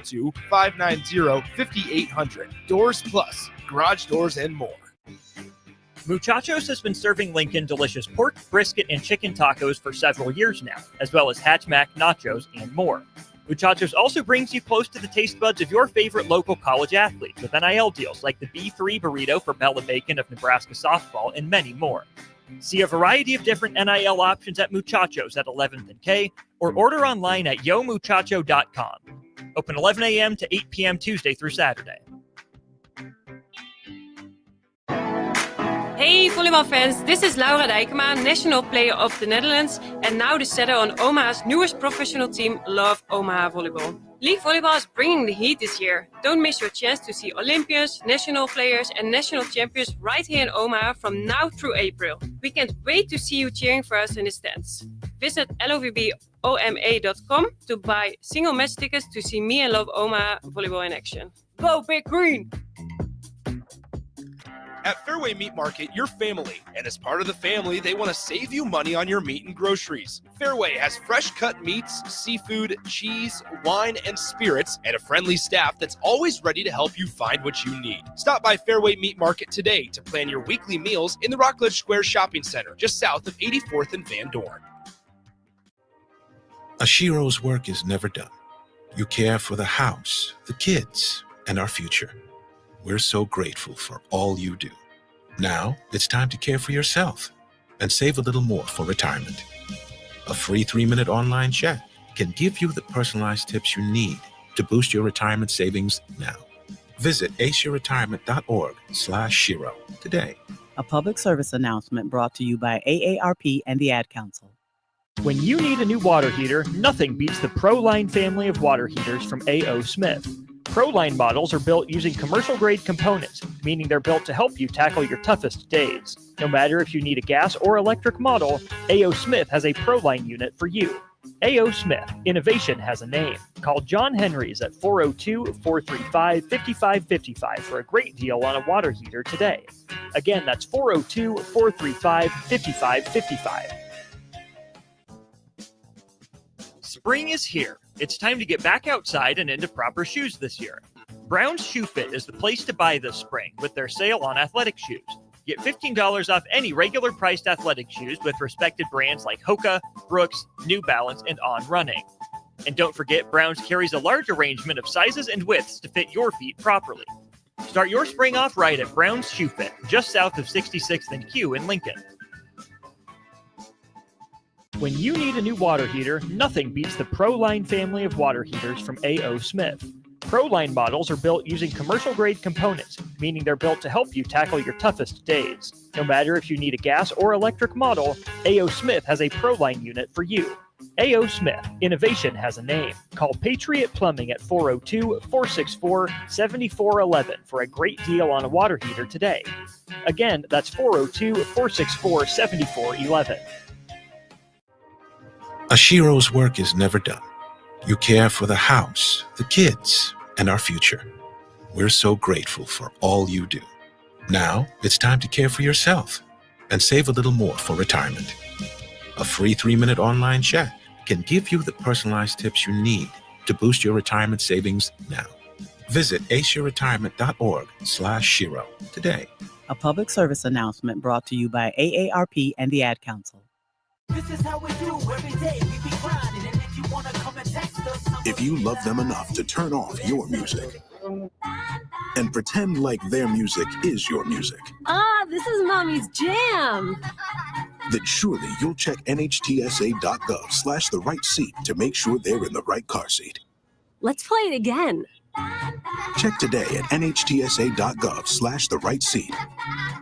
602-590-5800. Doors Plus, garage doors and more. Muchachos has been serving Lincoln delicious pork, brisket, and chicken tacos for several years now, as well as Hatch Mac nachos and more. Muchachos also brings you close to the taste buds of your favorite local college athletes with NIL deals like the B3 burrito for Bella Bacon of Nebraska softball and many more. See a variety of different NIL options at Muchachos at 11th and K or order online at yomuchacho.com. Open 11 a.m. to 8 p.m. Tuesday through Saturday. Hey volleybalfans, this is Laura Dijkema, National Player of the Netherlands and now the setter on Omaha's newest professional team, Love Omaha Volleyball. League volleyball is bringing the heat this year. Don't miss your chance to see Olympians, national players and national champions right here in Omaha from now through April. We can't wait to see you cheering for us in the stands. Visit lovboma.com to buy single match tickets to see me and Love Omaha Volleyball in action. Go Big Green! At Fairway Meat Market, you're family, and as part of the family, they want to save you money on your meat and groceries. Fairway has fresh cut meats, seafood, cheese, wine, and spirits, and a friendly staff that's always ready to help you find what you need. Stop by Fairway Meat Market today to plan your weekly meals in the Rockledge Square Shopping Center, just south of 84th and Van Dorn. Ashiro's work is never done. You care for the house, the kids, and our future. We're so grateful for all you do. Now, it's time to care for yourself and save a little more for retirement. A free 3-minute online chat can give you the personalized tips you need to boost your retirement savings now. Visit aceyourretirement.org/Shiro today. A public service announcement brought to you by AARP and the Ad Council. When you need a new water heater, nothing beats the ProLine family of water heaters from A.O. Smith. ProLine models are built using commercial-grade components, meaning they're built to help you tackle your toughest days. No matter if you need a gas or electric model, A.O. Smith has a ProLine unit for you. A.O. Smith, innovation has a name. Call John Henrys at 402-435-5555 for a great deal on a water heater today. Again, that's 402-435-5555. Spring is here. It's time to get back outside and into proper shoes this year. Brown's Shoe Fit is the place to buy this spring with their sale on athletic shoes. Get $15 off any regular priced athletic shoes with respected brands like Hoka, Brooks, New Balance, and On Running. And don't forget, Brown's carries a large arrangement of sizes and widths to fit your feet properly. Start your spring off right at Brown's Shoe Fit, just south of 66th and Q in Lincoln. When you need a new water heater, nothing beats the ProLine family of water heaters from A.O. Smith. ProLine models are built using commercial-grade components, meaning they're built to help you tackle your toughest days. No matter if you need a gas or electric model, A.O. Smith has a ProLine unit for you. A.O. Smith, innovation has a name. Call Patriot Plumbing at 402-464-7411 for a great deal on a water heater today. Again, that's 402-464-7411. Ashiro's work is never done. You care for the house, the kids, and our future. We're so grateful for all you do. Now, it's time to care for yourself and save a little more for retirement. A free 3-minute online chat can give you the personalized tips you need to boost your retirement savings now. Visit aceyourretirement.org/Shiro today. A public service announcement brought to you by AARP and the Ad Council. This is how we do every day. We be grinding, and if you wanna come and text us, if you love them enough to turn off your music and pretend like their music is your music. This is Mommy's jam. Then surely you'll check nhtsa.gov/the right seat to make sure they're in the right car seat. Let's play it again. Check today at nhtsa.gov/the right seat.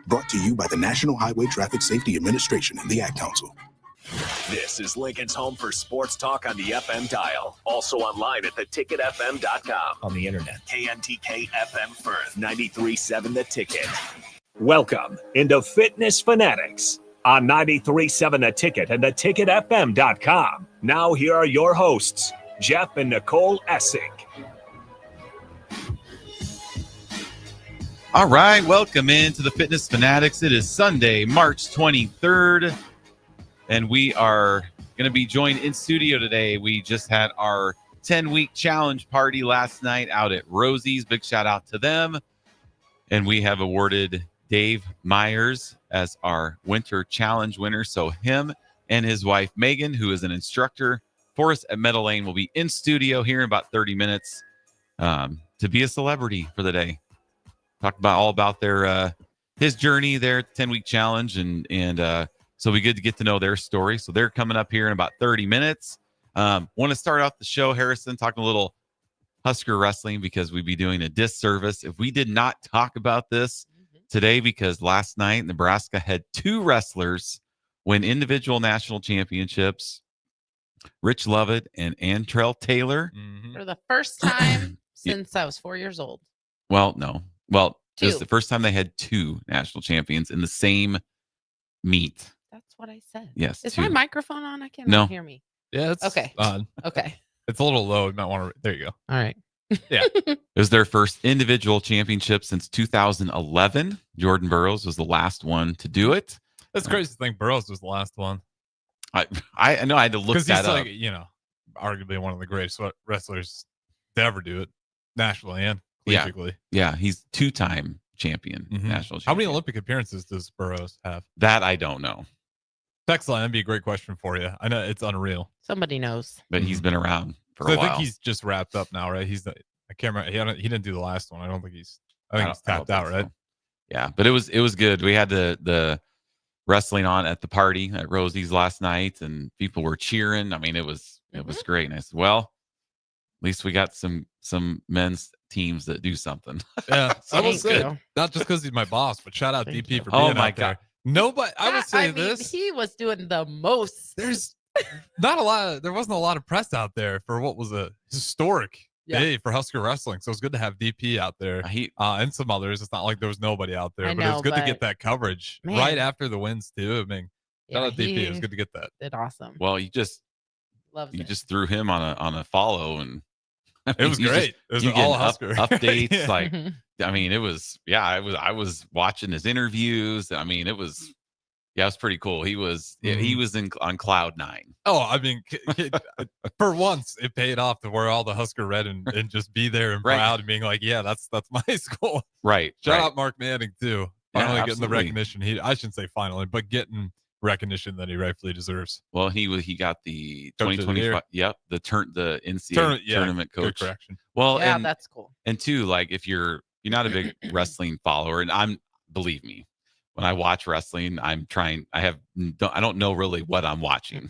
Brought to you by the National Highway Traffic Safety Administration and the Ad Council. This is Lincoln's home for sports talk on the FM dial. Also online at theticketfm.com. On the internet. KNTK FM Firth, 93.7 The Ticket. Welcome into Fitness Fanatics on 93.7 The Ticket and theticketfm.com. Now here are your hosts, Jeff and Nicole Essig. All right, welcome into the Fitness Fanatics. It is Sunday, March 23rd. And we are going to be joined in studio today. We just had our 10-week challenge party last night out at Rosie's. Big shout out to them. And we have awarded Dave Myers as our winter challenge winner. So him and his wife, Megan, who is an instructor for us at Meadow Lane, will be in studio here in about 30 minutes to be a celebrity for the day. Talk about all about their his journey there at the 10-week challenge. And so it'll be good to get to know their story. So they're coming up here in about 30 minutes. Want to start off the show, Harrison, talking a little Husker wrestling, because we'd be doing a disservice if we did not talk about this today, because last night Nebraska had 2 wrestlers win individual national championships. Rich Lovett and Antrell Taylor. For the first time since I was 4 years old. Well, no. Well, it was 2. the first time they had 2 national champions in the same meet. That's what I said. Yes. Is 2. my microphone on? I cannot hear me. Yeah, it's okay. on. Okay. It's a little low. You might want to. There you go. All right. Yeah. It was their first individual championship since 2011. Jordan Burroughs was the last one to do it. That's crazy to think Burroughs was the last one. I know I had to look that he's up. like, arguably one of the greatest wrestlers to ever do it, nationally and collegiately. Yeah, he's 2-time champion, national champion. How many Olympic appearances does Burroughs have? That I don't know. Text line, that'd be a great question for you. I know it's unreal. Somebody knows. But he's been around for So a while. I think he's just wrapped up now, right? I can't remember. He didn't do the last one. I think he's tapped out, right? Yeah, but it was good. We had the wrestling on at the party at Rosie's last night, and people were cheering. I mean, it was great. And I said, well, at least we got some men's teams that do something. Yeah, So I will it was say, good. not just because he's my boss, but shout out Thank DP you. for being Oh my out there. God. Nobody, I would say this. He was doing the most. There's not a lot. There wasn't a lot of press out there for what was a historic day for Husker wrestling. So it's good to have DP out there and some others. It's not like there was nobody out there, but it was good to get that coverage right after the wins too. I mean, shout out DP. It was good to get that. Did awesome. Well, you just threw him on a follow, and it was great. It was all Husker updates. Yeah. Like, I mean, it was. Yeah, I was watching his interviews. I mean, it was. Yeah, it was pretty cool. He was on cloud 9. Oh, I mean, for once it paid off to wear all the Husker red and just be there and proud and being like, yeah, that's my school. Right. Shout out Mark Manning too. Finally getting the absolutely. recognition I shouldn't say finally, but getting recognition that he rightfully deserves. Well, he got the Coach of the year. 2025. Yep, the NCAA tournament good coach. correction. Well, yeah, and that's cool. And two, like if you're not a big wrestling follower, and believe me, when I watch wrestling, I don't know really what I'm watching.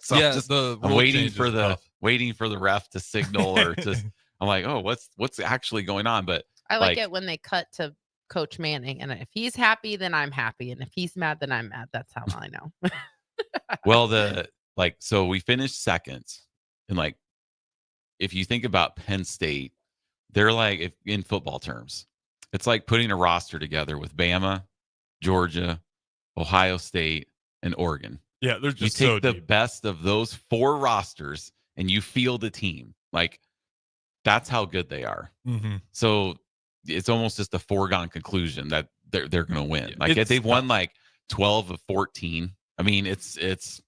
So yeah, I'm waiting for the ref to signal or to. I'm like, oh, what's actually going on? But I like it when they cut to Coach Manning, and if he's happy, then I'm happy, and if he's mad, then I'm mad. That's how I know. Well, so we finished second, and like, if you think about Penn State, they're like, if in football terms, it's like putting a roster together with Bama, Georgia, Ohio State, and Oregon. Yeah, they're just you take so the deep. best of those 4 rosters and you field a team. Like, that's how good they are. Mm-hmm. So it's almost just a foregone conclusion that they're going to win. Like they've won like 12 of 14. I mean, it's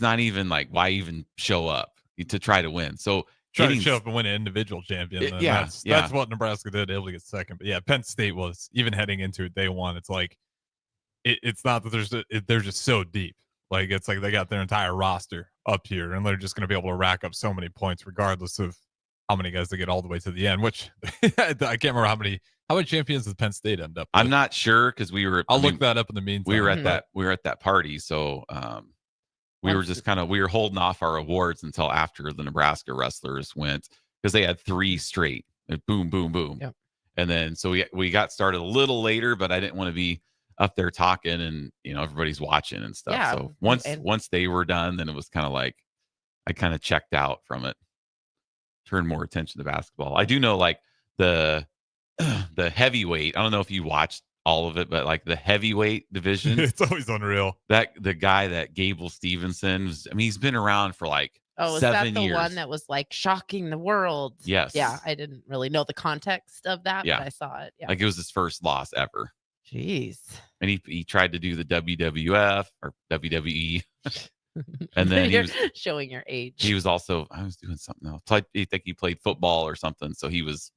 not even like, why even show up to try to win? So Try to show up and win an individual champion. That's what Nebraska did, able to get second. But yeah, Penn State was, even heading into it day one, it's like it's not that they're just so deep. Like it's like they got their entire roster up here, and they're just going to be able to rack up so many points, regardless of how many guys they get all the way to the end. Which I can't remember how many champions did Penn State end up with? I'm not sure because we were. I'll look that up in the meantime. We were at that party, so we were just we were holding off our awards until after the Nebraska wrestlers went, because they had 3 straight. Boom, boom, boom. Yep. And then so we got started a little later, but I didn't want to be up there talking and everybody's watching and stuff. Yeah, so once they were done, then it was kind of like I kind of checked out from it, turned more attention to basketball. I do know like the heavyweight. I don't know if you watched all of it, but like the heavyweight division, it's always unreal. That the guy that Gable Stevenson was, I mean, he's been around for like 7 is that the years. one that was like shocking the world? Yes. Yeah, I didn't really know the context of that, Yeah. but I saw it. Yeah. Like it was his first loss ever. Jeez. And he tried to do the WWF or WWE. And then he You're was showing your age. he was also I was doing something else. I think he played football or something. So he was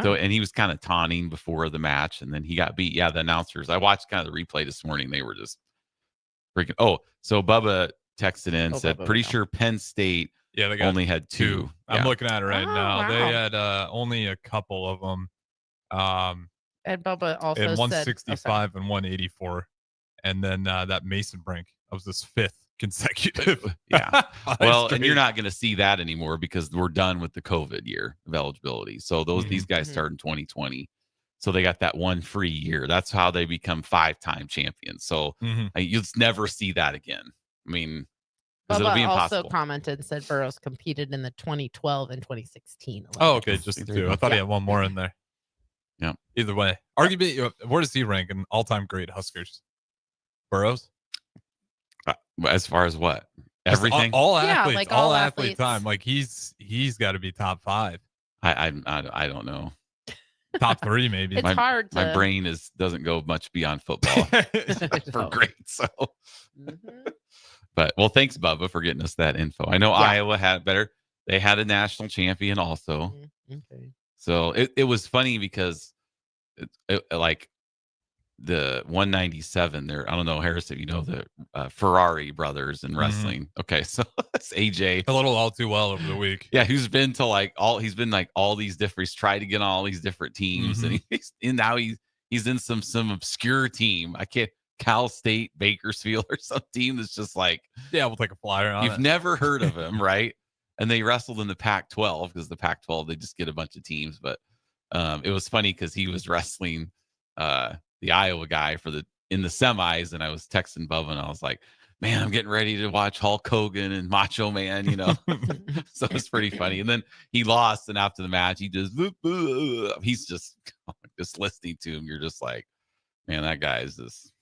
So and he was kind of taunting before the match, and then he got beat. Yeah, the announcers. I watched kind of the replay this morning. They were just freaking. Oh, so Bubba texted in said, Bubba, pretty yeah. sure Penn State Yeah, they got only had two. I'm looking at it right Oh, now. wow. They had only a couple of them. And Bubba also And said 165 and 184. And then that Mason Brink. That was his 5th consecutive. Yeah. Well, That's and you're great. not going to see that anymore because we're done with the COVID year of eligibility. So these guys start in 2020. So they got that one free year. That's how they become 5-time champions. So you'll just never see that again. I mean, because it'll be Bubba also impossible. commented and said Burroughs competed in the 2012 and 2016 Olympics. Oh, okay. Just There you two. go. I thought he had one more in there. Yeah. Either way. Arguably, where does he rank in all-time great Huskers? Burroughs? As far as what? Everything? All Yeah, athletes. like all all athlete athletes. time. Like he's got to be top 5. I don't know. Top 3 maybe. It's hard to... My brain doesn't go much beyond football for great. So, but well, thanks Bubba for getting us that info. I know Iowa had better. They had a national champion also. Okay. So it was funny because like the 197 there. I don't know, Harris, if you know the Ferrari brothers in wrestling. Okay, so it's AJ. A little all too well over the week. Yeah, he's been to he's been all these different. He's tried to get on all these different teams, and now he's in some obscure team. I can't Cal State, Bakersfield, or some team that's just like we'll take a flyer on you've it. never heard of him, right? And they wrestled in the Pac-12 because the Pac-12 they just get a bunch of teams. But it was funny because he was wrestling the Iowa guy in the semis, and I was texting Bubba, and I was like, "Man, I'm getting ready to watch Hulk Hogan and Macho Man," you know. So it's pretty funny. And then he lost, and after the match, he just he's just listening to him. You're just like, man, that guy is just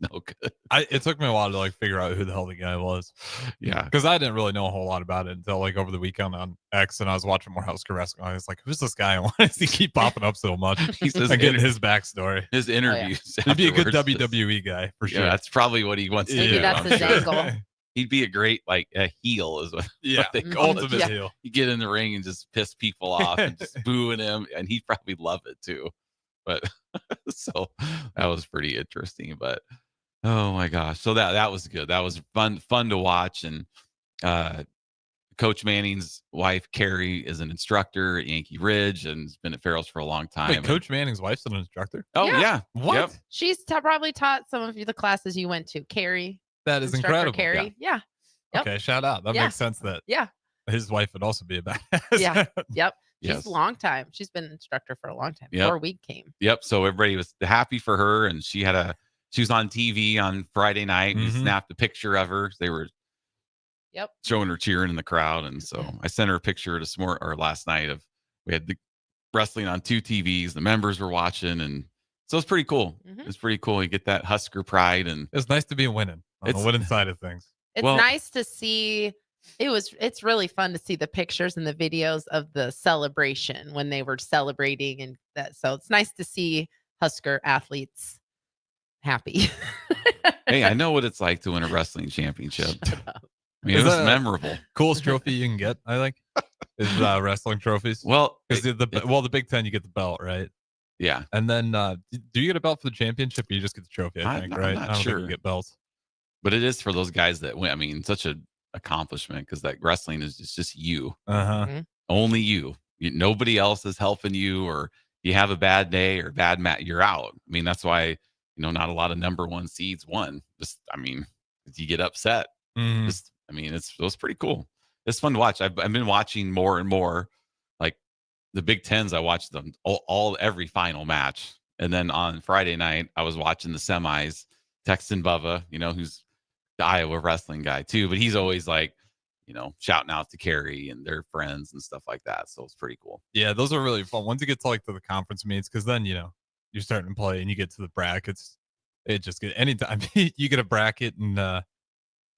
no good. It took me a while to like figure out who the hell the guy was. Yeah, because I didn't really know a whole lot about it until like over the weekend on X, and I was watching more Husker wrestling. I was like, "Who's this guy? And why does he keep popping up so much?" He's just getting his backstory, his interviews. He'd be a good WWE guy for sure. Yeah, that's probably what he wants to do. Maybe that's his angle. He'd be a great like a heel, is what they call ultimate it. heel. You get in the ring and just piss people off and just booing him, and he'd probably love it too. But so that was pretty interesting. But oh my gosh, so that was good. That was fun to watch. And Coach Manning's wife Carrie is an instructor at Yankee Ridge and has been at Farrell's for a long time. Wait, Coach Manning's wife's an instructor? Oh yeah. What? Yep. She's probably taught some of the classes you went to. Carrie. That is Instructor incredible. Carrie. Yeah. Yep. Okay, shout out. That makes sense that his wife would also be a badass. Yeah. Yep. She's Yes. a long time. She's been an instructor for a long time. Yep. Before we came. Yep. So everybody was happy for her, and she was on TV on Friday night. We snapped a picture of her. They were showing her cheering in the crowd, and so I sent her a picture last night of we had the wrestling on 2 TVs. The members were watching, and so it's pretty cool. It's pretty cool. You get that Husker pride, and it's nice to be winning on the winning side of things. It's nice to see. It's really fun to see the pictures and the videos of the celebration when they were celebrating, and that. So it's nice to see Husker athletes happy. Hey, I know what it's like to win a wrestling championship. I mean, it was memorable. Coolest trophy you can get, I think, is wrestling trophies. Well, the Big Ten, you get the belt, right? Yeah. And then, do you get a belt for the championship, or you just get the trophy? I think, right? I'm not I don't sure. think you get belts. But it is for those guys that win. I mean, such an accomplishment because that wrestling is just you. Only you. Nobody else is helping you, or you have a bad day or bad match, you're out. I mean, that's why not a lot of number 1 seeds won. You get upset. It was pretty cool. It's fun to watch. I've been watching more and more, like the Big Tens. I watched them every final match, and then on Friday night I was watching the semis. Texting Bubba, who's the Iowa wrestling guy too, but he's always like, shouting out to Carrie and their friends and stuff like that. So it's pretty cool. Yeah, those are really fun. Once you get to the conference meets, because then you're starting to play and you get to the brackets. It just get anytime you get a bracket, and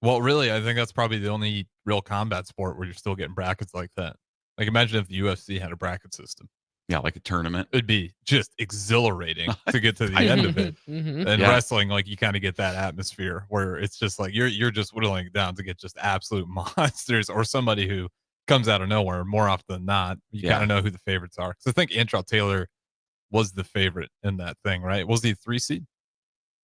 really, I think that's probably the only real combat sport where you're still getting brackets like that. Like imagine if the UFC had a bracket system. Yeah, like a tournament. It'd be just exhilarating to get to the end of it. Mhm. And Yeah. wrestling, like you kind of get that atmosphere where it's just like you're just whittling it down to get just absolute monsters or somebody who comes out of nowhere. More often than not, you Yeah. kind of know who the favorites are. Because I think Antrell Taylor was the favorite in that thing, right? Was he 3 seed?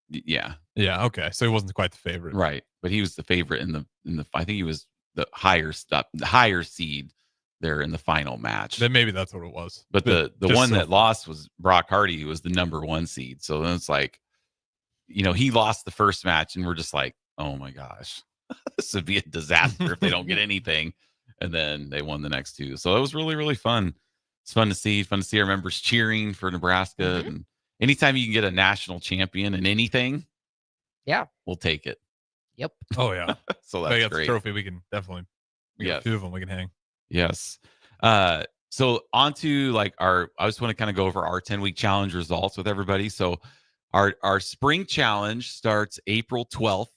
Yeah. Yeah. Okay. So he wasn't quite the favorite, Right. But he was the favorite in the I think he was the higher seed there in the final match. Then maybe that's what it was. But the just one so that lost was Brock Hardy, who was the number 1 seed. So then it's like, he lost the first match, and we're just like, oh my gosh, this would be a disaster if they don't get anything. And then they won the next 2. So it was really, really fun. It's fun to see our members cheering for Nebraska. Mhm. And anytime you can get a national champion in anything, Yeah. we'll take it. Yep. Oh yeah. So If I that's got the great. trophy, we can definitely we got Yes. 2 of them we can hang. Yes. So on to like I just want to kind of go over our 10-week challenge results with everybody. So our spring challenge starts April 12th.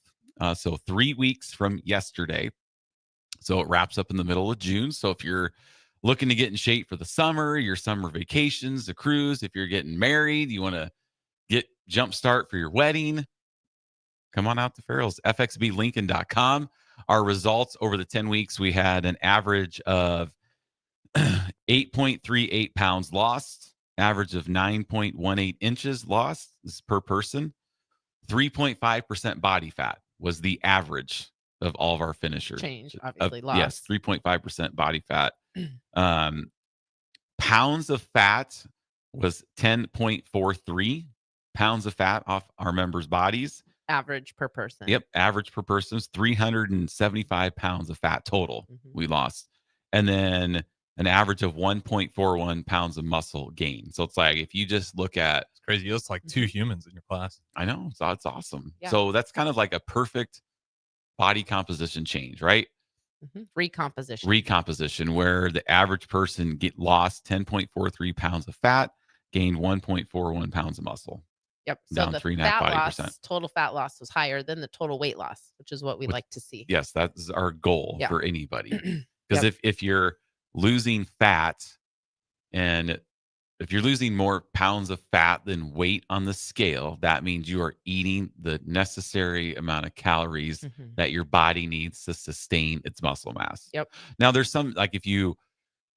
So 3 weeks from yesterday. So it wraps up in the middle of June. So if you're looking to get in shape for the summer, your summer vacations, the cruise, if you're getting married, you want to get jump start for your wedding, come on out to Farrell's, fxblincoln.com. Our results over the 10 weeks, we had an average of 8.38 pounds lost, average of 9.18 inches lost. This is per person. 3.5% body fat was the average of all of our finishers. Change, obviously, lost. Yes, 3.5% body fat. Pounds of fat was 10.43 pounds of fat off our members' bodies. Average per person. Yep, average per person is 375 pounds of fat total we lost. And then an average of 1.41 pounds of muscle gain. So it's like, if you just look at... It's crazy. It's like 2 humans in your class. I know. So it's awesome. Yeah. So that's kind of like a perfect body composition change, right? Recomposition, where the average person lost 10.43 pounds of fat, gained 1.41 pounds of muscle. Yep. So Down the 3.5 fat body loss, percent. total fat loss was higher than the total weight loss, which is what we like to see. Yes, that's our goal Yeah. for anybody. Because Yep. if you're losing fat, and if you're losing more pounds of fat than weight on the scale, that means you are eating the necessary amount of calories that your body needs to sustain its muscle mass. Yep. Now there's some, like, if you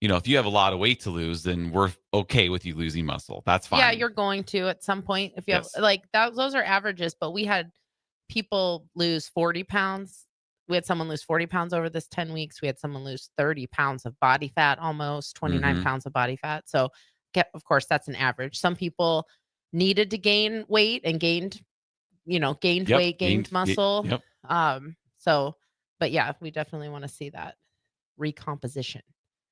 have a lot of weight to lose, then we're okay with you losing muscle. That's fine. Yeah, you're going to at some point. If you Yes. have like that, those are averages, but we had people lose 40 pounds. We had someone lose 40 pounds over this 10 weeks. We had someone lose 30 pounds of body fat, almost 29 pounds of body fat. So, of course, that's an average. Some people needed to gain weight and gained weight, gained muscle. Yep. But yeah, we definitely want to see that recomposition.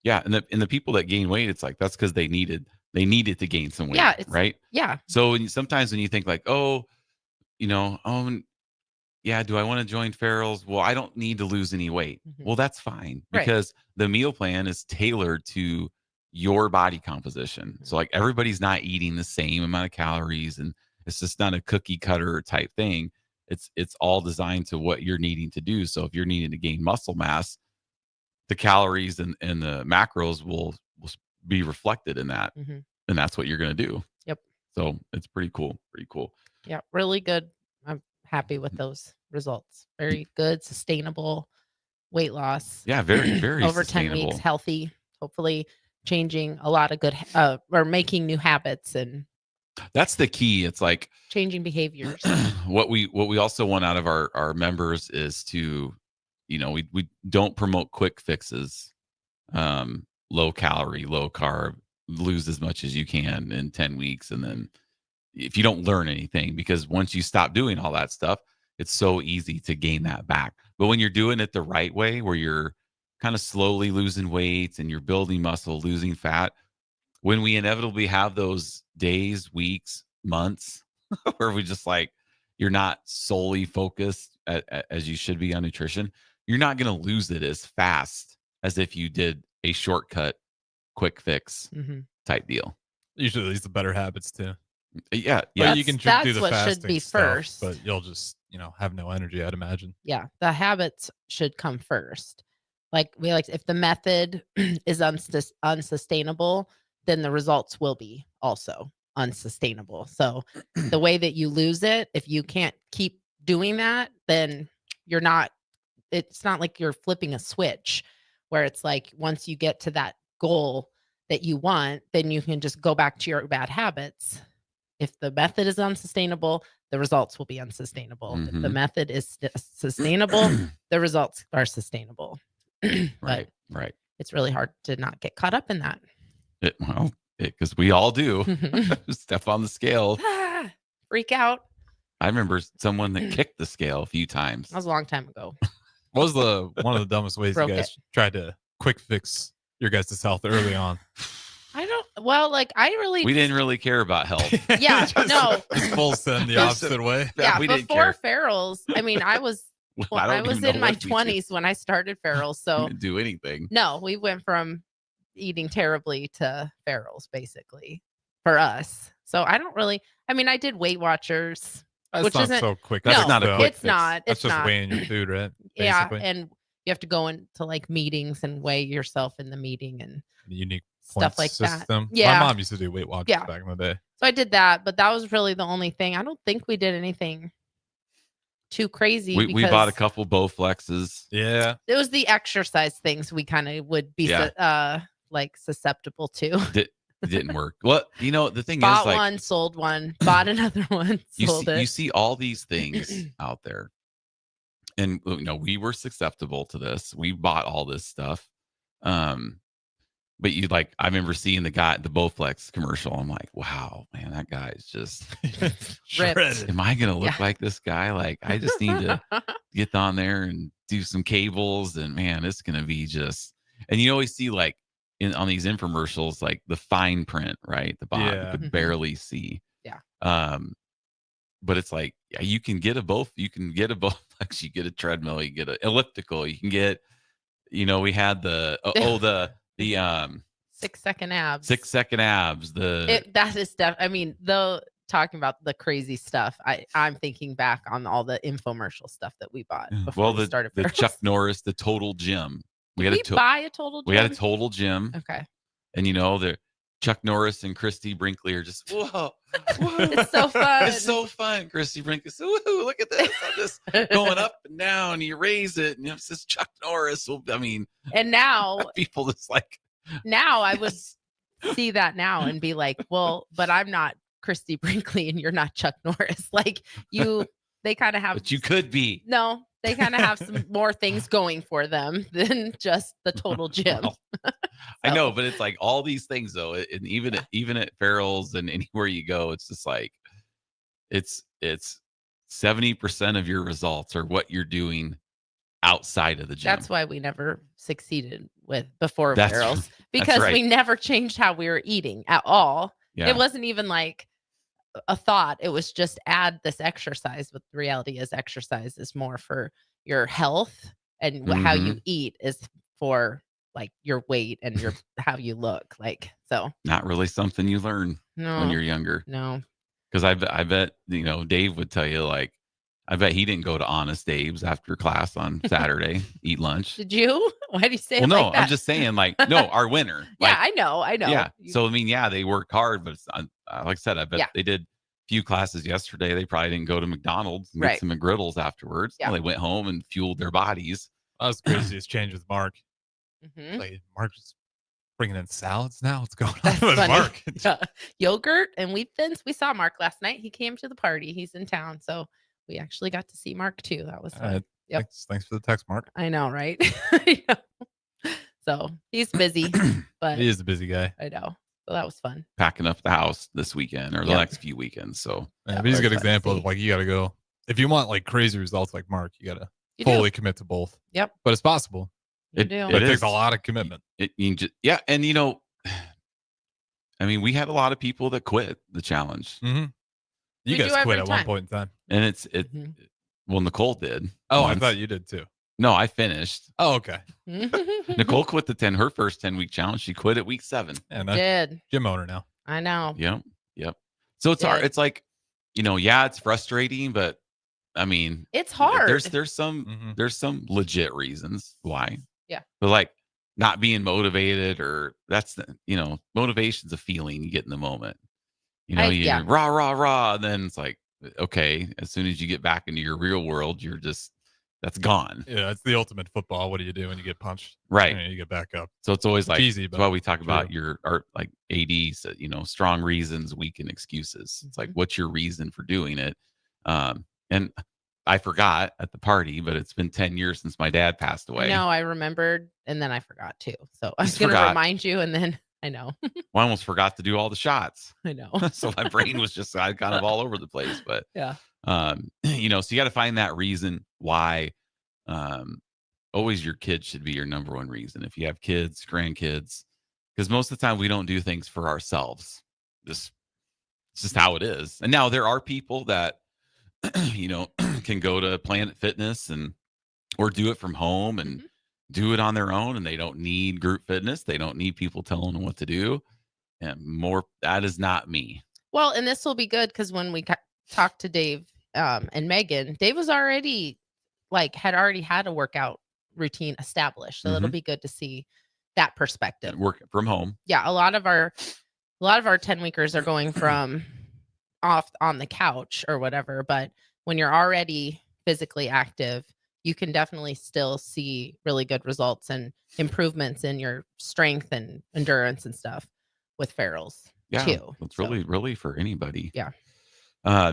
Yeah, and the people that gain weight, it's like that's because they needed to gain some weight. Yeah, right. Yeah. So sometimes when you think like, yeah, do I want to join Farrell's? Well, I don't need to lose any weight. Well, that's fine, because the meal plan is tailored to your body composition. So like everybody's not eating the same amount of calories, and it's just not a cookie cutter type thing. It's all designed to what you're needing to do. So if you're needing to gain muscle mass, the calories and the macros will be reflected in that. And that's what you're going to do. Yep. So it's pretty cool. Pretty cool. Yeah, really good. I'm happy with those results. Very good, sustainable weight loss. Yeah, very, very over 10 weeks, healthy, hopefully changing a lot of good or making new habits, and that's the key. It's like changing behaviors. What we also want out of our members is to, we don't promote quick fixes. Low calorie, low carb, lose as much as you can in 10 weeks. And then if you don't learn anything, because once you stop doing all that stuff, it's so easy to gain that back. But when you're doing it the right way, where you're kind of slowly losing weight and you're building muscle, losing fat, when we inevitably have those days, weeks, months where we just like, you're not solely focused as you should be on nutrition, you're not going to lose it as fast as if you did a shortcut, quick fix type deal. Usually these are better habits too. Yeah. You can do the what fasting should be stuff, first. but you'll just, have no energy, I'd imagine. Yeah, the habits should come first. If the method is unsustainable, then the results will be also unsustainable. So the way that you lose it, if you can't keep doing that, then it's not like you're flipping a switch where it's like once you get to that goal that you want, then you can just go back to your bad habits. If the method is unsustainable, the results will be unsustainable. If the method is sustainable, the results are sustainable. Right. It's really hard to not get caught up in that. Because we all do. Step on the scale. Freak out. I remember someone that kicked the scale a few times. That was a long time ago. What was one of the dumbest ways you guys tried to quick fix your guys' health early on? We didn't really care about health. Yeah, no. Full send the opposite way. Yeah, we didn't before care. Ferals, I mean, I was in my 20s when I started Ferals, so we didn't do anything. No, we went from eating terribly to Ferals, basically, for us. So I don't really. I mean, I did Weight Watchers. That's not so quick. That's not a quick fix. It's just weighing your food, right? Basically. Yeah, and you have to go into like meetings and weigh yourself in the meeting and unique stuff like system. that. Yeah, my mom used to do Weight Watchers back in the day. So I did that, but that was really the only thing. I don't think we did anything too crazy. We bought a couple Bowflexes. Yeah, it was the exercise things we kind of would be like susceptible to. It didn't work. Well, the thing bought is, like, one, sold one, bought another one, sold it. You see all these things out there, and we were susceptible to this. We bought all this stuff, but I remember seeing the Bowflex commercial. I'm like, wow, man, that guy is just ripped. Am I gonna look like this guy? Like, I just need to get on there and do some cables, and man, it's gonna be just. And you always see like. On these infomercials, like the fine print, right? The bottom you could barely see. Yeah. But it's like you can get a Bowflex, you get a treadmill, you get an elliptical, you can get, we had the 6 second abs. 6 second abs. That is stuff. I mean, though, talking about the crazy stuff, I'm thinking back on all the infomercial stuff that we bought before we started. The Chuck Norris, the Total Gym. We had a total gym? We had a total gym. Okay. And the Chuck Norris and Christy Brinkley are just whoa. It's so fun. It's so fun. Christy Brinkley says, "Woohoo, look at this. I'm just going up and down. You raise it, and it says Chuck Norris." Well, I mean, and now people just like now I would see that now and be like, well, but I'm not Christy Brinkley and you're not Chuck Norris. Like they kind of have. But you could be. No. They kind of have some more things going for them than just the total gym. I know, but it's like all these things though, and even at Farrell's and anywhere you go, it's just like it's 70% of your results are what you're doing outside of the gym. That's why we never succeeded before Farrell's, because we never changed how we were eating at all. Yeah. It wasn't even like a thought. It was just add this exercise, but the reality is exercise is more for your health, and how you eat is for like your weight and your how you look like. So not really something you learn when you're younger. No, because I bet Dave would tell you, like, I bet he didn't go to Honest Dave's after class on Saturday, eat lunch. Did you? Why do you say well, it no, like that? I'm just saying, like, no, our winner. Like, yeah, I know. Yeah. So, I mean, yeah, they worked hard, but it's, like I said, I bet they did a few classes yesterday. They probably didn't go to McDonald's and get some McGriddles afterwards. Yeah. Well, they went home and fueled their bodies. That was the craziest change with Mark. Like, Mark's bringing in salads now. What's going on with Mark? Yogurt and wheat thins. We saw Mark last night. He came to the party. He's in town. So we actually got to see Mark too. That was fun. Yep. Thanks for the text, Mark. I know, right? So he's busy, but he is a busy guy. I know. So that was fun. Packing up the house this weekend or the next few weekends. So but he's a good example of like, you got to go. If you want like crazy results like Mark, you got to fully commit to both. Yep. But it's possible. It takes a lot of commitment. And I mean, we had a lot of people that quit the challenge. Mm-hmm. You guys quit at one point in time. And well, Nicole did. Oh, once. I thought you did too. No, I finished. Oh, okay. Nicole quit her first 10-week challenge. She quit at week 7. And did. Gym owner now. I know. Yep. So it's hard. It's like, it's frustrating, but I mean, it's hard. There's some legit reasons why. Yeah. But like, not being motivated, or motivation's a feeling you get in the moment. Rah, rah, rah. And then it's like, okay, as soon as you get back into your real world, that's gone. Yeah, it's the ultimate football. What do you do when you get punched? Right. You get back up. So it's always like, easy, that's why we talk about like ADs, strong reasons, weakened excuses. It's like, what's your reason for doing it? And I forgot at the party, but it's been 10 years since my dad passed away. No, I remembered, and then I forgot too. So I was going to remind you, and then I know. Well, I almost forgot to do all the shots. I know. So my brain was just kind of all over the place. But yeah, so you got to find that reason why. Always your kids should be your number one reason. If you have kids, grandkids, because most of the time we don't do things for ourselves. It's just how it is. And now there are people that can go to Planet Fitness or do it from home and do it on their own, and they don't need group fitness. They don't need people telling them what to do. And that is not me. Well, and this will be good because when we talked to Dave and Megan, Dave was already had already had a workout routine established. So it'll be good to see that perspective. Work from home. Yeah. A lot of our 10-weekers are going from off on the couch or whatever. But when you're already physically active, you can definitely still see really good results and improvements in your strength and endurance and stuff with ferals too. It's really for anybody. Yeah.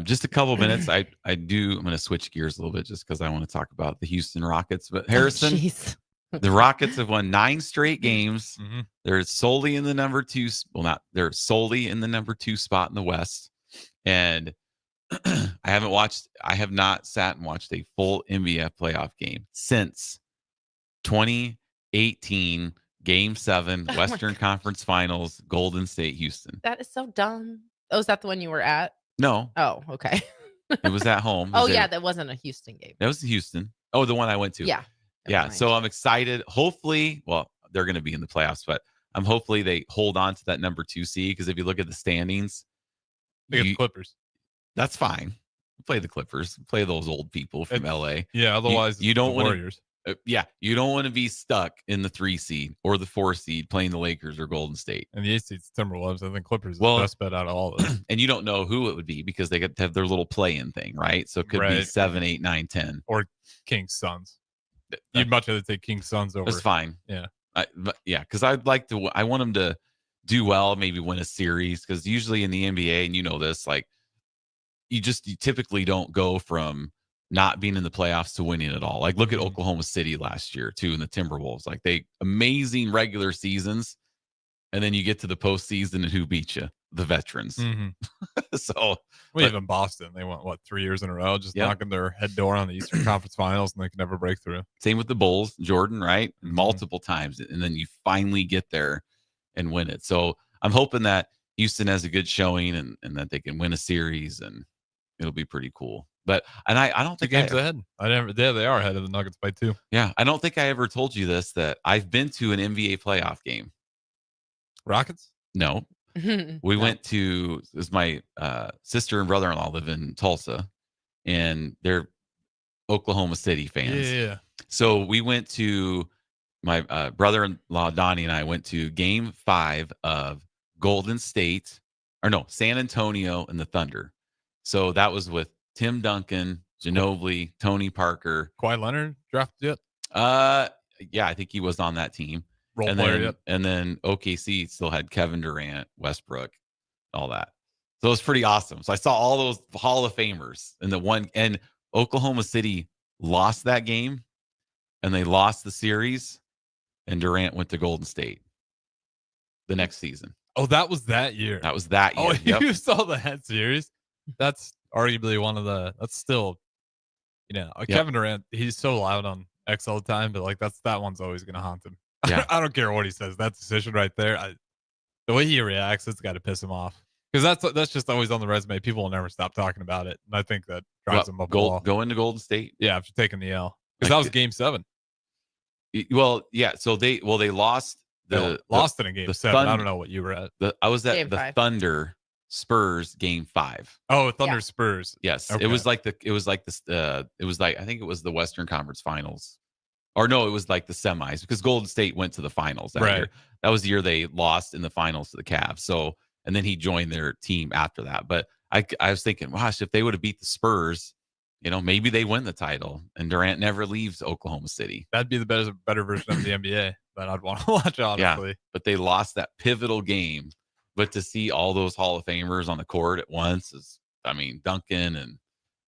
Just a couple minutes. I'm going to switch gears a little bit just because I want to talk about the Houston Rockets. But Harrison, the Rockets have won 9 straight games. They're solely in the number 2. Well, they're solely in the number 2 spot in the West. And I have not sat and watched a full NBA playoff game since 2018 Game 7 Western Conference Finals, Golden State, Houston. That is so dumb. Oh, is that the one you were at? No. Oh, okay. It was at home. That wasn't a Houston game. That was Houston. Oh, the one I went to. Yeah. Yeah. So I'm excited. Hopefully, they're going to be in the playoffs, but hopefully they hold on to that number 2 seed, because if you look at the standings, they get the Clippers. That's fine. Play the Clippers. Play those old people from LA. Yeah. Otherwise, you don't want Warriors. You don't want to be stuck in the 3 seed or the 4 seed playing the Lakers or Golden State. And the 8 seed's Timberwolves. I think Clippers is the best bet out of all of them. And you don't know who it would be because they get to have their little play-in thing, right? So it could be 7, 8, 9, 10. Or Kings Suns. You'd much rather take Kings Suns over. That's fine. Yeah. Because I want them to do well, maybe win a series. Because usually in the NBA, and you know this, you typically don't go from not being in the playoffs to winning it all. Like, look at Oklahoma City last year too, and the Timberwolves. Like, they amazing regular seasons, and then you get to the postseason, and who beat you? The veterans. So, even Boston, they went 3 years in a row, just knocking their head door on the Eastern Conference Finals, and they could never break through. Same with the Bulls, Jordan, right? Multiple times, and then you finally get there and win it. So I'm hoping that Houston has a good showing, and that they can win a series, and it'll be pretty cool. But I don't think the game's ahead. They are ahead of the Nuggets by 2. Yeah, I don't think I ever told you this, that I've been to an NBA playoff game. Rockets? No. We went to, it was my sister and brother-in-law live in Tulsa, and they're Oklahoma City fans. Yeah. So we went to, my brother-in-law Donnie and I went to Game 5 of San Antonio and the Thunder. So that was with Tim Duncan, Ginobili, Tony Parker. Kawhi Leonard drafted yet? Yeah, I think he was on that team. Role player yet? And then OKC still had Kevin Durant, Westbrook, all that. So it was pretty awesome. So I saw all those Hall of Famers and Oklahoma City lost that game, and they lost the series, and Durant went to Golden State the next season. Oh, that was that year. That was that year. Oh, you saw the head series? That's arguably that's still, Kevin Durant, he's so loud on X all the time, but that one's always going to haunt him. Yeah. I don't care what he says. That decision right there, the way he reacts, it's got to piss him off. Because that's just always on the resume. People will never stop talking about it. And I think that drives him up the wall. Go into Golden State? Yeah, after taking the L. Because that was Game 7. Well, yeah. So they lost lost it in Game 7. I don't know what you were at. I was at Game the 5. Thunder Spurs Game 5. Oh, Thunder Spurs. Yes. Okay. It was like I think it was the Western Conference Finals Or no, it was like the semis because Golden State went to the finals that year. That was the year they lost in the finals to the Cavs. So, and then he joined their team after that. But I was thinking, gosh, if they would have beat the Spurs, maybe they win the title and Durant never leaves Oklahoma City. That'd be the better version of the NBA that I'd want to watch, honestly. Yeah, but they lost that pivotal game. But to see all those Hall of Famers on the court at once Duncan, and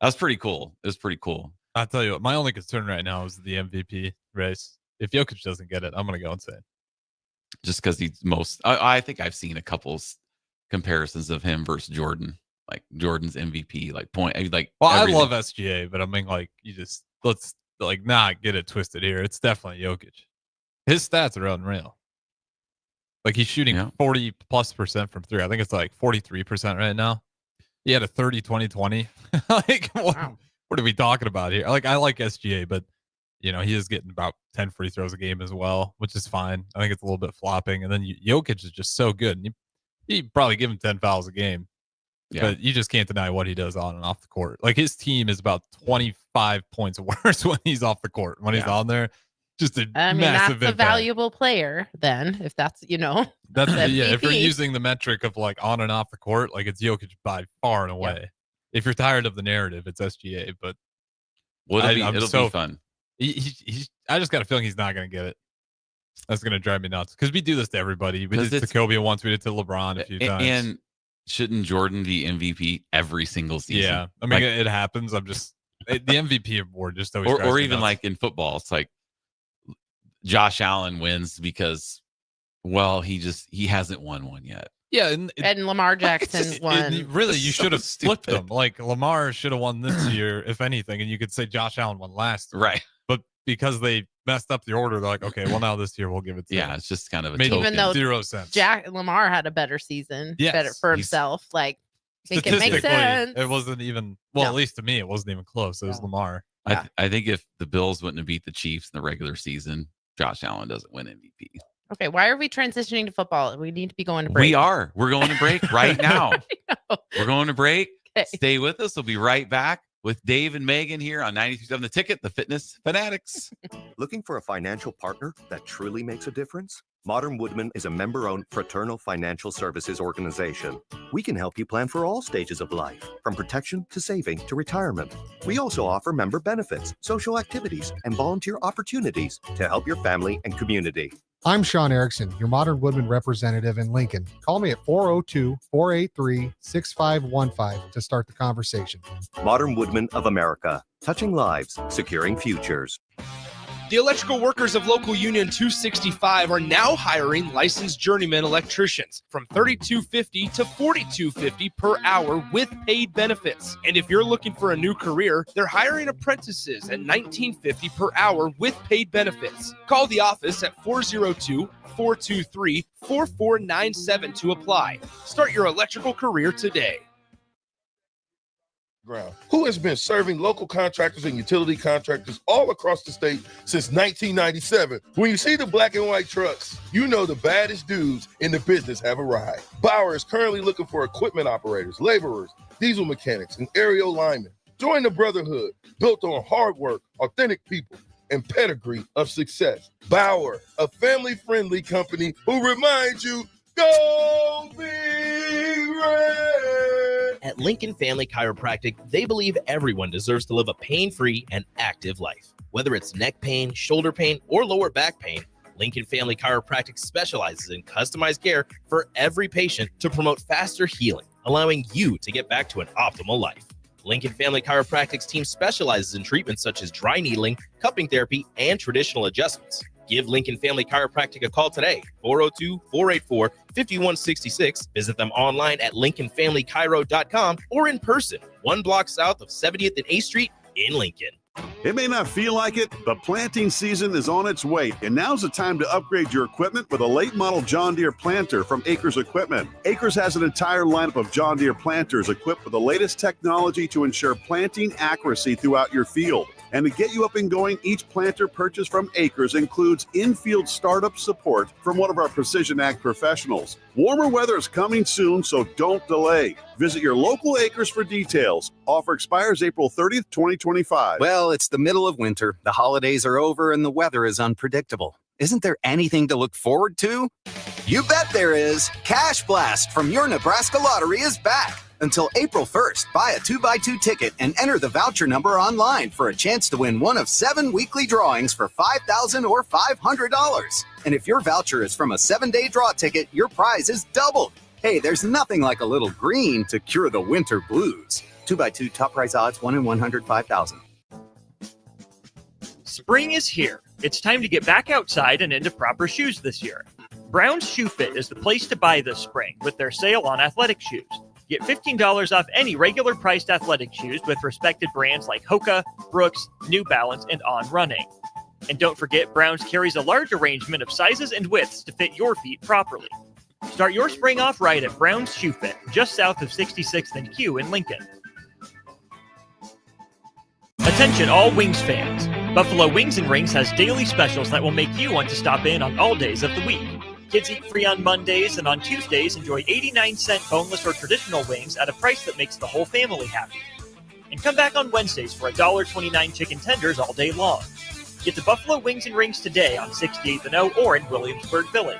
that was pretty cool. It was pretty cool. I'll tell you what, my only concern right now is the MVP race. If Jokic doesn't get it, I'm going to go insane. Just because he's I think I've seen a couple comparisons of him versus Jordan, like Jordan's MVP, I love SGA, but I mean, let's not get it twisted here. It's definitely Jokic. His stats are unreal. Like he's shooting 40+% from three. I think it's like 43% right now. He had a 30-20-20. What are we talking about here? I like SGA, but he is getting about 10 free throws a game as well, which is fine. I think it's a little bit flopping. And then Jokic is just so good. And you probably give him 10 fouls a game, but you just can't deny what he does on and off the court. Like his team is about 25 points worse when he's off the court. When he's on there, just massive that's impact. a valuable player then, if that's, that's if you're using the metric of like on and off the court, like it's Jokic by far and away. Yeah. If you're tired of the narrative, it's SGA, but it'll be fun. I just got a feeling he's not going to get it. That's going to drive me nuts because we do this to everybody. We did it to Kobe once. We did it to LeBron a few times. And shouldn't Jordan be MVP every single season? Yeah, I mean it happens. I'm just the MVP award just always. Or even like in football, it's like Josh Allen wins because he hasn't won one yet. Yeah, and Lamar Jackson's won. Really, you should have flipped them. Like Lamar should have won this year, if anything, and you could say Josh Allen won last year. Right. But because they messed up the order, they're like, okay, well now this year we'll give it to him. It's just kind of a token. Even though 0 cents. Lamar had a better season, better for himself. Like, make it make sense. It wasn't even at least to me, it wasn't even close. It was Lamar. I think if the Bills wouldn't have beat the Chiefs in the regular season, Josh Allen doesn't win MVP. Okay, why are we transitioning to football? We need to be going to break. We're going to break right now. We're going to break. Okay. Stay with us. We'll be right back with Dave and Megan here on 93.7 The Ticket, the Fitness Fanatics. Looking for a financial partner that truly makes a difference? Modern Woodman is a member-owned fraternal financial services organization. We can help you plan for all stages of life, from protection to saving to retirement. We also offer member benefits, social activities, and volunteer opportunities to help your family and community. I'm Sean Erickson, your Modern Woodman representative in Lincoln. Call me at 402-483-6515 to start the conversation. Modern Woodman of America, touching lives, securing futures. The electrical workers of Local Union 265 are now hiring licensed journeyman electricians from $32.50 to $42.50 per hour with paid benefits. And if you're looking for a new career, they're hiring apprentices at $19.50 per hour with paid benefits. Call the office at 402-423-4497 to apply. Start your electrical career today. Who has been serving local contractors and utility contractors all across the state since 1997. When you see the black and white trucks, you know the baddest dudes in the business have arrived. Bauer is currently looking for equipment operators, laborers, diesel mechanics, and aerial linemen. Join the brotherhood built on hard work, authentic people, and pedigree of success. Bauer, a family-friendly company who reminds you, go Big Red! At Lincoln Family Chiropractic, they believe everyone deserves to live a pain-free and active life. Whether it's neck pain, shoulder pain, or lower back pain, Lincoln Family Chiropractic specializes in customized care for every patient to promote faster healing, allowing you to get back to an optimal life. Lincoln Family Chiropractic's team specializes in treatments such as dry needling, cupping therapy, and traditional adjustments. Give Lincoln Family Chiropractic a call today, 402-484-5166. Visit them online at lincolnfamilychiro.com or in person, 1 block south of 70th and 8th Street in Lincoln. It may not feel like it, but planting season is on its way, and now's the time to upgrade your equipment with a late model John Deere planter from Acres Equipment. Acres has an entire lineup of John Deere planters equipped with the latest technology to ensure planting accuracy throughout your field. And to get you up and going, each planter purchased from Acres includes in-field startup support from one of our Precision Ag professionals. Warmer weather is coming soon, so don't delay. Visit your local Acres for details. Offer expires April 30th, 2025. Well, it's the middle of winter, the holidays are over, and the weather is unpredictable. Isn't there anything to look forward to? You bet there is. Cash Blast from your Nebraska Lottery is back. Until April 1st, buy a 2x2 ticket and enter the voucher number online for a chance to win one of 7 weekly drawings for $5,000 or $500. And if your voucher is from a 7-day draw ticket, your prize is doubled. Hey, there's nothing like a little green to cure the winter blues. 2x2 top prize odds 1 in 105,000. Spring is here. It's time to get back outside and into proper shoes this year. Brown's Shoe Fit is the place to buy this spring with their sale on athletic shoes. Get $15 off any regular priced athletic shoes with respected brands like Hoka, Brooks, New Balance, and On Running. And don't forget, Brown's carries a large arrangement of sizes and widths to fit your feet properly. Start your spring off right at Brown's Shoe Fit, just south of 66th and Q in Lincoln. Attention all Wings fans. Buffalo Wings and Rings has daily specials that will make you want to stop in on all days of the week. Kids eat free on Mondays, and on Tuesdays, enjoy 89-cent boneless or traditional wings at a price that makes the whole family happy. And come back on Wednesdays for $1.29 chicken tenders all day long. Get to Buffalo Wings and Rings today on 68th and O or in Williamsburg Village.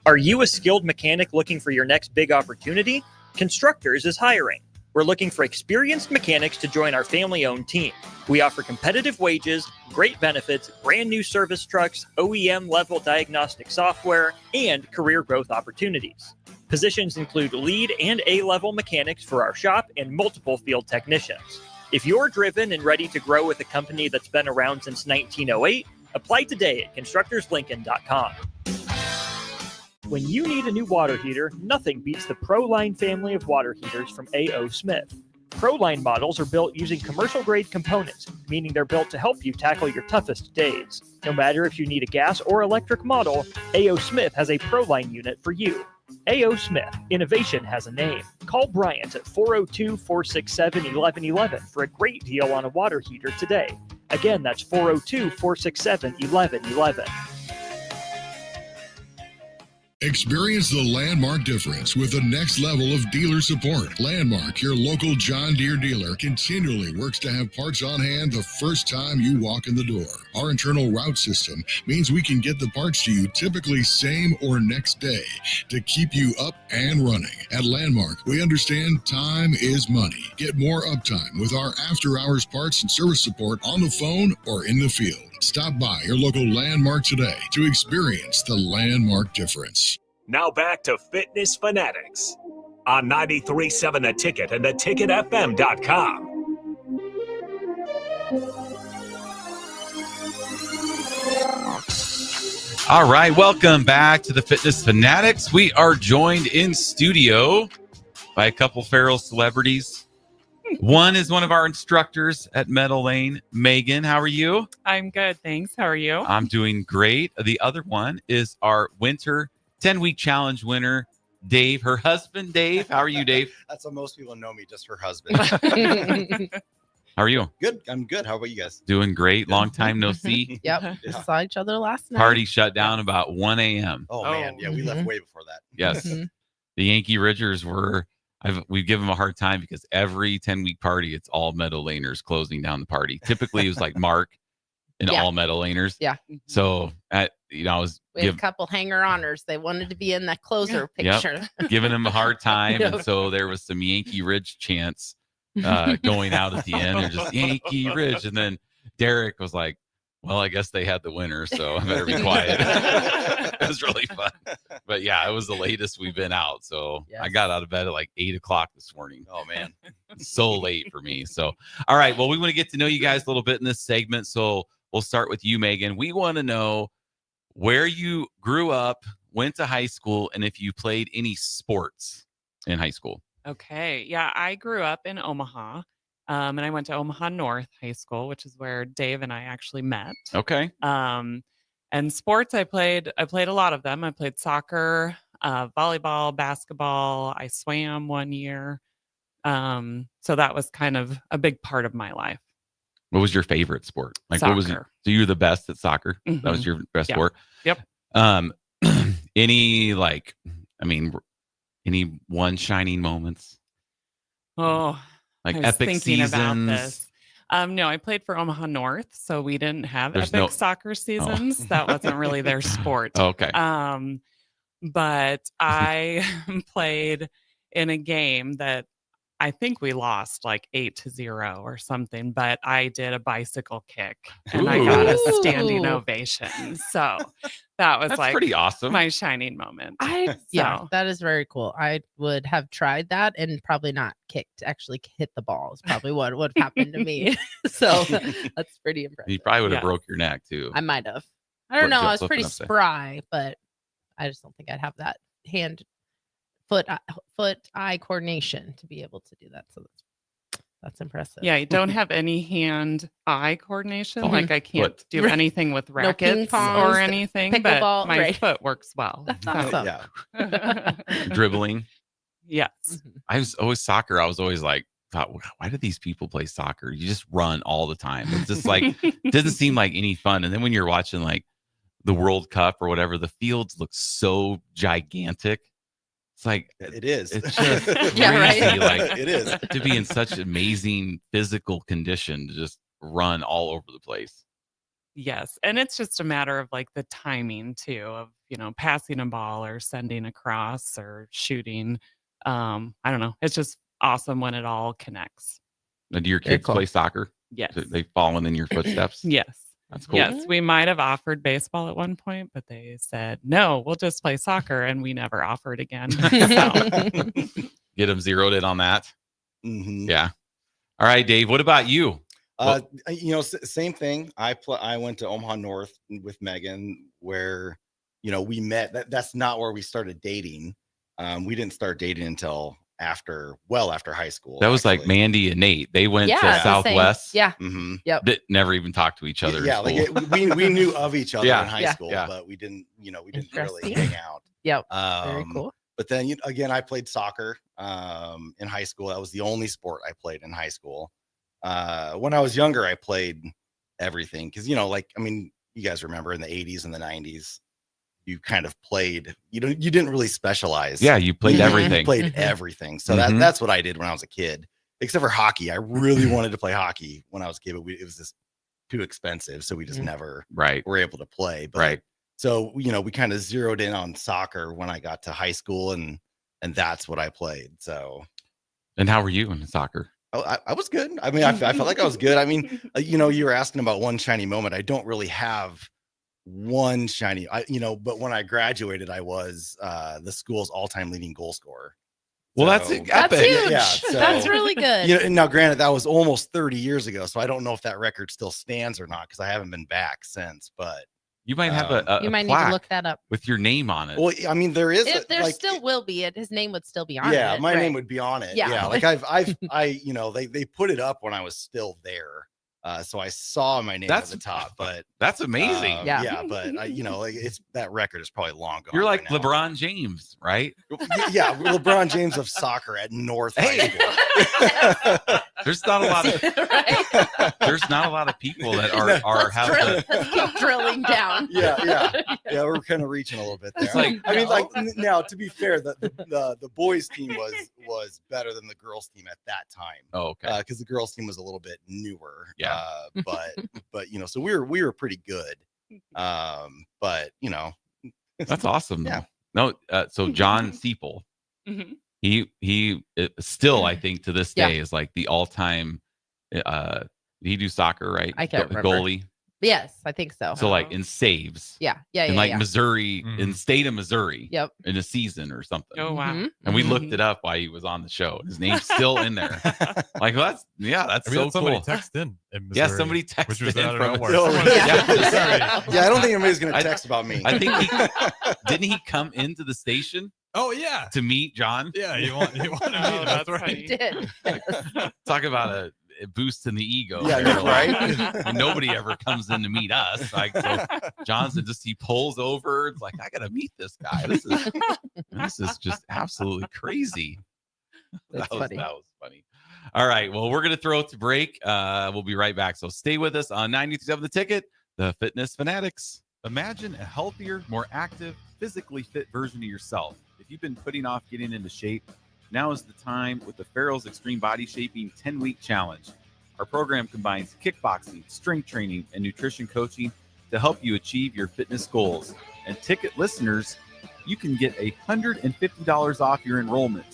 Are you a skilled mechanic looking for your next big opportunity? Constructors is hiring. We're looking for experienced mechanics to join our family-owned team. We offer competitive wages, great benefits, brand new service trucks, OEM-level diagnostic software, and career growth opportunities. Positions include lead and A-level mechanics for our shop and multiple field technicians. If you're driven and ready to grow with a company that's been around since 1908, apply today at constructorslincoln.com. When you need a new water heater, nothing beats the ProLine family of water heaters from A.O. Smith. ProLine models are built using commercial-grade components, meaning they're built to help you tackle your toughest days. No matter if you need a gas or electric model, A.O. Smith has a ProLine unit for you. A.O. Smith, innovation has a name. Call Bryant at 402-467-1111 for a great deal on a water heater today. Again, that's 402-467-1111. Experience the Landmark difference with the next level of dealer support. Landmark, your local John Deere dealer, continually works to have parts on hand the first time you walk in the door. Our internal route system means we can get the parts to you typically same or next day to keep you up and running. At Landmark, we understand time is money. Get more uptime with our after-hours parts and service support on the phone or in the field. Stop by your local Landmark today to experience the Landmark difference. Now back to Fitness Fanatics on 93.7 The Ticket and theticketfm.com. All right, welcome back to the Fitness Fanatics. We are joined in studio by a couple feral celebrities. One is one of our instructors at Meadow Lane. Megan, how are you? I'm good, thanks. How are you? I'm doing great. The other one is our winter 10-week challenge winner, Dave. Her husband, Dave. How are you, Dave? That's how most people know me, just her husband. How are you? Good. I'm good. How about you guys? Doing great. Long time no see. Yep. We saw each other last night. Party shut down about 1 a.m. Oh, man. Yeah, we left way before that. Yes. The Yankee Ridgers were... we give them a hard time because every 10-week party, it's all Meadow Laners closing down the party. Typically, it was like Mark and all Meadow Laners. Yeah. So, I was we had a couple hanger-oners. They wanted to be in that closer picture. Giving them a hard time. And so there was some Yankee Ridge chants going out at the end. They're just Yankee Ridge. And then Derek was like, well, I guess they had the winner, so I better be quiet. It was really fun. But yeah, it was the latest we've been out. So I got out of bed at like 8 o'clock this morning. Oh, man. So late for me. So, all right. Well, we want to get to know you guys a little bit in this segment. So we'll start with you, Megan. We want to know where you grew up, went to high school, and if you played any sports in high school. Okay. Yeah, I grew up in Omaha. And I went to Omaha North High School, which is where Dave and I actually met. Okay. And sports, I played a lot of them. I played soccer, volleyball, basketball. I swam one year. So that was kind of a big part of my life. What was your favorite sport? Like Soccer. what was so you were the best at soccer? That was Mhm. your best Yeah. sport? Yep. Any any one shining moments? Oh, Like I was epic thinking about seasons? this. No, I played for Omaha North, so we didn't have There's epic no- soccer seasons. That wasn't really their sport. Okay. But I played in a game that I think we lost like 8-0 or something, but I did a bicycle kick and I got a standing Ooh. ovation. So that was That's like pretty awesome. my shining moment. Yeah, So- that is very cool. I would have tried that and probably not actually hit the ball is probably what would have happened to me. So that's pretty impressive. You probably would have Yeah. broke your neck too. I might have. I don't know. I was Flipping pretty up there. spry, but I just don't think I'd have that foot-eye coordination to be able to do that. So that's impressive. Yeah, I don't have any hand-eye coordination. Oh, Like I can't foot. do Right. anything with No ping rackets pongs, or anything, but pickleball, my right. foot works well. That's So- awesome. Yeah. Dribbling. Yes. I was always soccer. I was always like, thought, why do these people play soccer? You just run all the time. It's just like doesn't seem like any fun. And then when you're watching like the World Cup or whatever, the fields look so gigantic. It's like It is. It's just Yeah, crazy. right. Like It is. to be in such amazing physical condition to just run all over the place. Yes. And it's just a matter of like the timing too of, passing a ball or sending across or shooting. I don't know. It's just awesome when it all connects. Now, do your Very kids cool. play soccer? Yes. They've fallen in your footsteps? Yes. That's cool. Yes. We might have offered baseball at one point, but they said, no, we'll just play soccer. And we never offered again. So, Get them zeroed in on that. Mhm. Yeah. All right, Dave. What about you? Same thing. I went to Omaha North with Megan, where we met. That's not where we started dating. We didn't start dating until after high school. That was like actually. Mandy and Nate. They went Yeah, to it's the same. Southwest. Yeah. Mhm. Yep. That never even talked to each other. in Yeah, school. we knew of each other Yeah. in high Yeah. school, Yeah. but we didn't really Interesting. hang out. Yep. Very cool. But then again, I played soccer in high school. That was the only sport I played in high school. When I was younger, I played everything because you guys remember in the 80s and the 90s, you kind of played. You didn't really specialize. Yeah, you played Mhm. You everything. played everything. So Mhm. that's what I did when I was a kid, except for hockey. I really wanted to play hockey when I was a kid, but it was just too expensive, so we just Mhm. never Right. were able to play. But Right. so we kind of zeroed in on soccer when I got to high school, and that's what I played. So And how were you in soccer? I was good. I mean, I felt like I was good. I mean, you were asking about one shiny moment. I don't really have one shiny, but when I graduated, I was the school's all-time leading goal scorer. Well, that's So- epic. That's huge. Yeah, so- That's really good. Now granted, that was almost 30 years ago, so I don't know if that record still stands or not because I haven't been back since. But You might have a You might need plaque to look that up. with your name on it. well, I mean, there is There still will be. His name would still be on it. yeah, my right. name would be on it. Yeah. Yeah, like they put it up when I was still there, so I saw my name That's- at the top. But That's amazing. Yeah. but it's that record is probably long gone. You're by like now. LeBron James, right? Yeah, LeBron James of soccer at North Hey. High School. There's not a lot of Right? there's not a lot of people that are Let's have drill- the let's keep drilling down. Yeah, we're kind of reaching a little bit there. It's like- I mean, now to be fair, the boys team was better than the girls team at that time. Oh, okay. Because the girls team was a little bit newer. Yeah. But so we were pretty good. But That's awesome. Yeah. No, so John Seipel, Mhm. he still, I think, to this Yeah. day is like the all-time. Did he do soccer, right? I can't remember. Goalie. Yes, I think so. So like in saves. Yeah. Yeah. in Yeah. like yeah. Missouri, in the state of Missouri. Yep. In a season or something. Oh, wow. Mhm. And we Mhm. looked it up while he was on the show. His name's still in there. Like that's I mean, so somebody cool. texted in Yeah, Missouri, somebody which texted was in out of from nowhere. Oh, Someone- yeah. Missouri. yeah, I don't think anybody's gonna I- text about me. I think didn't he come into the station Oh yeah, to meet John? yeah. You want to meet him? Oh, That's that's right. funny. He did. Talk about a boost in the ego. Yeah, there, right? like, nobody ever comes in to meet us. Like so Johnson he pulls over. It's like I gotta meet this guy. This is just absolutely crazy. That's that funny. was funny. All right. Well, we're going to throw it to break. We'll be right back. So stay with us on 93.7 The Ticket, the Fitness Fanatics. Imagine a healthier, more active, physically fit version of yourself. If you've been putting off getting into shape, now is the time with the Farrell's Extreme Body Shaping 10-Week Challenge. Our program combines kickboxing, strength training, and nutrition coaching to help you achieve your fitness goals. And ticket listeners, you can get $150 off your enrollment.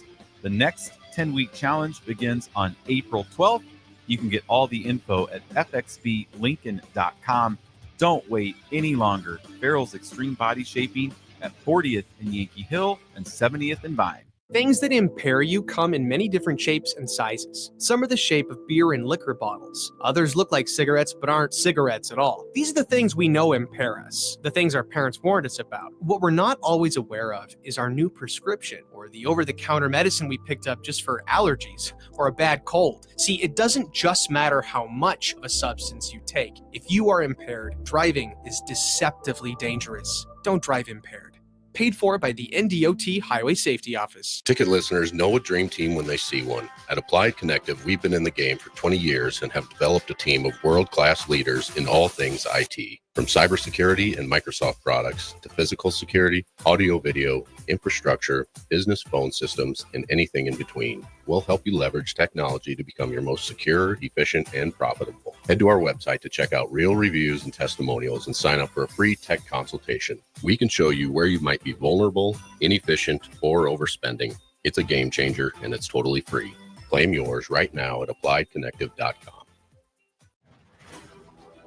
The next 10-week challenge begins on April 12th. You can get all the info at fxblincoln.com. Don't wait any longer. Farrell's Extreme Body Shaping at 40th and Yankee Hill and 70th and Vine. Things that impair you come in many different shapes and sizes. Some are the shape of beer and liquor bottles. Others look like cigarettes but aren't cigarettes at all. These are the things we know impair us, the things our parents warned us about. What we're not always aware of is our new prescription or the over-the-counter medicine we picked up just for allergies or a bad cold. See, it doesn't just matter how much of a substance you take. If you are impaired, driving is deceptively dangerous. Don't drive impaired. Paid for by the NDOT Highway Safety Office. Ticket listeners know a dream team when they see one. At Applied Connective, we've been in the game for 20 years and have developed a team of world-class leaders in all things IT. From cybersecurity and Microsoft products to physical security, audio-video, infrastructure, business phone systems, and anything in between. We'll help you leverage technology to become your most secure, efficient, and profitable. Head to our website to check out real reviews and testimonials and sign up for a free tech consultation. We can show you where you might be vulnerable, inefficient, or overspending. It's a game changer, and it's totally free. Claim yours right now at appliedconnective.com.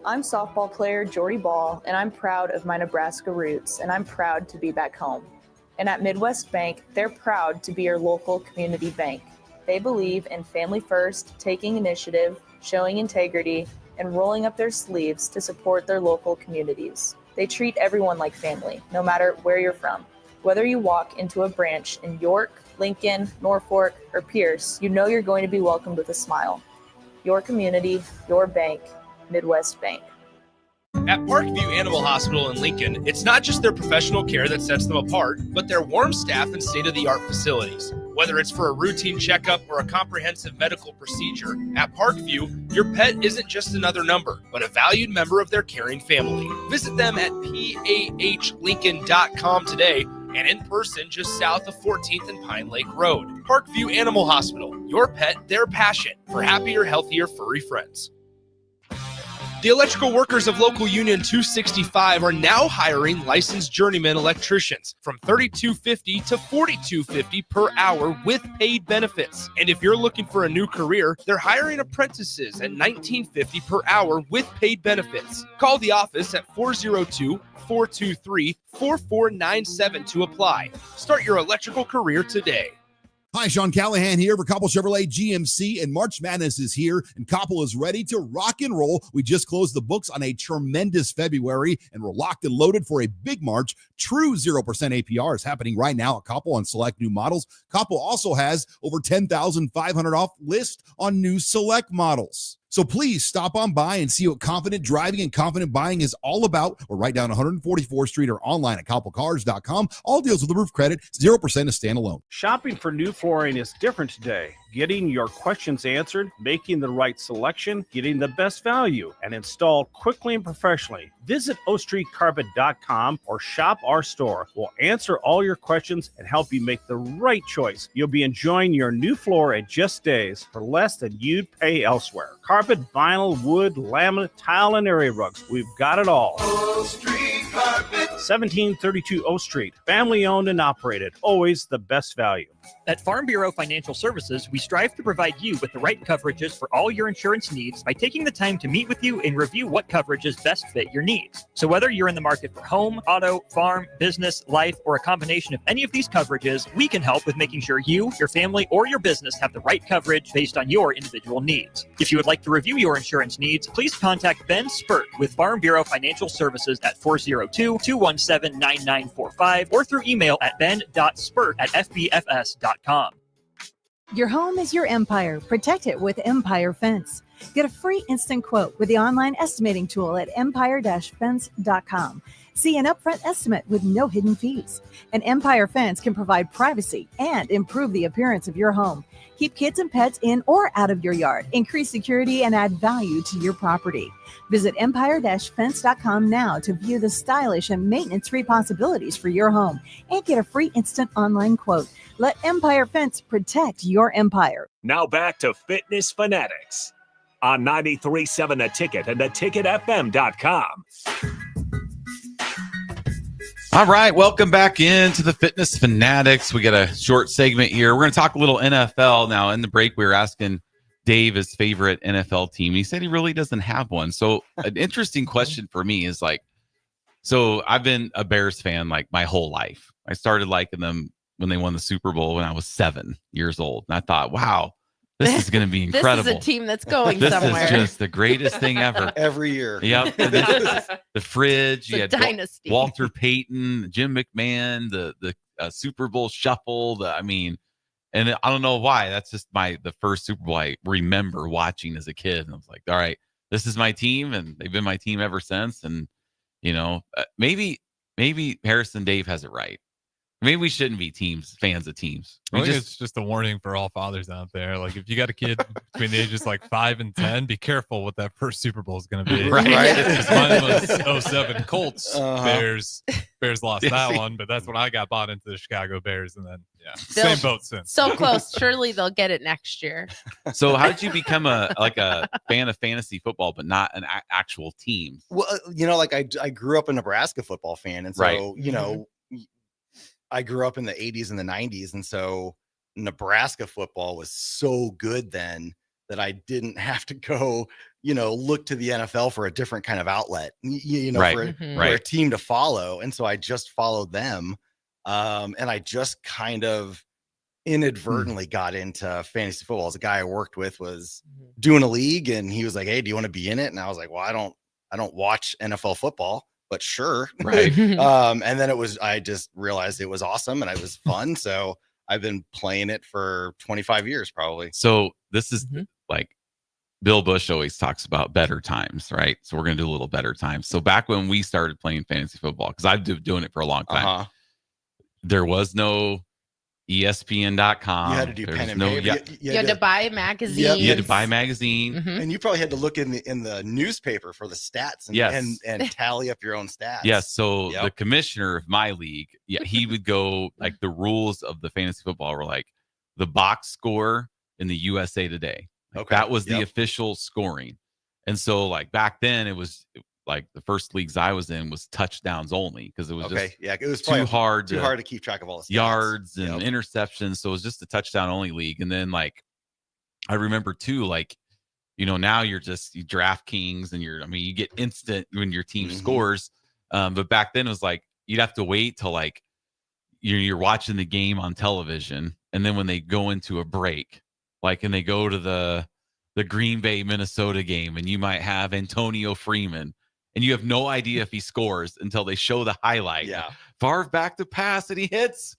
I'm softball player Jordy Ball, and I'm proud of my Nebraska roots, and I'm proud to be back home. And at Midwest Bank, they're proud to be your local community bank. They believe in family first, taking initiative, showing integrity, and rolling up their sleeves to support their local communities. They treat everyone like family, no matter where you're from. Whether you walk into a branch in York, Lincoln, Norfolk, or Pierce, you know you're going to be welcomed with a smile. Your community, your bank, Midwest Bank. At Parkview Animal Hospital in Lincoln, it's not just their professional care that sets them apart, but their warm staff and state-of-the-art facilities. Whether it's for a routine checkup or a comprehensive medical procedure, at Parkview, your pet isn't just another number, but a valued member of their caring family. Visit them at pahlincoln.com today and in person just south of 14th and Pine Lake Road. Parkview Animal Hospital, your pet, their passion for happier, healthier, furry friends. The electrical workers of Local Union 265 are now hiring licensed journeyman electricians from $32.50 to $42.50 per hour with paid benefits. And if you're looking for a new career, they're hiring apprentices at $19.50 per hour with paid benefits. Call the office at 402-423-4497 to apply. Start your electrical career today. Hi, Sean Callahan here for Koppel Chevrolet GMC, and March Madness is here, and Koppel is ready to rock and roll. We just closed the books on a tremendous February, and we're locked and loaded for a big March. True 0% APR is happening right now at Koppel on select new models. Koppel also has over 10,500 off list on new select models. So please stop on by and see what confident driving and confident buying is all about. We're right down 144th Street or online at koppelcars.com. All deals with the roof credit, 0% is standalone. Shopping for new flooring is different today. Getting your questions answered, making the right selection, getting the best value, and installed quickly and professionally. Visit ostreetcarpet.com or shop our store. We'll answer all your questions and help you make the right choice. You'll be enjoying your new floor in just days for less than you'd pay elsewhere. Carpet, vinyl, wood, laminate, tile, and area rugs. We've got it all. O Street Carpet. 1732 O Street. Family owned and operated. Always the best value. At Farm Bureau Financial Services, we strive to provide you with the right coverages for all your insurance needs by taking the time to meet with you and review what coverages best fit your needs. So whether you're in the market for home, auto, farm, business, life, or a combination of any of these coverages, we can help with making sure you, your family, or your business have the right coverage based on your individual needs. If you would like to review your insurance needs, please contact Ben Spurt with Farm Bureau Financial Services at 402-217-9945 or through email at ben.spurt@fbfs.com. Your home is your empire. Protect it with Empire Fence. Get a free instant quote with the online estimating tool at empire-fence.com. See an upfront estimate with no hidden fees. An Empire Fence can provide privacy and improve the appearance of your home. Keep kids and pets in or out of your yard. Increase security and add value to your property. Visit empire-fence.com now to view the stylish and maintenance-free possibilities for your home and get a free instant online quote. Let Empire Fence protect your empire. Now back to Fitness Fanatics on 93.7 The Ticket and theticketfm.com. All right, welcome back into the Fitness Fanatics. We got a short segment here. We're going to talk a little NFL now. In the break, we were asking Dave his favorite NFL team. He said he really doesn't have one. So an interesting question for me is like, so I've been a Bears fan like my whole life. I started liking them when they won the Super Bowl when I was 7 years old. And I thought, wow, this is going to be incredible. This is a team that's going this somewhere. Is just the greatest thing ever. Every year. Yep. The fridge. You had dynasty. Walter Payton, Jim McMahon, the Super Bowl shuffle. And I don't know why. That's just the first Super Bowl I remember watching as a kid. And I was like, all right, this is my team. And they've been my team ever since. And, maybe Harrison Dave has it right. Maybe we shouldn't be fans of teams. I think it's just a warning for all fathers out there. Like, if you got a kid between the ages like 5 and 10, be careful what that first Super Bowl is going to be. Right. Because mine was 07 Colts. Bears lost that one, but that's when I got bought into the Chicago Bears, and then same boat since. So close. Surely they'll get it next year. So how did you become a fan of fantasy football, but not an actual team? Well, I grew up a Nebraska football fan, and so I grew up in the 80s and the 90s, and so Nebraska football was so good then that I didn't have to go, look to the NFL for a different kind of outlet, for a team to follow. And so I just followed them. And I just kind of inadvertently got into fantasy football. As a guy I worked with was doing a league, and he was like, "Hey, do you want to be in it?" And I was like, "Well, I don't watch NFL football, but sure." Right. And then I just realized it was awesome and it was fun. So I've been playing it for 25 years, probably. So this is like Bill Bush always talks about better times, right? So we're going to do a little better times. So back when we started playing fantasy football, because I've been doing it for a long time, there was no ESPN.com. You had to do pen and paper. You had to buy magazines. You had to buy a magazine. And you probably had to look in the newspaper for the stats and tally up your own stats. Yes. So the commissioner of my league, he would go like the rules of the fantasy football were like the box score in the USA Today. Like, that was the official scoring. And so like back then it was like the first leagues I was in was touchdowns only because it was it was too hard to keep track of all the stats. Yards and interceptions. So it was just a touchdown only league. And then like I remember too, like, now you DraftKings and you get instant when your team scores. But back then it was like you'd have to wait till like you're watching the game on television, and then when they go into a break, like and they go to the Green Bay Minnesota game, and you might have Antonio Freeman. And you have no idea if he scores until they show the highlight. Yeah. Favre back to pass and he hits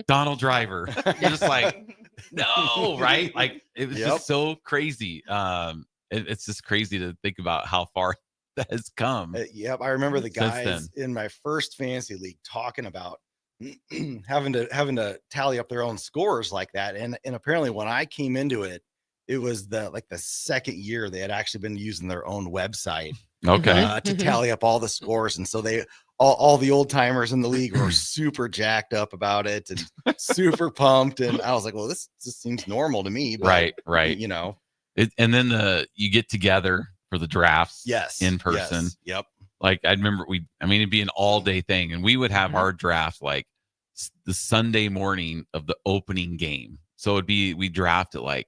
Donald Driver. You're just like, no, right? Like it was just so crazy. It's just crazy to think about how far that has come. I remember the guys in my first fantasy league talking about having to tally up their own scores like that. And apparently when I came into it, it was the second year they had actually been using their own website. Okay. To tally up all the scores. And so all the old timers in the league were super jacked up about it and super pumped. And I was like, well, this just seems normal to me. But, right. And then you get together for the drafts in person. Yes, yep. Like I remember it'd be an all day thing. And we would have our draft like the Sunday morning of the opening game. So we draft at like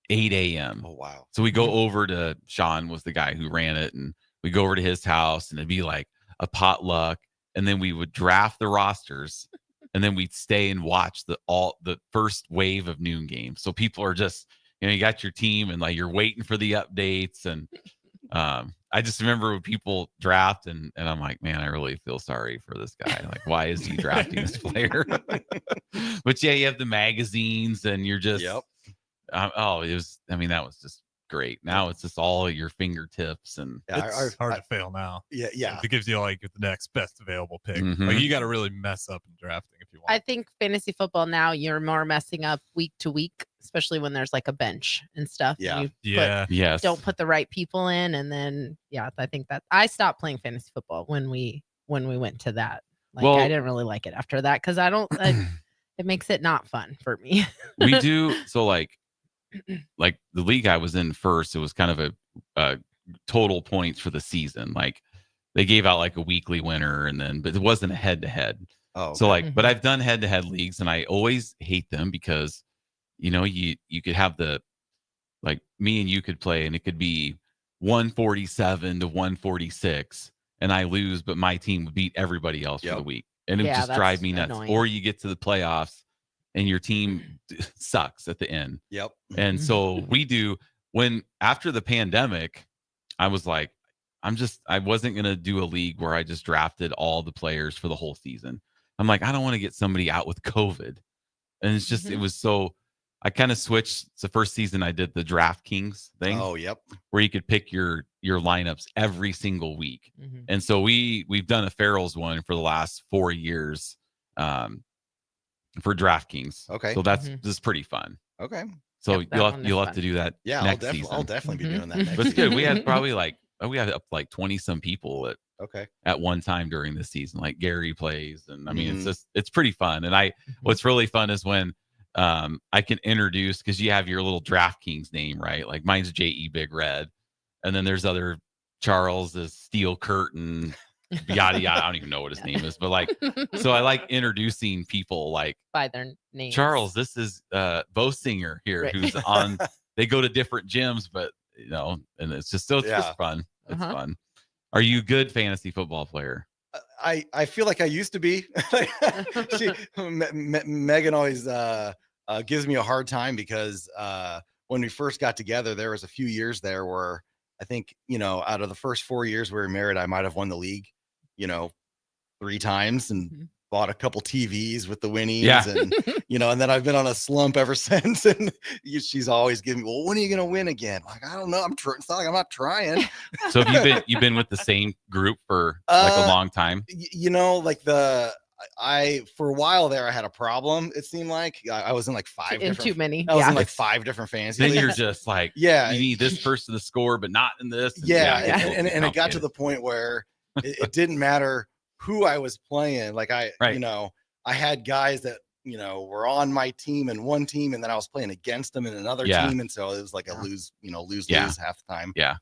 8 a.m. Oh, wow. So we go over to Sean was the guy who ran it, and we go over to his house, and it'd be like a potluck, and then we would draft the rosters, and then we'd stay and watch the first wave of noon games. So people are just, you got your team, and like you're waiting for the updates, and I just remember when people draft, and I'm like, man, I really feel sorry for this guy. Like, why is he drafting this player? But you have the magazines, and you're just. That was just great. Now it's just all at your fingertips, and It's hard to fail now. Yeah. It gives you like the next best available pick. Mhm. Like you got to really mess up in drafting if you want. I think fantasy football now you're more messing up week to week, especially when there's like a bench and stuff. and Yes. don't put the right people in, and then I think that I stopped playing fantasy football when we went to that. Like Well- I didn't really like it after that because it makes it not fun for me. We do so like the league I was in first, it was kind of a total points for the season. Like they gave out like a weekly winner, but it wasn't a head to head. Oh, so okay. but I've done head to head leagues, and I always hate them because you could have like me and you could play, and it could be 147 to 146, and I lose, but my team would beat everybody else for the week, and it would just drive me nuts. annoying. Or you get to the playoffs, and your team sucks at the end. Yep. And so we do after the pandemic, I was like, I wasn't going to do a league where I just drafted all the players for the whole season. I'm like, I don't want to get somebody out with COVID. And it's just, it was so, I kind of switched. It's the first season I did the DraftKings thing. Oh, yep. Where you could pick your lineups every single week. Mhm. And so we've done a Farrell's one for the last 4 years for DraftKings. Okay. So that's just pretty fun. Okay. So Yep, that one is you'll have fun. to do that. Yeah, next season. I'll definitely be doing that next But it's good. We had season. probably we had up like 20 some people Okay. at one time during the season. Like Gary plays, and I mean Mhm. it's pretty fun. And what's really fun is when I can introduce, because you have your little DraftKings name, right? Like mine's J.E. Big Red, and then there's other Charles is Steel Curtain, yada yada. I don't even know what his name is, but so I like introducing people like By their names. Charles, this is Bo Singer here, Right. who's on. They go to different gyms, but and it's just just fun. It's fun. Are you a good fantasy football player? I feel like I used to be. Megan always gives me a hard time because when we first got together, there was a few years there where I think, out of the first 4 years we were married, I might have won the league, 3 times and bought a couple TVs with the winnings. Yeah. And, and then I've been on a slump ever since. And she's always giving me, well, when are you going to win again? Like, I don't know. It's not like I'm not trying. So have you've been with the same group for like a long time? For a while there, I had a problem. It seemed like I was in like 5 In different. too many, I was in yeah. like 5 different fantasy. Then leagues. you're just like, you need this person to score, but not in this. And and it got to the point where it didn't matter who I was playing. Like I had guys that were on my team and one team, and then I was playing against them in another team, and so it was like a lose half the time. Yeah.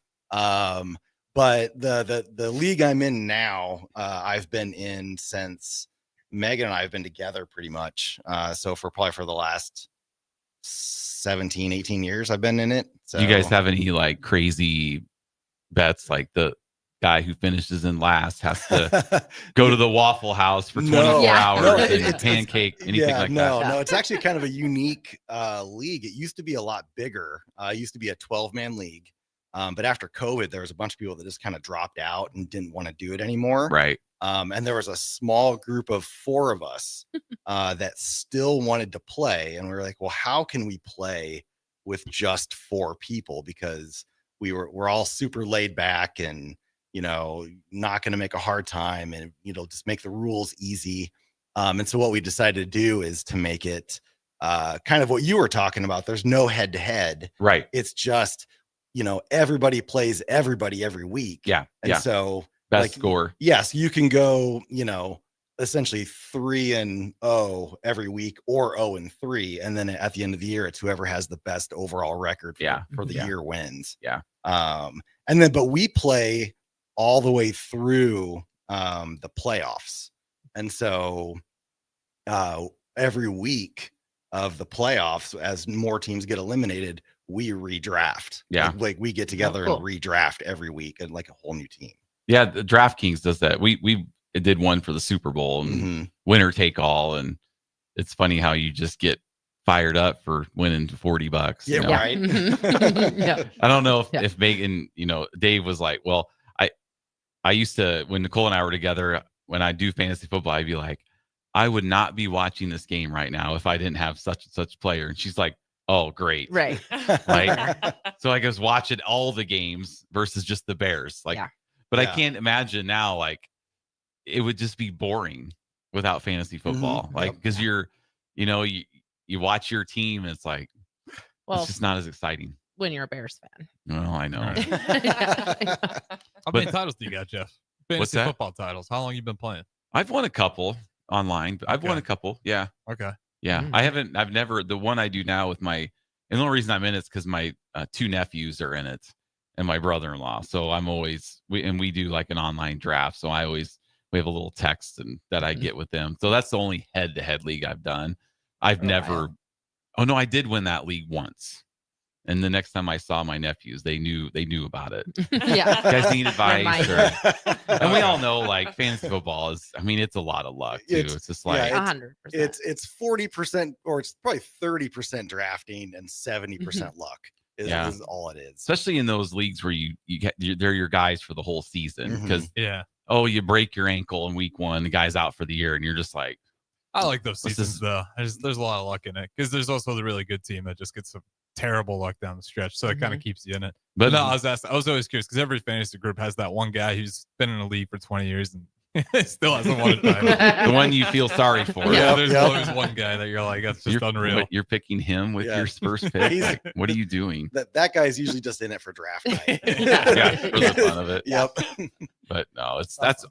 But the league I'm in now, I've been in since Megan and I have been together pretty much. So for the last 17, 18 years, I've been in it. So Do you guys have any like crazy bets? Like the guy who finishes in last has to go to the Waffle House for 24 hours and pancake, anything like that? No, it's actually kind of a unique league. It used to be a lot bigger. It used to be a 12-man league. But after COVID, there was a bunch of people that just kind of dropped out and didn't want to do it anymore. Right. And there was a small group of 4 of us that still wanted to play. And we were like, well, how can we play with just 4 people? Because we're all super laid back and, not going to make a hard time and, just make the rules easy. And so what we decided to do is to make it kind of what you were talking about. There's no head to head. Right. It's just, everybody plays everybody every week. Yeah. And so best score. Yes, you can go, essentially 3-0 every week or 0-3. And then at the end of the year, it's whoever has the best overall record for the year wins. Yeah. But we play all the way through the playoffs. And so every week of the playoffs, as more teams get eliminated, we redraft. Yeah. Like we get together and redraft every week and like a whole new team. Yeah, the DraftKings does that. We did one for the Super Bowl and winner take all, and it's funny how you just get fired up for winning $40. Yeah, right. Yeah. I don't know if Megan, Dave was like, well, I used to, when Nicole and I were together, when I do fantasy football, I'd be like, I would not be watching this game right now if I didn't have such and such player. And she's like, oh, great. Right. Like, so I was watching all the games versus just the Bears. Like, but I can't imagine now, like, it would just be boring without fantasy football. Like, because you watch your team and it's like, Well, it's just not as exciting. When you're a Bears fan. Well, I know. How many titles do you got, Jeff? Fantasy What's that? football titles. How long you been playing? I've won a couple online. But I've won a couple. Yeah. Okay. Yeah. I've never, the one I do now with and the only reason I'm in it is because my 2 nephews are in it and my brother-in-law. So I'm always, we do like an online draft. So we have a little text that I get with them. So that's the only head-to-head league I've done. I've never, oh no, I did win that league once. And the next time I saw my nephews, they knew about it. Yeah. You guys need advice. And we all know, like, fantasy football is, I mean, it's a lot of luck, too. It's just like 100%. It's 40%, or it's probably 30% drafting and 70% luck is all it is. Especially in those leagues where they're your guys for the whole season. Because, you break your ankle in week 1, the guy's out for the year, and you're just like, I like those seasons, though. There's a lot of luck in it because there's also the really good team that just gets some terrible luck down the stretch, so it kind of keeps you in it. But no, I was always curious because every fantasy group has that one guy who's been in the league for 20 years and still hasn't won a title. The one you feel sorry for. Yeah, there's always one guy that you're like, that's just unreal. You're picking him with your first pick. Like, what are you doing? That guy's usually just in it for draft night. For the fun of it. Yep. But no,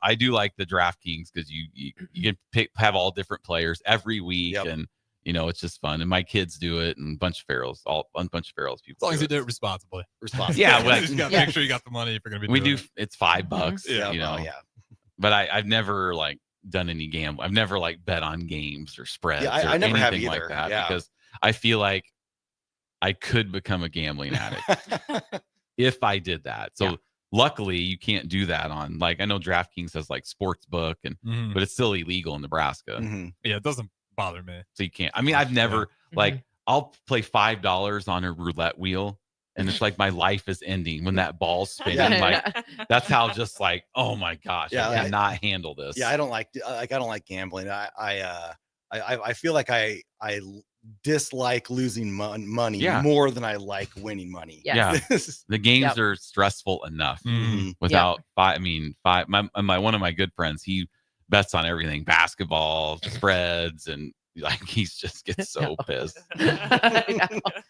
I do like the DraftKings because you can have all different players every week and it's just fun. And my kids do it and a bunch of Ferals people. As long as you do it responsibly. Yeah, well, you just gotta make sure you got the money if you're gonna be doing it. It's $5, But I've never like done any gamble. I've never like bet on games or spreads or I never have anything either. like that because I feel like I could become a gambling addict if I did that. So luckily you can't do that on, like, I know DraftKings has like sports book but it's still illegal in Nebraska. Yeah, it doesn't bother me. So you can't. I mean, I've never like I'll play $5 on a roulette wheel and it's like my life is ending when that ball's spinning. Like that's how just like, oh my gosh, I cannot handle this. Yeah, I don't like gambling. I feel like I dislike losing money more than I like winning money. Yeah. The games are stressful enough without one of my good friends, he bets on everything, basketball, spreads, and like he's just gets so pissed.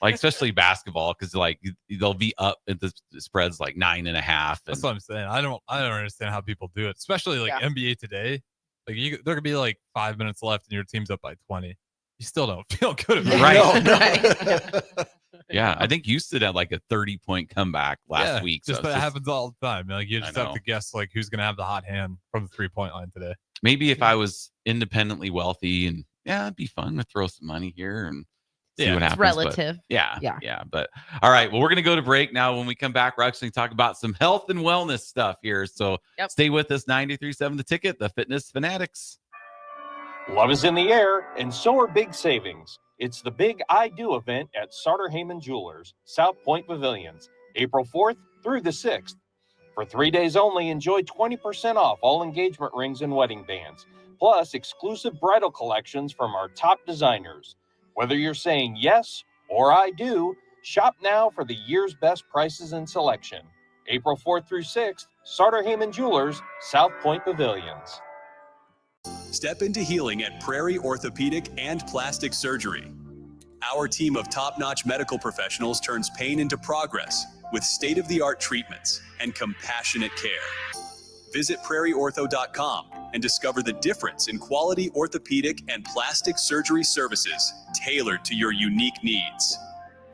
Like especially basketball, because like they'll be up at the spreads like 9.5. That's what I'm saying. I don't understand how people do it, especially like NBA today. Like there could be like 5 minutes left and your team's up by 20. You still don't feel good about it. Right. Yeah, I think Houston had like a 30-point comeback last week. Just that happens all the time. Like you just have to guess like who's gonna have the hot hand from the 3-point line today. Maybe if I was independently wealthy and it'd be fun to throw some money here and see what happens. It's relative. But yeah. But all right, well, we're gonna go to break now. When we come back, we're actually talk about some health and wellness stuff here. So stay with us. 93.7 The Ticket, the Fitness Fanatics. Love is in the air, and so are big savings. It's the Big I Do event at Sartor Heyman Jewelers, South Point Pavilions, April 4th through the 6th. For 3 days only, enjoy 20% off all engagement rings and wedding bands, plus exclusive bridal collections from our top designers. Whether you're saying yes or I do, shop now for the year's best prices and selection. April 4th through 6th, Sartor Heyman Jewelers, South Point Pavilions. Step into healing at Prairie Orthopedic and Plastic Surgery. Our team of top-notch medical professionals turns pain into progress with state-of-the-art treatments and compassionate care. Visit prairieortho.com and discover the difference in quality orthopedic and plastic surgery services tailored to your unique needs.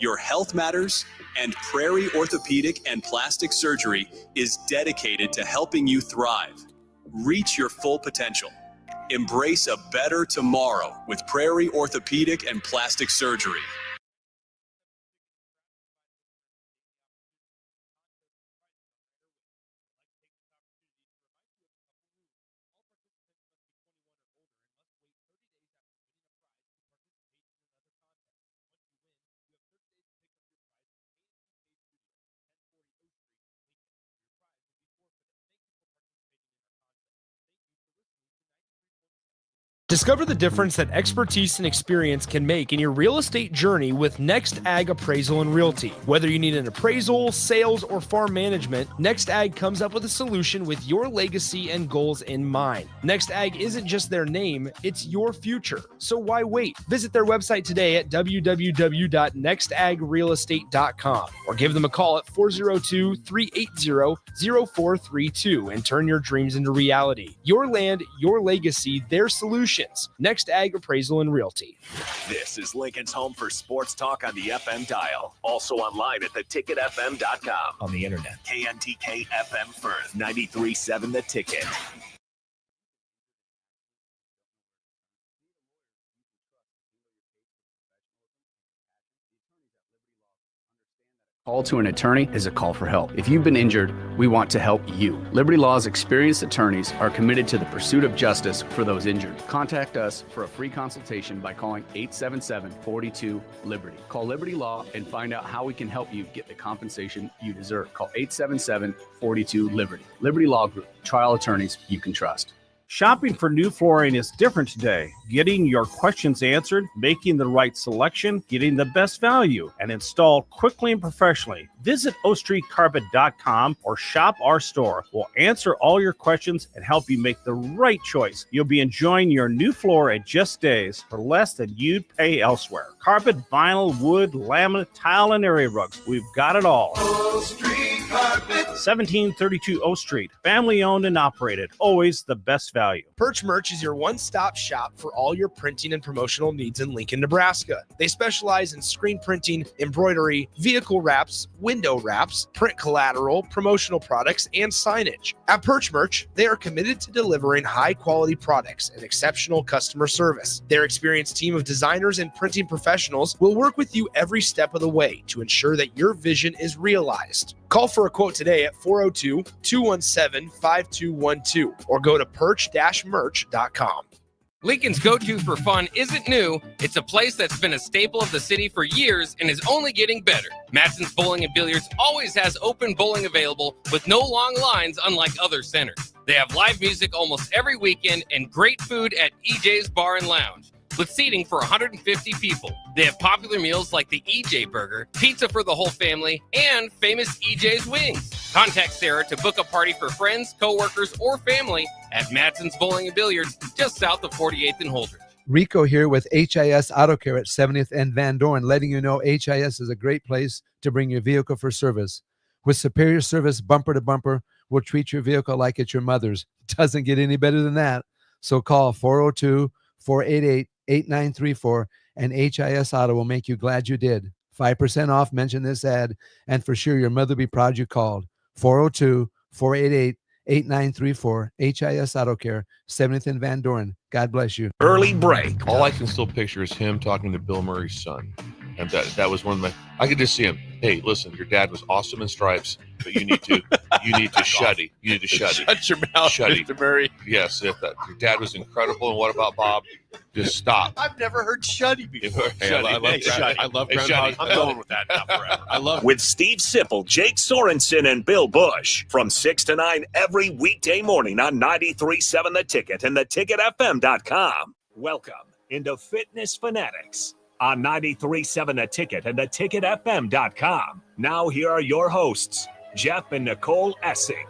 Your health matters, and Prairie Orthopedic and Plastic Surgery is dedicated to helping you thrive. Reach your full potential. Embrace a better tomorrow with Prairie Orthopedic and Plastic Surgery. Discover the difference that expertise and experience can make in your real estate journey with Next Ag Appraisal and Realty. Whether you need an appraisal, sales, or farm management, Next Ag comes up with a solution with your legacy and goals in mind. Next Ag isn't just their name, it's your future. So why wait? Visit their website today at www.nextagrealestate.com or give them a call at 402-380-0432 and turn your dreams into reality. Your land, your legacy, their solutions. Next Ag Appraisal and Realty. This is Lincoln's home for sports talk on the FM dial. Also online at theticketfm.com. On the internet. KNTK FM Firth. 93.7 The Ticket. Call to an attorney is a call for help. If you've been injured, we want to help you. Liberty Law's experienced attorneys are committed to the pursuit of justice for those injured. Contact us for a free consultation by calling 877-42-LIBERTY. Call Liberty Law and find out how we can help you get the compensation you deserve. Call 877-42-LIBERTY. Liberty Law Group, trial attorneys you can trust. Shopping for new flooring is different today. Getting your questions answered, making the right selection, getting the best value, and installed quickly and professionally. Visit ostreetcarpet.com or shop our store. We'll answer all your questions and help you make the right choice. You'll be enjoying your new floor in just days for less than you'd pay elsewhere. Carpet, vinyl, wood, laminate, tile, and area rugs. We've got it all. O Street Carpet. 1732 O Street. Family owned and operated. Always the best value. Perch Merch is your one-stop shop for all your printing and promotional needs in Lincoln, Nebraska. They specialize in screen printing, embroidery, vehicle wraps, window wraps, print collateral, promotional products, and signage. At Perch Merch, they are committed to delivering high-quality products and exceptional customer service. Their experienced team of designers and printing professionals will work with you every step of the way to ensure that your vision is realized. Call for a quote today at 402-217-5212 or go to perch-merch.com. Lincoln's go-to for fun isn't new. It's a place that's been a staple of the city for years and is only getting better. Matson's Bowling and Billiards always has open bowling available with no long lines unlike other centers. They have live music almost every weekend and great food at EJ's Bar and Lounge with seating for 150 people. They have popular meals like the EJ Burger, pizza for the whole family, and famous EJ's Wings. Contact Sarah to book a party for friends, coworkers, or family at Matson's Bowling and Billiards just south of 48th and Holdridge. Rico here with HIS Auto Care at 70th and Van Dorn, letting you know HIS is a great place to bring your vehicle for service. With superior service bumper to bumper, we'll treat your vehicle like it's your mother's. It doesn't get any better than that. So call 402-488-8934 and HIS Auto will make you glad you did. 5% off, mention this ad, and for sure your mother will be proud you called. 402-488-8934, HIS Auto Care, 70th and Van Dorn. God bless you. Early break. All I can still picture is him talking to Bill Murray's son. And that was one of my, I could just see him. Hey, listen, your dad was awesome in stripes, but you need to shuddy. You need to shuddy. Shut your mouth, Mr. Murray. Yes, your dad was incredible. And what about Bob? Just stop. I've never heard shuddy before. Hey, I love Groundhog. I'm going with that now forever. I love it. With Steve Sipple, Jake Sorensen, and Bill Bush from 6 to 9 every weekday morning on 93.7 The Ticket and theticketfm.com. Welcome into Fitness Fanatics on 93.7 The Ticket and theticketfm.com. Now here are your hosts, Jeff and Nicole Essig.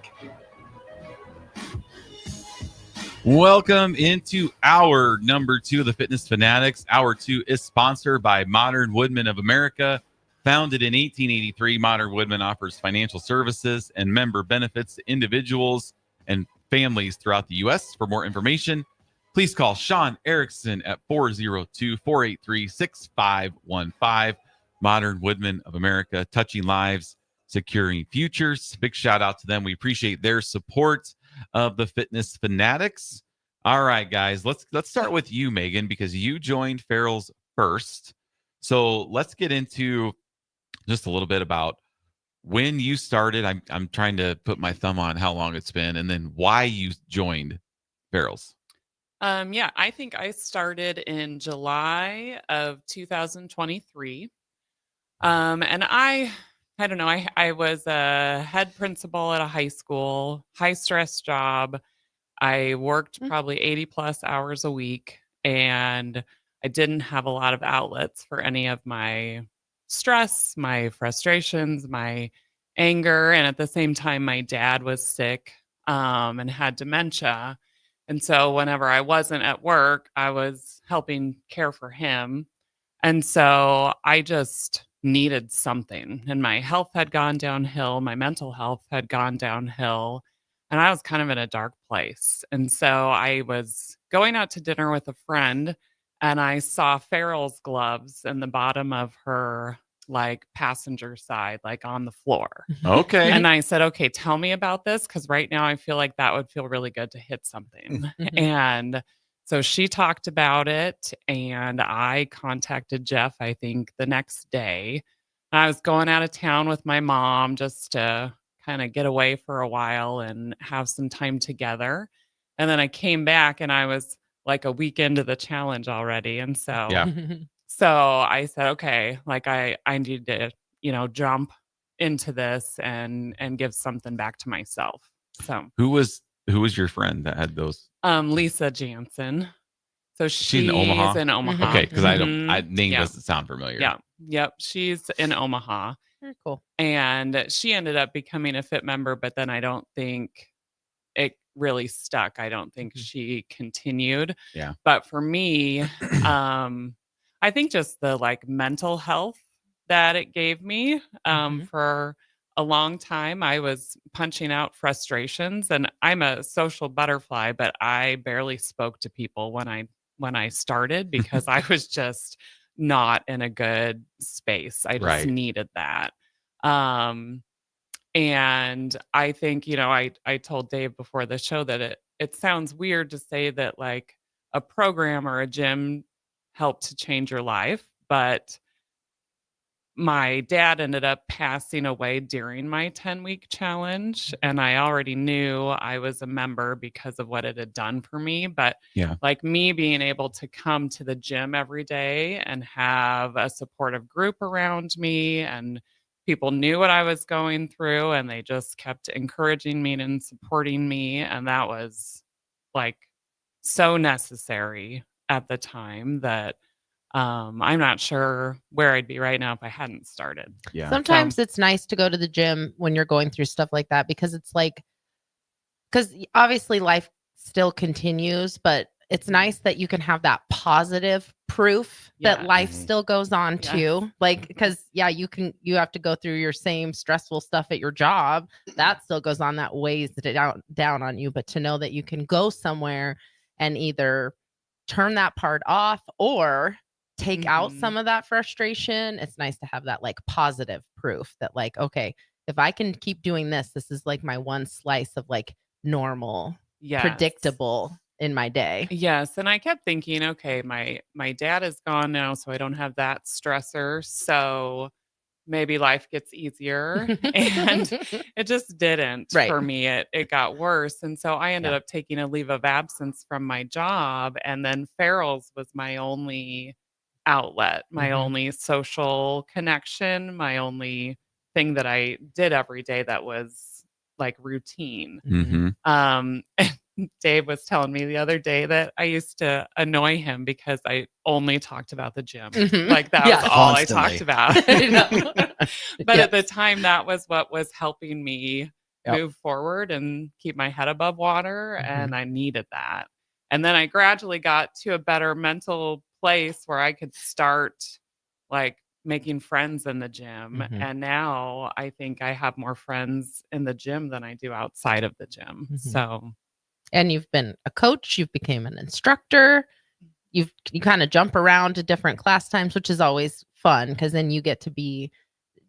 Welcome into hour number 2 of the Fitness Fanatics. Hour 2 is sponsored by Modern Woodmen of America. Founded in 1883, Modern Woodmen offers financial services and member benefits to individuals and families throughout the U.S. For more information, please call Sean Erickson at 402-483-6515. Modern Woodmen of America, touching lives, securing futures. Big shout out to them. We appreciate their support of the Fitness Fanatics. All right, guys, let's start with you, Megan, because you joined Farrell's first. So let's get into just a little bit about when you started. I'm trying to put my thumb on how long it's been, and then why you joined Farrell's. Yeah, I think I started in July of 2023. And I don't know, I was a head principal at a high school, high stress job. I worked probably 80 plus hours a week. and I didn't have a lot of outlets for any of my stress, my frustrations, my anger. And at the same time, my dad was sick and had dementia. And so whenever I wasn't at work, I was helping care for him. And so I just needed something. And my health had gone downhill. My mental health had gone downhill. And I was kind of in a dark place. And so I was going out to dinner with a friend, and I saw Farrell's gloves in the bottom of her like passenger side, like on the floor. Okay. And I said, okay, tell me about this, because right now I feel like that would feel really good to hit something. And so she talked about it, and I contacted Jeff, I think the next day. I was going out of town with my mom just to kind of get away for a while and have some time together. And then I came back, and I was like a week into the challenge already. And so, so I said, okay, like I need to, jump into this and give something back to myself. So Who was your friend that had those? Lisa Jansen. So She's in Omaha. in Omaha. Okay, because name doesn't sound familiar. Yeah. Yep. She's in Omaha. Very cool. And she ended up becoming a fit member, but then I don't think it really stuck. I don't think she continued. Yeah. But for me, I think just the like mental health that it gave me for a long time, I was punching out frustrations, and I'm a social butterfly, but I barely spoke to people when I started because I was just not in a good space. I just needed that. And I think, I told Dave before the show that it sounds weird to say that like a program or a gym helped to change your life, but my dad ended up passing away during my 10-week challenge, and I already knew I was a member because of what it had done for me. But like me being able to come to the gym every day and have a supportive group around me, and people knew what I was going through, and they just kept encouraging me and supporting me. And that was like so necessary at the time that I'm not sure where I'd be right now if I hadn't started. Yeah. Sometimes it's nice to go to the gym when you're going through stuff like that, because it's like, because obviously life still continues, but it's nice that you can have that positive proof that life still goes on too. Like, because you have to go through your same stressful stuff at your job. That still goes on, that weighs down on you. But to know that you can go somewhere and either turn that part off or take out some of that frustration, it's nice to have that like positive proof that like, okay, if I can keep doing this is like my one slice of like normal, predictable in my day. Yes. And I kept thinking, okay, my dad is gone now, so I don't have that stressor. So maybe life gets easier. And it just didn't for me. It got worse. And so I ended up taking a leave of absence from my job. And then Farrell's was my only outlet, my only social connection, my only thing that I did every day that was like routine. Dave was telling me the other day that I used to annoy him because I only talked about the gym. Like that was all I talked about. But at the time, that was what was helping me move forward and keep my head above water. And I needed that. And then I gradually got to a better mental place where I could start like making friends in the gym. And now I think I have more friends in the gym than I do outside of the gym. So. And you've been a coach, you've become an instructor, you kind of jump around to different class times, which is always fun because then you get to be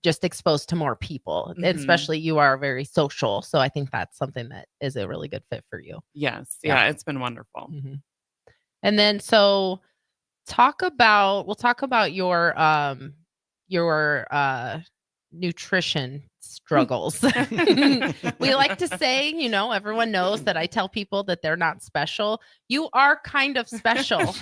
just exposed to more people. Especially you are very social. So I think that's something that is a really good fit for you. Yes. Yeah, it's been wonderful. And then so we'll talk about your nutrition struggles. We like to say, everyone knows that I tell people that they're not special. You are kind of special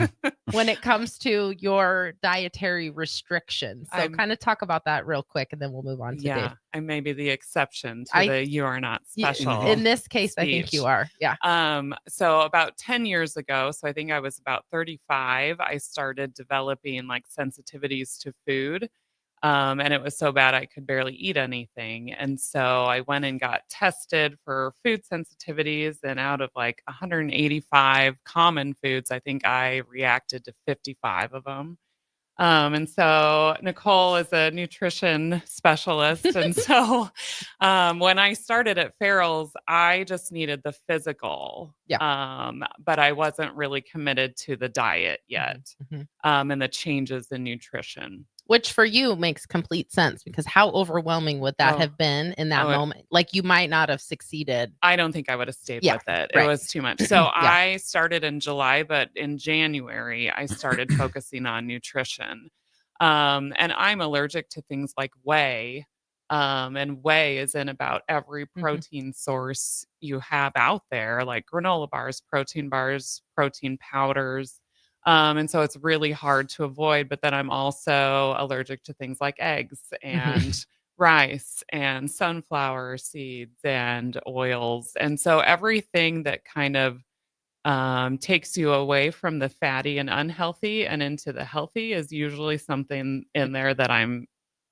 when it comes to your dietary restrictions. So kind of talk about that real quick, and then we'll move on to Dave. I may be the exception to the "you are not special." In this case, I think you are. Yeah. So about 10 years ago, so I think I was about 35, I started developing like sensitivities to food. And it was so bad I could barely eat anything. And so I went and got tested for food sensitivities. And out of like 185 common foods, I think I reacted to 55 of them. And so Nicole is a nutrition specialist. And so when I started at Farrell's, I just needed the physical. But I wasn't really committed to the diet yet and the changes in nutrition. Which for you makes complete sense, because how overwhelming would that have been in that moment? Like, you might not have succeeded. I don't think I would have stayed with it. It was too much. So I started in July, but in January, I started focusing on nutrition. And I'm allergic to things like whey. And whey is in about every protein source you have out there, like granola bars, protein powders. And so it's really hard to avoid. But then I'm also allergic to things like eggs and rice and sunflower seeds and oils. And so everything that kind of takes you away from the fatty and unhealthy and into the healthy is usually something in there that I'm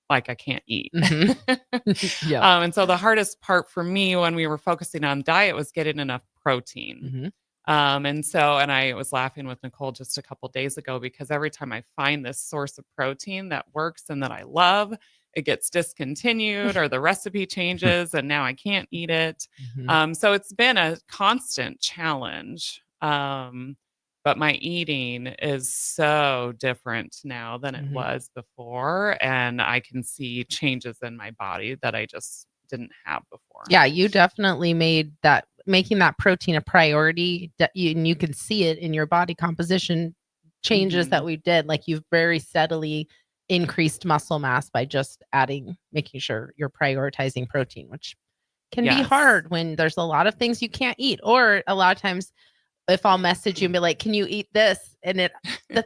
like, I can't eat. And so the hardest part for me when we were focusing on diet was getting enough protein. And I was laughing with Nicole just a couple days ago, because every time I find this source of protein that works and that I love, it gets discontinued or the recipe changes and now I can't eat it. So it's been a constant challenge. But my eating is so different now than it was before. And I can see changes in my body that I just didn't have before. Yeah, you definitely making that protein a priority, and you can see it in your body composition changes that we did. Like, you've very steadily increased muscle mass by just making sure you're prioritizing protein, which can be hard when there's a lot of things you can't eat. Or a lot of times, if I'll message you and be like, can you eat this? And it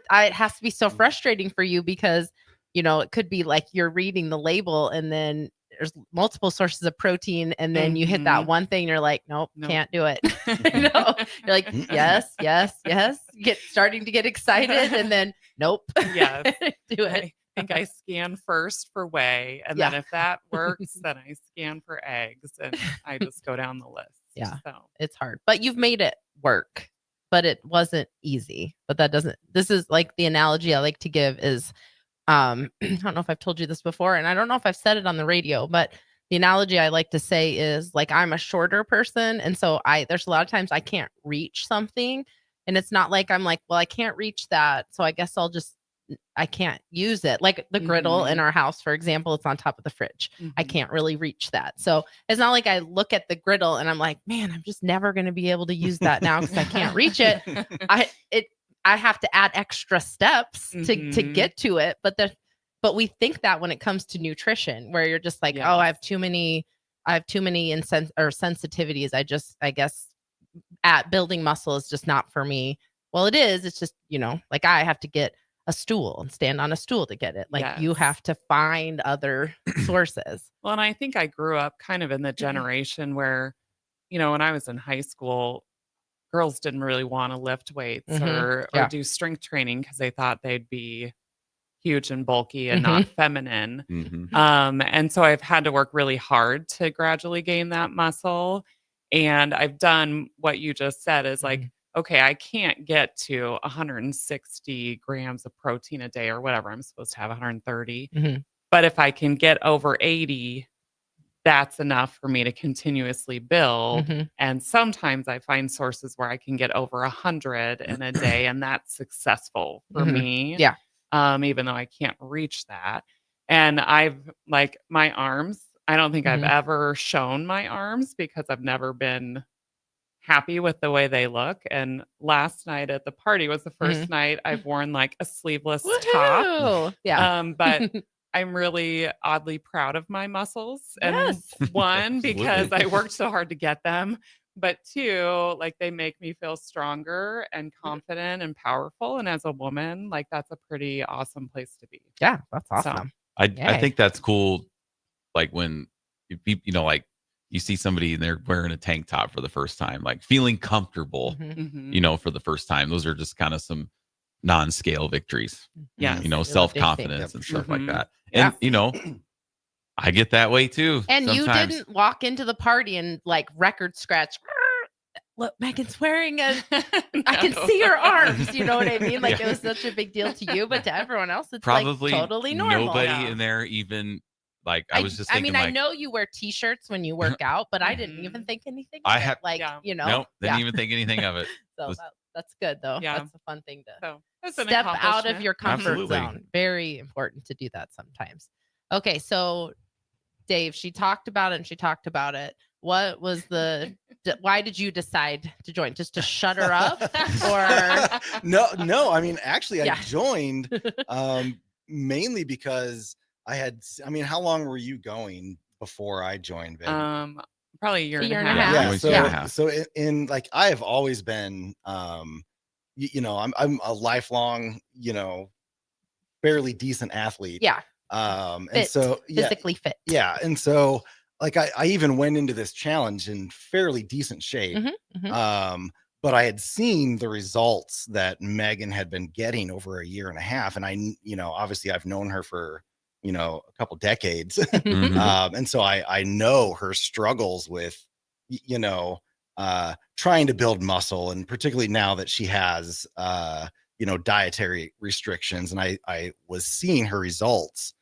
has to be so frustrating for you, because, it could be like you're reading the label and then there's multiple sources of protein, and then you hit that one thing, you're like, nope. Can't do it. You're like, yes, starting to get excited, and then nope. Yes. Do it. I think I scan first for whey, and then if that works, then I scan for eggs, and I just go down the list. So It's hard, but you've made it work. But it wasn't easy. But this is like the analogy I like to give is, I don't know if I've told you this before, and I don't know if I've said it on the radio, but the analogy I like to say is, like, I'm a shorter person. And so there's a lot of times I can't reach something, and it's not like I'm like, well, I can't reach that, so I guess I can't use it. Like the griddle in our house, for example, it's on top of the fridge. I can't really reach that. So it's not like I look at the griddle and I'm like, man, I'm just never going to be able to use that now because I can't reach it. I have to add extra steps to get to it. But we think that when it comes to nutrition, where you're just like, oh, I have too many sensitivities. I guess at building muscle is just not for me. Well, it is. It's just, like, I have to get a stool and stand on a stool to get it. Like, you have to find other sources. Well, and I think I grew up kind of in the generation where, when I was in high school, girls didn't really want to lift weights or do strength training because they thought they'd be huge and bulky and not feminine. And so I've had to work really hard to gradually gain that muscle. And I've done what you just said is like, okay, I can't get to 160 grams of protein a day or whatever. I'm supposed to have 130. But if I can get over 80, that's enough for me to continuously build. And sometimes I find sources where I can get over 100 in a day, and that's successful for me. Even though I can't reach that. And I've like my arms, I don't think I've ever shown my arms because I've never been happy with the way they look. And last night at the party was the first night I've worn like a sleeveless top. Yeah. But I'm really oddly proud of my muscles. And Yes. one, because Absolutely. I worked so hard to get them. But two, like they make me feel stronger and confident and powerful. And as a woman, like that's a pretty awesome place to be. Yeah, that's So, awesome. I Yay. think that's cool. Like when like you see somebody and they're wearing a tank top for the first time, like feeling comfortable, Mhm. for the first time. Those are just kind of some non-scale victories. Yes. Really big Self-confidence thing. and stuff like Mhm. that. Yeah. And I get that way too. And sometimes. you didn't walk into the party and like record scratch. Look, Megan's wearing a. I can see her arms. You know what I mean? Like it was such a big deal to you, but to everyone else, it's Probably like totally normal. nobody in there even like I was just thinking I know you wear T-shirts when you work out, but I didn't even think anything. I of it. had- like Nope, didn't even think anything of it. So Was- that's good though. Yeah. That's a fun thing to So it's an step out of accomplishment. your comfort Absolutely. zone. Very important to do that sometimes. Okay, so Dave, she talked about it and she talked about it. What was why did you decide to join? Just to shut her up? Or No. I mean, actually, I Yeah. joined mainly because I mean, how long were you going before I joined, Vic? Probably a year and a half. Yeah. Yeah. Year and a half. So in like, I have always been, I'm a lifelong, fairly decent athlete. yeah, And fit, so, physically fit. yeah. And so like, I even went into this challenge in fairly decent shape. But I had seen the results that Megan had been getting over a year and a half. And obviously I've known her for, a couple decades. And so I know her struggles with, trying to build muscle, and particularly now that she has, dietary restrictions. And I was seeing her results.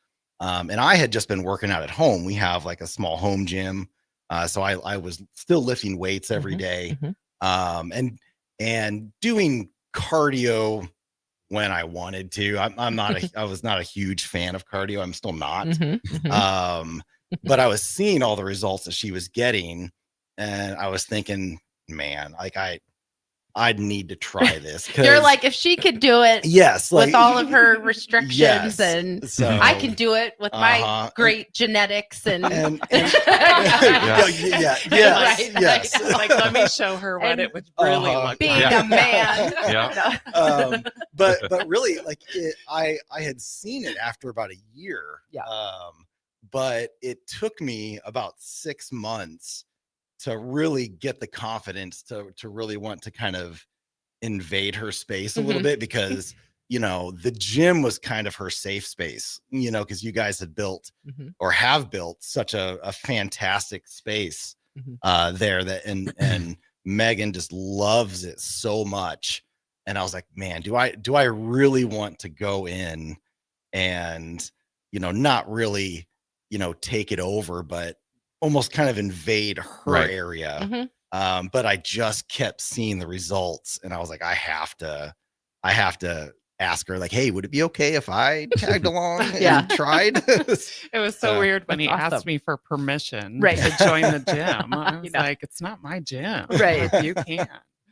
And I had just been working out at home. We have like a small home gym. So I was still lifting weights every day. And doing cardio when I wanted to. I was not a huge fan of cardio. I'm still not. But I was seeing all the results that she was getting, and I was thinking, man, like I'd need to try this. You're like, if she could do it, yes, with like, all of her restrictions, yes. and So, I can do it with my great genetics and yes, Right, yes. Like, let me show her what it would really look being like. a man. Yeah. But really, like I had seen it after about a year. Yeah. But it took me about 6 months to really get the confidence to really want to kind of invade her space a little bit, because the gym was kind of her safe space, because you guys had built or have built such a fantastic space there, that and Megan just loves it so much. And I was like, man, do I really want to go in and not really take it over, but almost kind of invade her area. But I just kept seeing the results, and I was like, I have to ask her, like, hey, would it be okay if I tagged along and tried? It was so weird when he asked me for permission to join the gym. I was like, it's not my gym. Right. Like, you can't.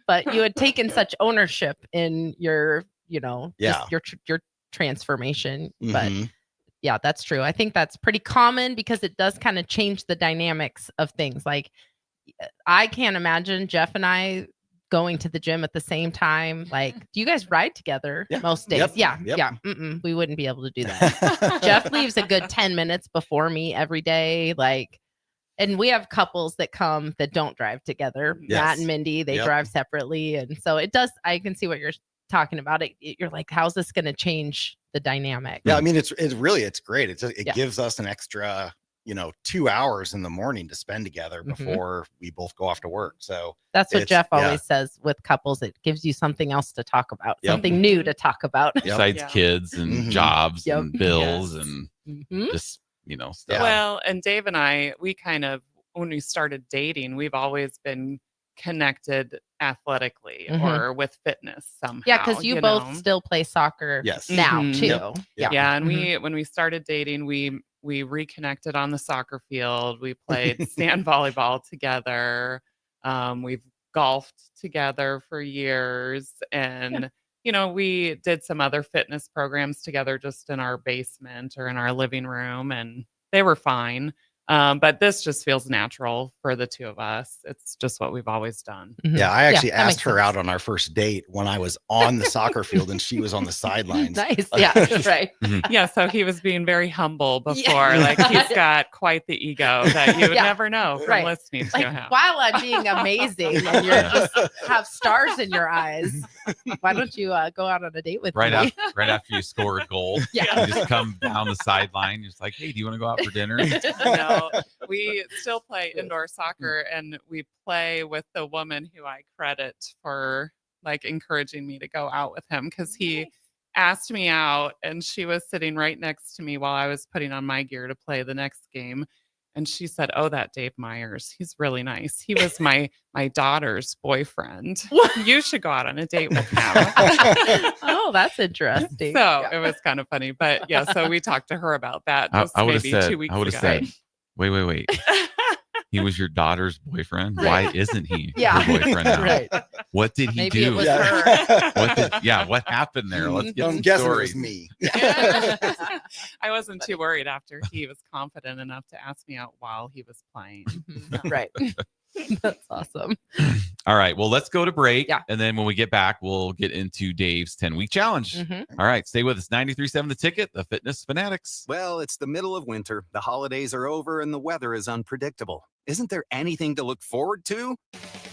But you had taken such ownership in your, just your transformation. But yeah, that's true. I think that's pretty common, because it does kind of change the dynamics of things. Like, I can't imagine Jeff and I going to the gym at the same time. Like, do you guys ride together most days? Yep. Yeah. We wouldn't be able to do that. Jeff leaves a good 10 minutes before me every day. Like, and we have couples that come that don't drive together. Matt and Mindy, they drive separately. And so it does, I can see what you're talking about. You're like, how's this going to change the dynamic? Yeah, I mean, it's great. It gives us an extra 2 hours in the morning to spend together before we both go off to work. So that's what Jeff always says with couples. It gives you something else to talk about, something new to talk about. Besides kids and jobs and bills and just stuff. Well, and Dave and I, we kind of, when we started dating, we've always been connected athletically or with fitness somehow. Yeah, because you both still play soccer now too. Yeah, and when we started dating, we reconnected on the soccer field. We played sand volleyball together. We've golfed together for years, and we did some other fitness programs together just in our basement or in our living room, and they were fine. But this just feels natural for the two of us. It's just what we've always done. Yeah, I actually asked her out on our first date when I was on the soccer field and she was on the sidelines. Nice. Yeah, right. Yeah, so he was being very humble before. Like, he's got quite the ego that you would never know from listening to him. While I'm being amazing and you're just have stars in your eyes, why don't you go out on a date with right me? Right after you score a goal, you just come down the sideline. You're just like, hey, do you want to go out for dinner? No, we still play indoor soccer, and we play with the woman who I credit for like encouraging me to go out with him, because he asked me out and she was sitting right next to me while I was putting on my gear to play the next game. And she said, "Oh, that Dave Myers, he's really nice. He was my daughter's boyfriend. You should go out on a date with him." Oh, that's interesting. So it was kind of funny. But yeah, so we talked to her about that just I would have maybe said, 2 weeks I would ago. have said, wait. He was your daughter's boyfriend. Right. Why isn't he Yeah. your boyfriend now? Right. What did he Maybe do? it was her. What happened there? Let's get I'm some guessing stories. it was me. I wasn't too worried after he was confident enough to ask me out while he was playing. Right. That's awesome. All right. Well, let's go to break. Yeah. And then when we get back, we'll get into Dave's 10-week challenge. All right. Stay with us. 93.7 The Ticket, the Fitness Fanatics. Well, it's the middle of winter. The holidays are over and the weather is unpredictable. Isn't there anything to look forward to?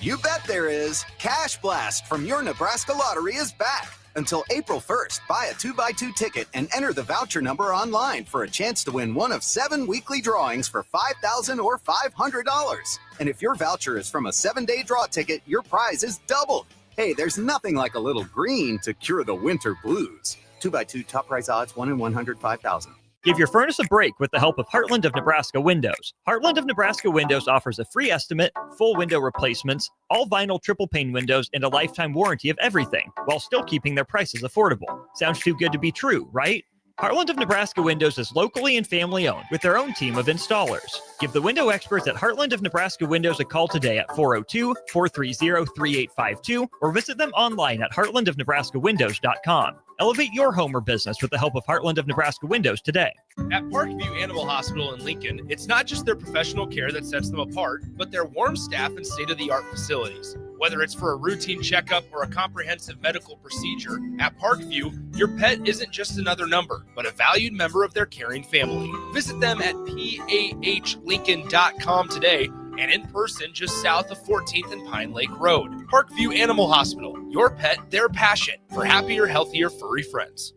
You bet there is. Cash Blast from your Nebraska Lottery is back. Until April 1st, buy a 2x2 ticket and enter the voucher number online for a chance to win one of 7 weekly drawings for $5,000 or $500. And if your voucher is from a 7-day draw ticket, your prize is doubled. Hey, there's nothing like a little green to cure the winter blues. 2x2 top prize odds, 1 in 105,000. Give your furnace a break with the help of Heartland of Nebraska Windows. Heartland of Nebraska Windows offers a free estimate, full window replacements, all vinyl triple pane windows, and a lifetime warranty of everything, while still keeping their prices affordable. Sounds too good to be true, right? Heartland of Nebraska Windows is locally and family owned with their own team of installers. Give the window experts at Heartland of Nebraska Windows a call today at 402-430-3852 or visit them online at heartlandofnebraskawindows.com. Elevate your home or business with the help of Heartland of Nebraska Windows today. At Parkview Animal Hospital in Lincoln, it's not just their professional care that sets them apart, but their warm staff and state-of-the-art facilities. Whether it's for a routine checkup or a comprehensive medical procedure, at Parkview, your pet isn't just another number, but a valued member of their caring family. Visit them at pahlincoln.com today and in person just south of 14th and Pine Lake Road. Parkview Animal Hospital, your pet, their passion for happier, healthier, furry friends.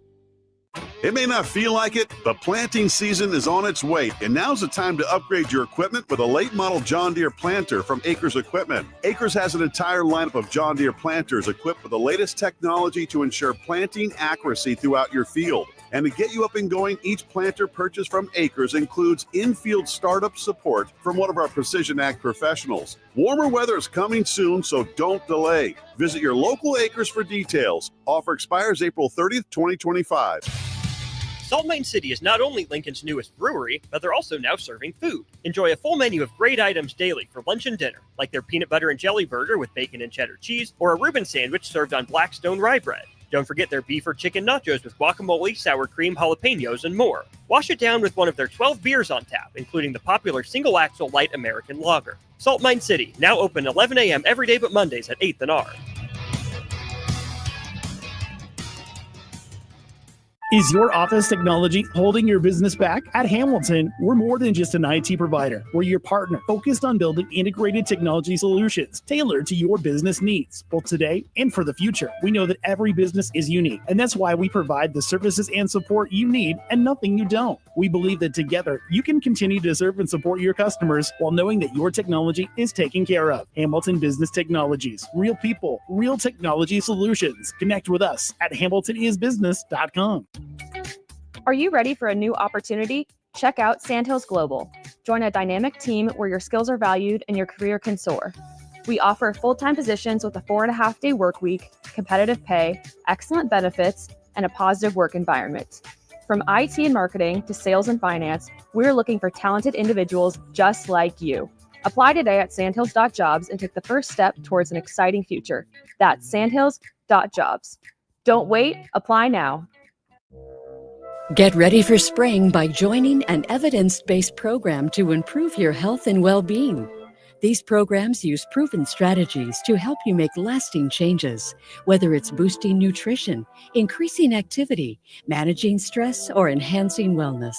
It may not feel like it, but planting season is on its way, and now's the time to upgrade your equipment with a late model John Deere planter from Acres Equipment. Acres has an entire lineup of John Deere planters equipped with the latest technology to ensure planting accuracy throughout your field. And to get you up and going, each planter purchased from Acres includes in-field startup support from one of our Precision Ag professionals. Warmer weather is coming soon, so don't delay. Visit your local Acres for details. Offer expires April 30th, 2025. Salt Mine City is not only Lincoln's newest brewery, but they're also now serving food. Enjoy a full menu of great items daily for lunch and dinner, like their peanut butter and jelly burger with bacon and cheddar cheese, or a Reuben sandwich served on Blackstone rye bread. Don't forget their beef or chicken nachos with guacamole, sour cream, jalapenos, and more. Wash it down with one of their 12 beers on tap, including the popular Single Axle Light American Lager. Salt Mine City, now open 11 a.m. every day but Mondays at 8th and R. Is your office technology holding your business back? At Hamilton, we're more than just an IT provider. We're your partner, focused on building integrated technology solutions tailored to your business needs, both today and for the future. We know that every business is unique, and that's why we provide the services and support you need and nothing you don't. We believe that together, you can continue to serve and support your customers while knowing that your technology is taken care of. Hamilton Business Technologies. Real people, real technology solutions. Connect with us at hamiltonisbusiness.com. Are you ready for a new opportunity? Check out Sandhills Global. Join a dynamic team where your skills are valued and your career can soar. We offer full-time positions with a 4.5-day work week, competitive pay, excellent benefits, and a positive work environment. From IT and marketing to sales and finance, we're looking for talented individuals just like you. Apply today at sandhills.jobs and take the first step towards an exciting future. That's sandhills.jobs. Don't wait, apply now. Get ready for spring by joining an evidence-based program to improve your health and well-being. These programs use proven strategies to help you make lasting changes, whether it's boosting nutrition, increasing activity, managing stress, or enhancing wellness.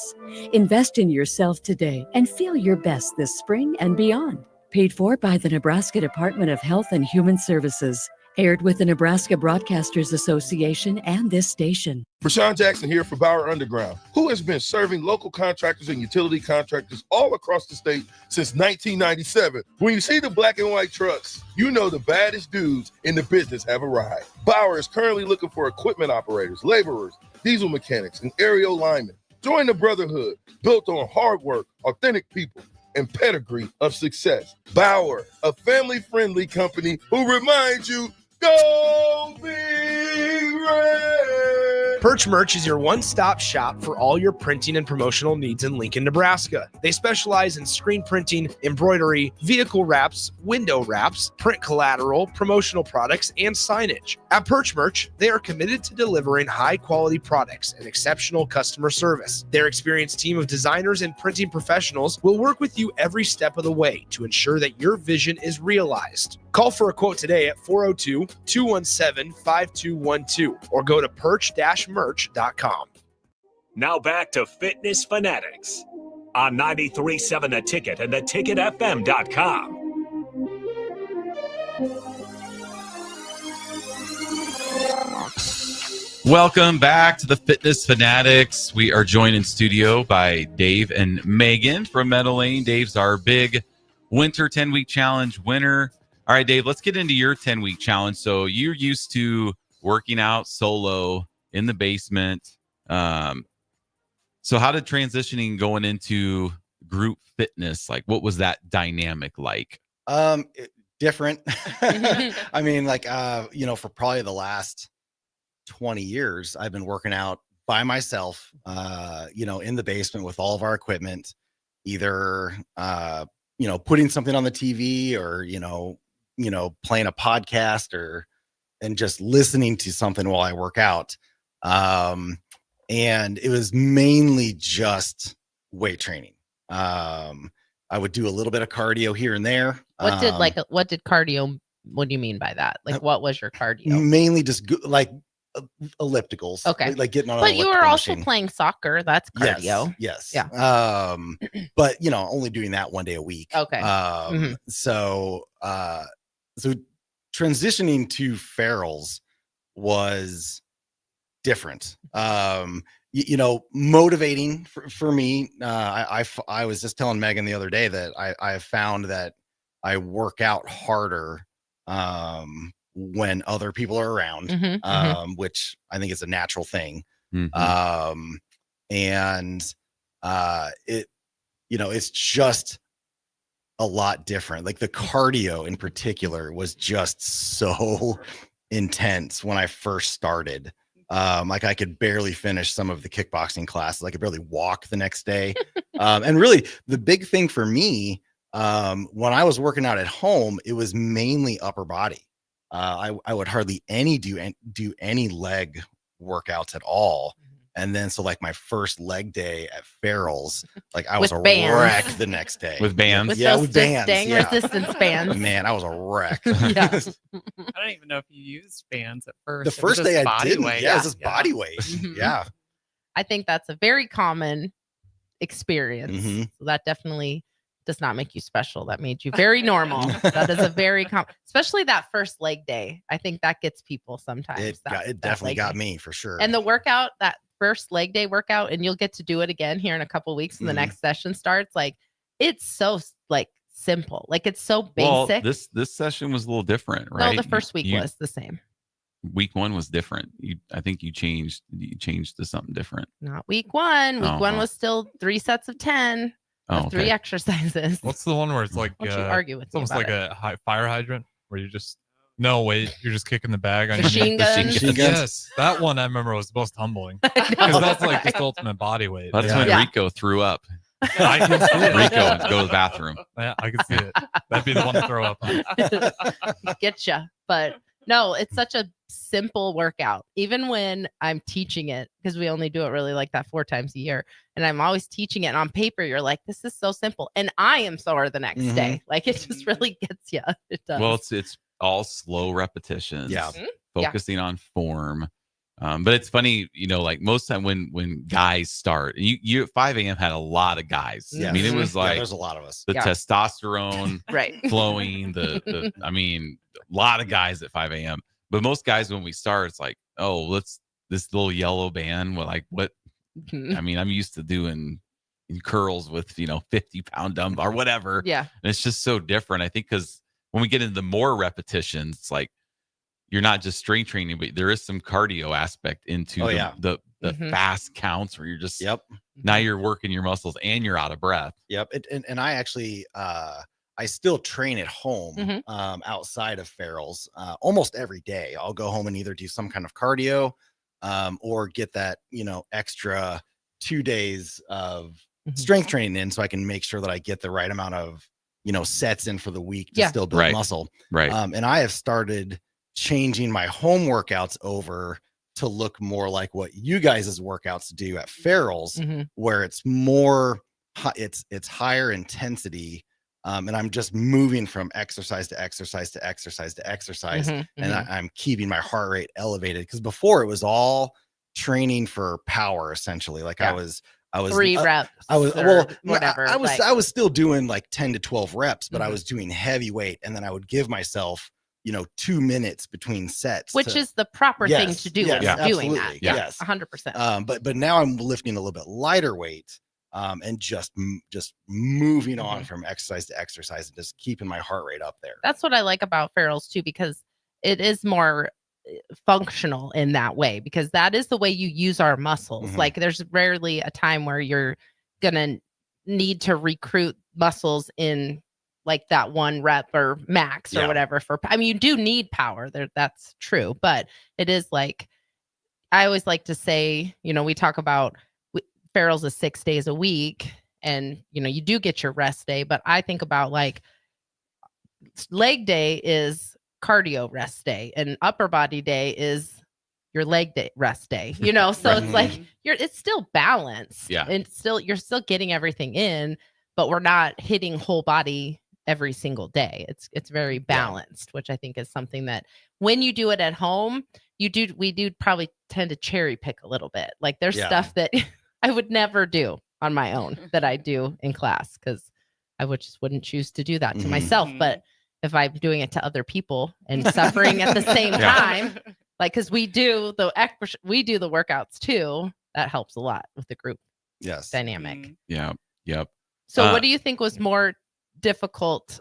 Invest in yourself today and feel your best this spring and beyond. Paid for by the Nebraska Department of Health and Human Services. Aired with the Nebraska Broadcasters Association and this station. Rashawn Jackson here for Bauer Underground, who has been serving local contractors and utility contractors all across the state since 1997. When you see the black and white trucks, you know the baddest dudes in the business have arrived. Bauer is currently looking for equipment operators, laborers, diesel mechanics, and aerial linemen. Join the brotherhood built on hard work, authentic people, and pedigree of success. Bauer, a family-friendly company who reminds you, go Big Red! Perch Merch is your one-stop shop for all your printing and promotional needs in Lincoln, Nebraska. They specialize in screen printing, embroidery, vehicle wraps, window wraps, print collateral, promotional products, and signage. At Perch Merch, they are committed to delivering high-quality products and exceptional customer service. Their experienced team of designers and printing professionals will work with you every step of the way to ensure that your vision is realized. Call for a quote today at 402-217-5212 or go to perch-merch.com. Now back to Fitness Fanatics on 93.7 The Ticket and theticketfm.com. Welcome back to the Fitness Fanatics. We are joined in studio by Dave and Megan from Meadow Lane. Dave's our big winter 10-week challenge winner. All right, Dave, let's get into your 10-week challenge. So you're used to working out solo in the basement. So how did transitioning going into group fitness, like what was that dynamic like? Different. I mean, like, for probably the last 20 years, I've been working out by myself, in the basement with all of our equipment, either, putting something on the TV or, playing a podcast and just listening to something while I work out. And it was mainly just weight training. I would do a little bit of cardio here and there. What do you mean by that? Like, what was your cardio? Mainly just ellipticals. Okay. Like getting on but an you were elliptical also machine. playing soccer. That's cardio. Yes. Yeah. But only doing that one day a week. Okay. So transitioning to ferals was different. Motivating for me. I was just telling Megan the other day that I found that I work out harder when other people are around, which I think is a natural thing. It's just a lot different. Like the cardio in particular was just so intense when I first started. Like I could barely finish some of the kickboxing classes. I could barely walk the next day. And really the big thing for me, when I was working out at home, it was mainly upper body. I would hardly do any leg workouts at all. And then, so like my first leg day at Farrell's, like I was a wreck the next day. With bands? With yeah, those with bands. resistance bands. Man, I was a wreck. Yeah. I don't even know if you used bands at first. The first day I didn't. Weight. Yeah, it was just body weight. Yeah. I think that's a very common experience. So that definitely does not make you special. That made you very normal. That is a very especially that first leg day. I think that gets people sometimes. It definitely got me for sure. And the workout, that first leg day workout, and you'll get to do it again here in a couple weeks when the next session starts. Like it's so like simple. Like it's so basic. Well, this session was a little different, right? No, the first week was the same. Week one was different. I think you changed to something different. Not week one. Week one was still 3 sets of 10. Oh, 3 exercises. What's the one where it's like Don't you argue with it's me almost about like a fire hydrant where you just you're just kicking the bag on Machine guns. Yes, that one I remember was the most humbling because that's like just ultimate body weight. That's when Rico threw up. I can see it. Rico would go to the bathroom. Yeah, I can see it. That'd be the one to throw up on. Get ya. But no, it's such a simple workout, even when I'm teaching it, because we only do it really like that 4 times a year. And I'm always teaching it. And on paper, you're like, this is so simple. And I am sore the next day. Like it just really gets you. It does. Well, it's all slow repetitions. Yeah. Focusing on form. But it's funny, like most time when guys start, you at 5 a.m. had a lot of guys. Yeah. I mean, it was like there's a lot of us. the testosterone right flowing, I mean, a lot of guys at 5 a.m. But most guys, when we start, it's like, oh, this little yellow band. Well, like what? I mean, I'm used to doing curls with 50-pound dumbbell or whatever. Yeah. And it's just so different. I think because when we get into more repetitions, it's like you're not just strength training, but there is some cardio aspect into the fast counts where you're just now you're working your muscles and you're out of breath. Yep. And I actually I still train at home outside of Farrell's almost every day. I'll go home and either do some kind of cardio or get that, extra 2 days of strength training in so I can make sure that I get the right amount of, sets in for the week to still build muscle. Right. And I have started changing my home workouts over to look more like what you guys' workouts do at Farrell's, where it's more, it's higher intensity. And I'm just moving from exercise to exercise to exercise to exercise. And I'm keeping my heart rate elevated. Because before it was all training for power, essentially. Like I was 3 reps. I was whatever. I was still doing like 10 to 12 reps, but I was doing heavy weight. And then I would give myself, 2 minutes between sets. Which is the proper thing to do when you're doing that. Yes. 100%. But now I'm lifting a little bit lighter weight. And just moving on from exercise to exercise and just keeping my heart rate up there. That's what I like about Farrell's too, because it is more functional in that way, because that is the way you use our muscles. Like there's rarely a time where you're going to need to recruit muscles in like that 1 rep or max or whatever you do need power there. That's true. But it is like, I always like to say, we talk about Farrell's is 6 days a week and, you do get your rest day, but I think about like leg day is cardio rest day and upper body day is your leg day rest day, so it's like it's still balanced. Yeah. And you're still getting everything in, but we're not hitting whole body every single day. It's very balanced, which I think is something that when you do it at home, we do probably tend to cherry pick a little bit. Like there's stuff that I would never do on my own that I do in class because I just wouldn't choose to do that to myself. But if I'm doing it to other people and suffering at the same time, like, cause we do the workouts too, that helps a lot with the group dynamic. Yeah. Yep. So what do you think was more difficult,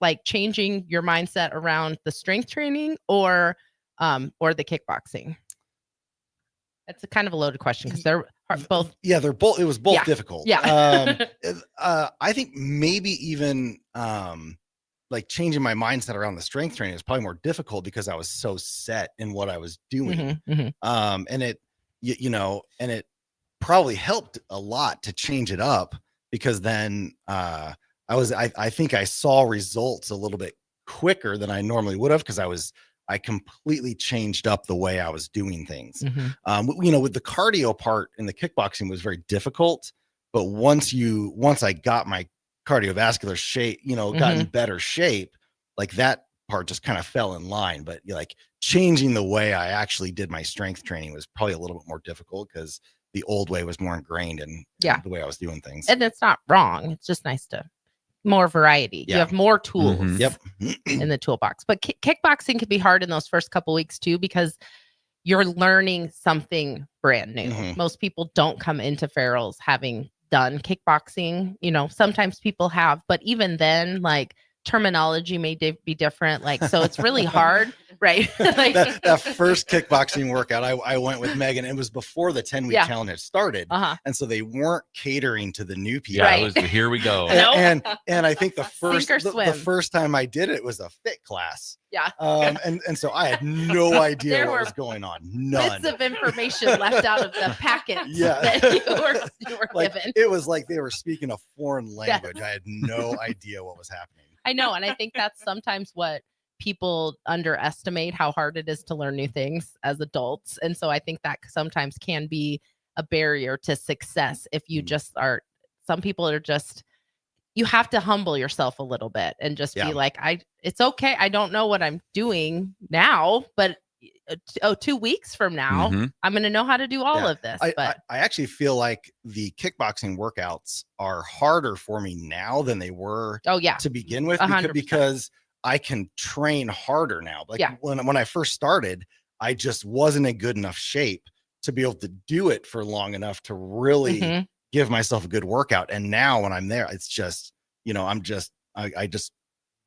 like changing your mindset around the strength training or the kickboxing? That's a kind of a loaded question because they're both. Yeah, they're both. It was both difficult. Yeah. I think maybe even like changing my mindset around the strength training is probably more difficult because I was so set in what I was doing. And it, and it probably helped a lot to change it up because then I think I saw results a little bit quicker than I normally would have because I completely changed up the way I was doing things. With the cardio part in the kickboxing was very difficult, but once I got my cardiovascular shape, got in better shape, like that part just kind of fell in line. But like changing the way I actually did my strength training was probably a little bit more difficult because the old way was more ingrained in the way I was doing things. And it's not wrong. It's just nice to more variety. You have more tools in the toolbox. But kickboxing can be hard in those first couple weeks too, because you're learning something brand new. Most people don't come into Farrell's having done kickboxing. Sometimes people have, but even then, like terminology may be different. Like, so it's really hard, right? Like that first kickboxing workout, I went with Megan. It was before the 10-week challenge had started. And so they weren't catering to the new people. Yeah, it was here we go. And I think the first time I did it was a fit class. Yeah. And so I had no idea what was going on. None. Bits of information left out of the packet that you were like, given. It was like they were speaking a foreign language. I had no idea what was happening. I know. And I think that's sometimes what people underestimate how hard it is to learn new things as adults. And so I think that sometimes can be a barrier to success if you just are, some people are just, you have to humble yourself a little bit and just be like, it's okay. I don't know what I'm doing now, but 2 weeks from now, I'm going to know how to do all of this. I actually feel like the kickboxing workouts are harder for me now than they were to begin with, 100%. because I can train harder now. Like when I first started, I just wasn't in good enough shape to be able to do it for long enough to really give myself a good workout. And now when I'm there, it's just, I just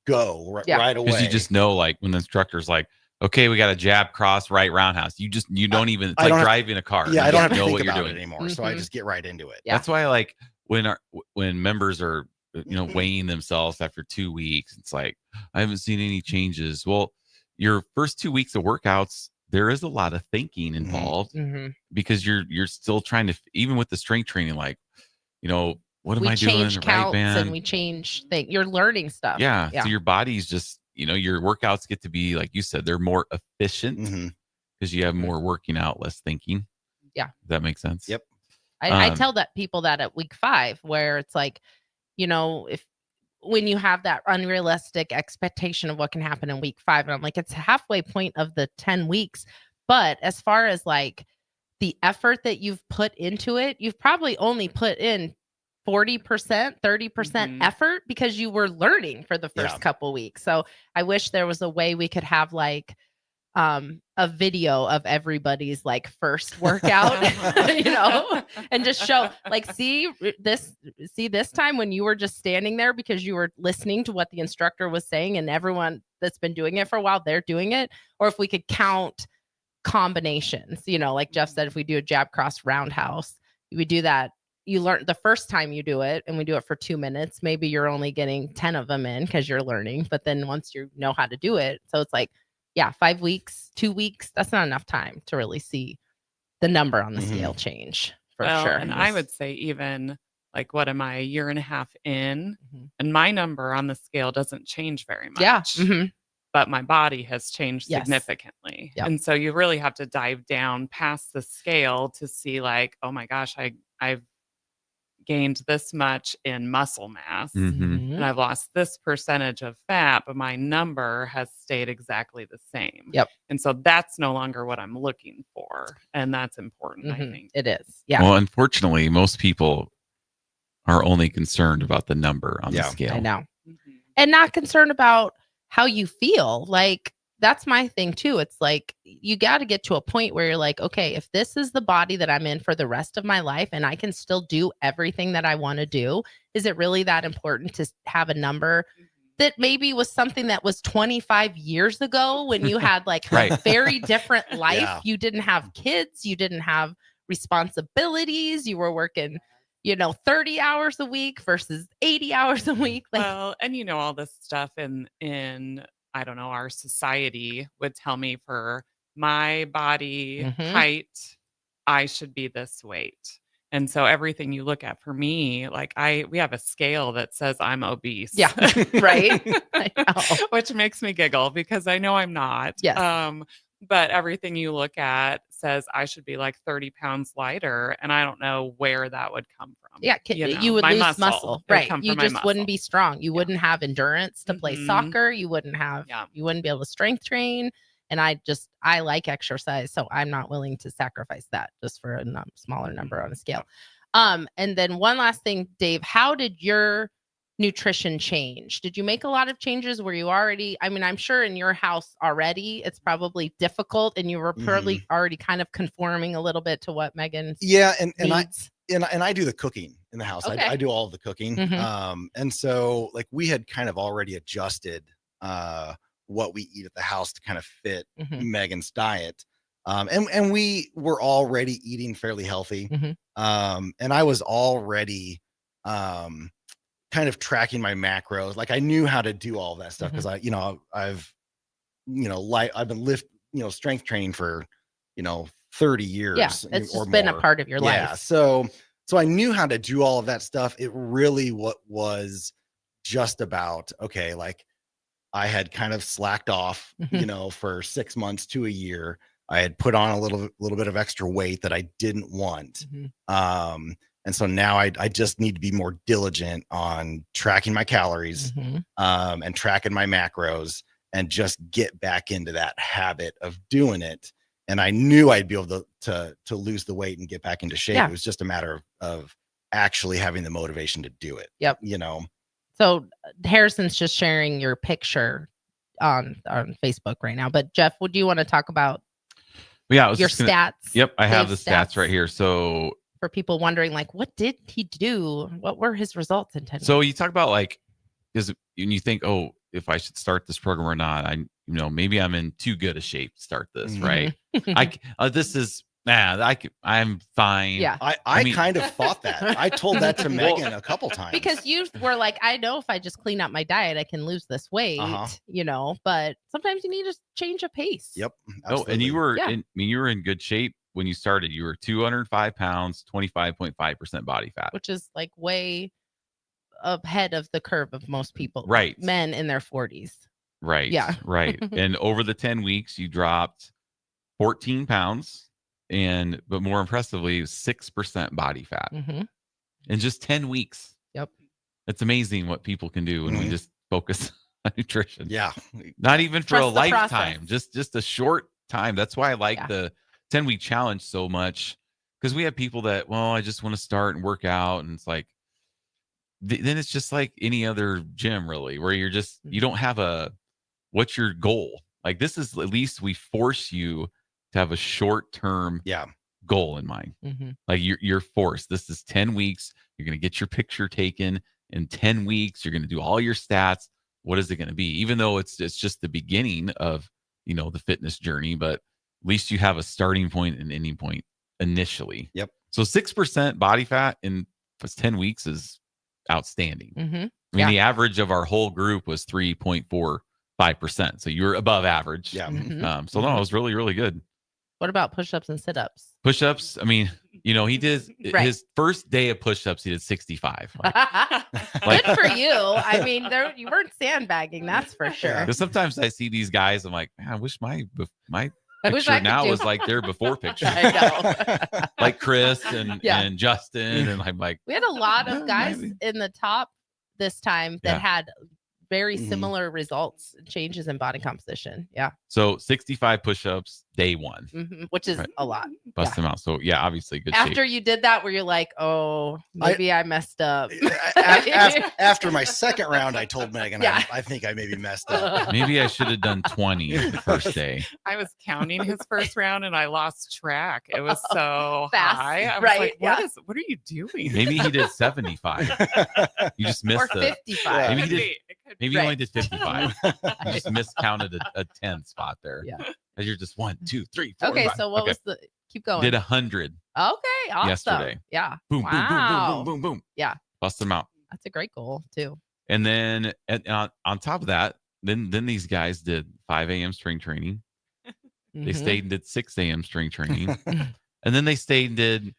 go right away. Because you just know, like when the instructor's like, okay, we got a jab, cross, right, roundhouse. You don't even, it's like driving a car. Yeah, I don't have to know think what you're about doing it anymore. So I just get right into it. That's why, like, when members are, weighing themselves after 2 weeks, it's like, I haven't seen any changes. Well, your first 2 weeks of workouts, there is a lot of thinking involved because you're still trying to, even with the strength training, like, what am I doing? We change counts and we change things. You're learning stuff. Yeah. So your body's just, your workouts get to be, like you said, they're more efficient because you have more working out, less thinking. Yeah. Does that make sense? Yep. I tell people that at week 5, where it's like, when you have that unrealistic expectation of what can happen in week 5, and I'm like, it's a halfway point of the 10 weeks. But as far as like the effort that you've put into it, you've probably only put in 40%, 30% effort because you were learning for the first couple weeks. So I wish there was a way we could have like a video of everybody's like first workout, and just show like, see this time when you were just standing there because you were listening to what the instructor was saying, and everyone that's been doing it for a while, they're doing it. Or if we could count combinations, like Jeff said, if we do a jab, cross, roundhouse, we do that. You learn the first time you do it, and we do it for 2 minutes. Maybe you're only getting 10 of them in because you're learning. But then once you know how to do it, so it's like, 5 weeks, 2 weeks, that's not enough time to really see the number on the scale change for sure. And I would say even like, what am I, a year and a half in? And my number on the scale doesn't change very much. Yeah. But my body has changed significantly. Yep. And so you really have to dive down past the scale to see like, oh my gosh, I've gained this much in muscle mass and I've lost this percentage of fat, but my number has stayed exactly the same. Yep. And so that's no longer what I'm looking for. And that's important, I think. It is. Yeah. Well, unfortunately, most people are only concerned about the number on the scale. I know. And not concerned about how you feel. Like, that's my thing too. It's like, you got to get to a point where you're like, okay, if this is the body that I'm in for the rest of my life and I can still do everything that I want to do, is it really that important to have a number that maybe was something that was 25 years ago when you had like a very different life? You didn't have kids, you didn't have responsibilities, you were working 30 hours a week versus 80 hours a week. Like, well, and all this stuff in I don't know, our society would tell me for my body height, I should be this weight. And so everything you look at for me, like we have a scale that says I'm obese. Yeah. Right. I know. Which makes me giggle because I know I'm not. Yes. But everything you look at says I should be like 30 pounds lighter. And I don't know where that would come from. Yeah. You would lose muscle. Right. You just wouldn't be strong. You wouldn't have endurance to play soccer. You wouldn't be able to strength train. And I like exercise. So I'm not willing to sacrifice that just for a smaller number on a scale. And then one last thing, Dave, how did your nutrition change? Did you make a lot of changes? Were you already, I'm sure in your house already, it's probably difficult and you were probably already kind of conforming a little bit to what Megan and I do the cooking in the house. Okay. I do all of the cooking. And so like we had kind of already adjusted what we eat at the house to kind of fit Megan's diet. And we were already eating fairly healthy. And I was already kind of tracking my macros. Like I knew how to do all of that stuff because I've been strength training for 30 years. Yeah, it's just been a part of your life. Yeah. So I knew how to do all of that stuff. It really was just about, okay, like I had kind of slacked off, for 6 months to a year. I had put on a little bit of extra weight that I didn't want. And so now I just need to be more diligent on tracking my calories, and tracking my macros, and just get back into that habit of doing it. And I knew I'd be able to lose the weight and get back into shape. Yeah. It was just a matter of actually having the motivation to do it. Yep. So Harrison's just sharing your picture on Facebook right now. But Jeff, would you want to talk about your stats? Yep, I have the Dave's stats right here. So for people wondering, like, what did he do? What were his results in 10 So you talk about like, because you think, oh, if I should start this program or not, maybe I'm in too good a shape to start this, right? I'm fine. Yeah. I kind of thought that. I told that to Megan a couple times. Because you were like, I know if I just clean up my diet, I can lose this weight, but sometimes you need to change a pace. Yep. Oh, and you were you were in good shape when you started. You were 205 pounds, 25.5% body fat, which is like way ahead of the curve of most people. Right. Men in their 40s. Right. Yeah. Right. And over the 10 weeks, you dropped 14 pounds. But more impressively, 6% body fat in just 10 weeks. Yep. It's amazing what people can do when we just focus on nutrition. Yeah. Not even for Trust a the lifetime, process. just a short time. That's why I like the 10-week challenge so much, because we have people that, I just want to start and work out. And it's like, then it's just like any other gym, really, where you're just, you don't have what's your goal? Like, this is, at least we force you to have a short-term goal in mind. Like you're forced. This is 10 weeks. You're going to get your picture taken in 10 weeks. You're going to do all your stats. What is it going to be? Even though it's just the beginning of, the fitness journey, but at least you have a starting point and ending point initially. Yep. So 6% body fat in 10 weeks is outstanding. I mean, the average of our whole group was 3.45%. So you're above average. Yeah. So no, it was really, really good. What about push-ups and sit-ups? Push-ups. I mean, he did his first day of push-ups. He did 65. Good for you. I mean, you weren't sandbagging, that's for sure. Because sometimes I see these guys, I'm like, man, I wish my I wish picture I could now do- was like their before picture. I know. Like Chris and Justin, and I'm like, We had a lot of guys in the top this time that Yeah. had very similar results, changes in body composition. Yeah. so 65 push-ups day one. Which is Right. a lot. Bust them out. So yeah, obviously good After shape. you did that, where you're like, oh, maybe I messed up. After my second round, I told Megan, Yeah. I think I maybe messed up. Maybe I should have done 20 the first day. I was counting his first round and I lost track. It was so Fast, high. I was right, like, yeah. what are you doing? Maybe he did 75. You just missed Or the 55. Maybe he did. It could Maybe be. you only did 55. You just miscounted a 10 spot there. Yeah. As you're just 1, 2, 3, 4. Okay, 5. so what was the keep going? Did 100 Okay, awesome. yesterday. Yeah. Boom, Wow. boom, boom, boom, boom, boom, boom. Yeah. Bust them out. That's a great goal too. And then on top of that, then these guys did 5 a.m. string training. They Mhm. stayed and did 6 a.m. string training. And then they stayed and did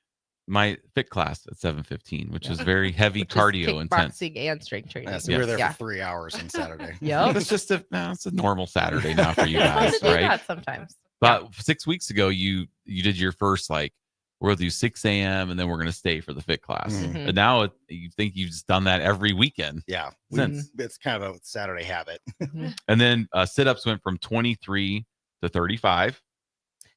my fit class at 7:15, which was very heavy Which is cardio intense. kickboxing and strength training. Yeah, so we were there Yeah. for 3 hours on Saturday. Yep. It's just it's a normal Saturday now for you Fun guys, to do right? that sometimes. But 6 weeks ago, you did your first we'll do 6 a.m. and then we're gonna stay for the fit class. Mhm. And now you think you've just done that every weekend. Yeah. Since. It's kind of a Saturday habit. And then sit-ups went from 23 to 35.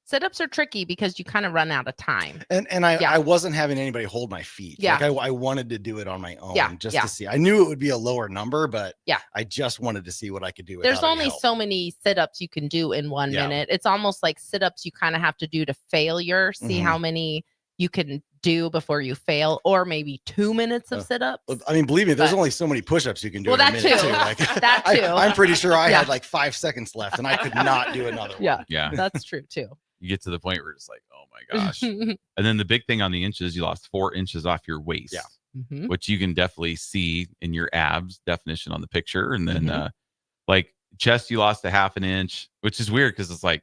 Sit-ups are tricky because you kind of run out of time. And I wasn't having anybody hold my feet. Yeah. Like I wanted to do it on my own just yeah. to see. I knew it would be a lower number, but Yeah. I just wanted to see what I could do. There's without any only help. so many sit-ups you can do in 1 Yeah. minute. It's almost like sit-ups you kind of have to do to failure, see Mhm. how many you can do before you fail, or maybe 2 minutes of sit-ups. I mean, believe me, there's But- only so many push-ups you can do. Well, in a that minute, too. Like, That too. I'm pretty sure I Yeah. had like 5 seconds left, and I could not do another one. Yeah. Yeah. That's true too. You get to the point where it's like, oh my gosh. And then the big thing on the inches, you lost 4 inches off your waist. Yeah. Mhm. Which you can definitely see in your abs definition on the picture. And then Mhm. chest, you lost a half an inch, which is weird because it's like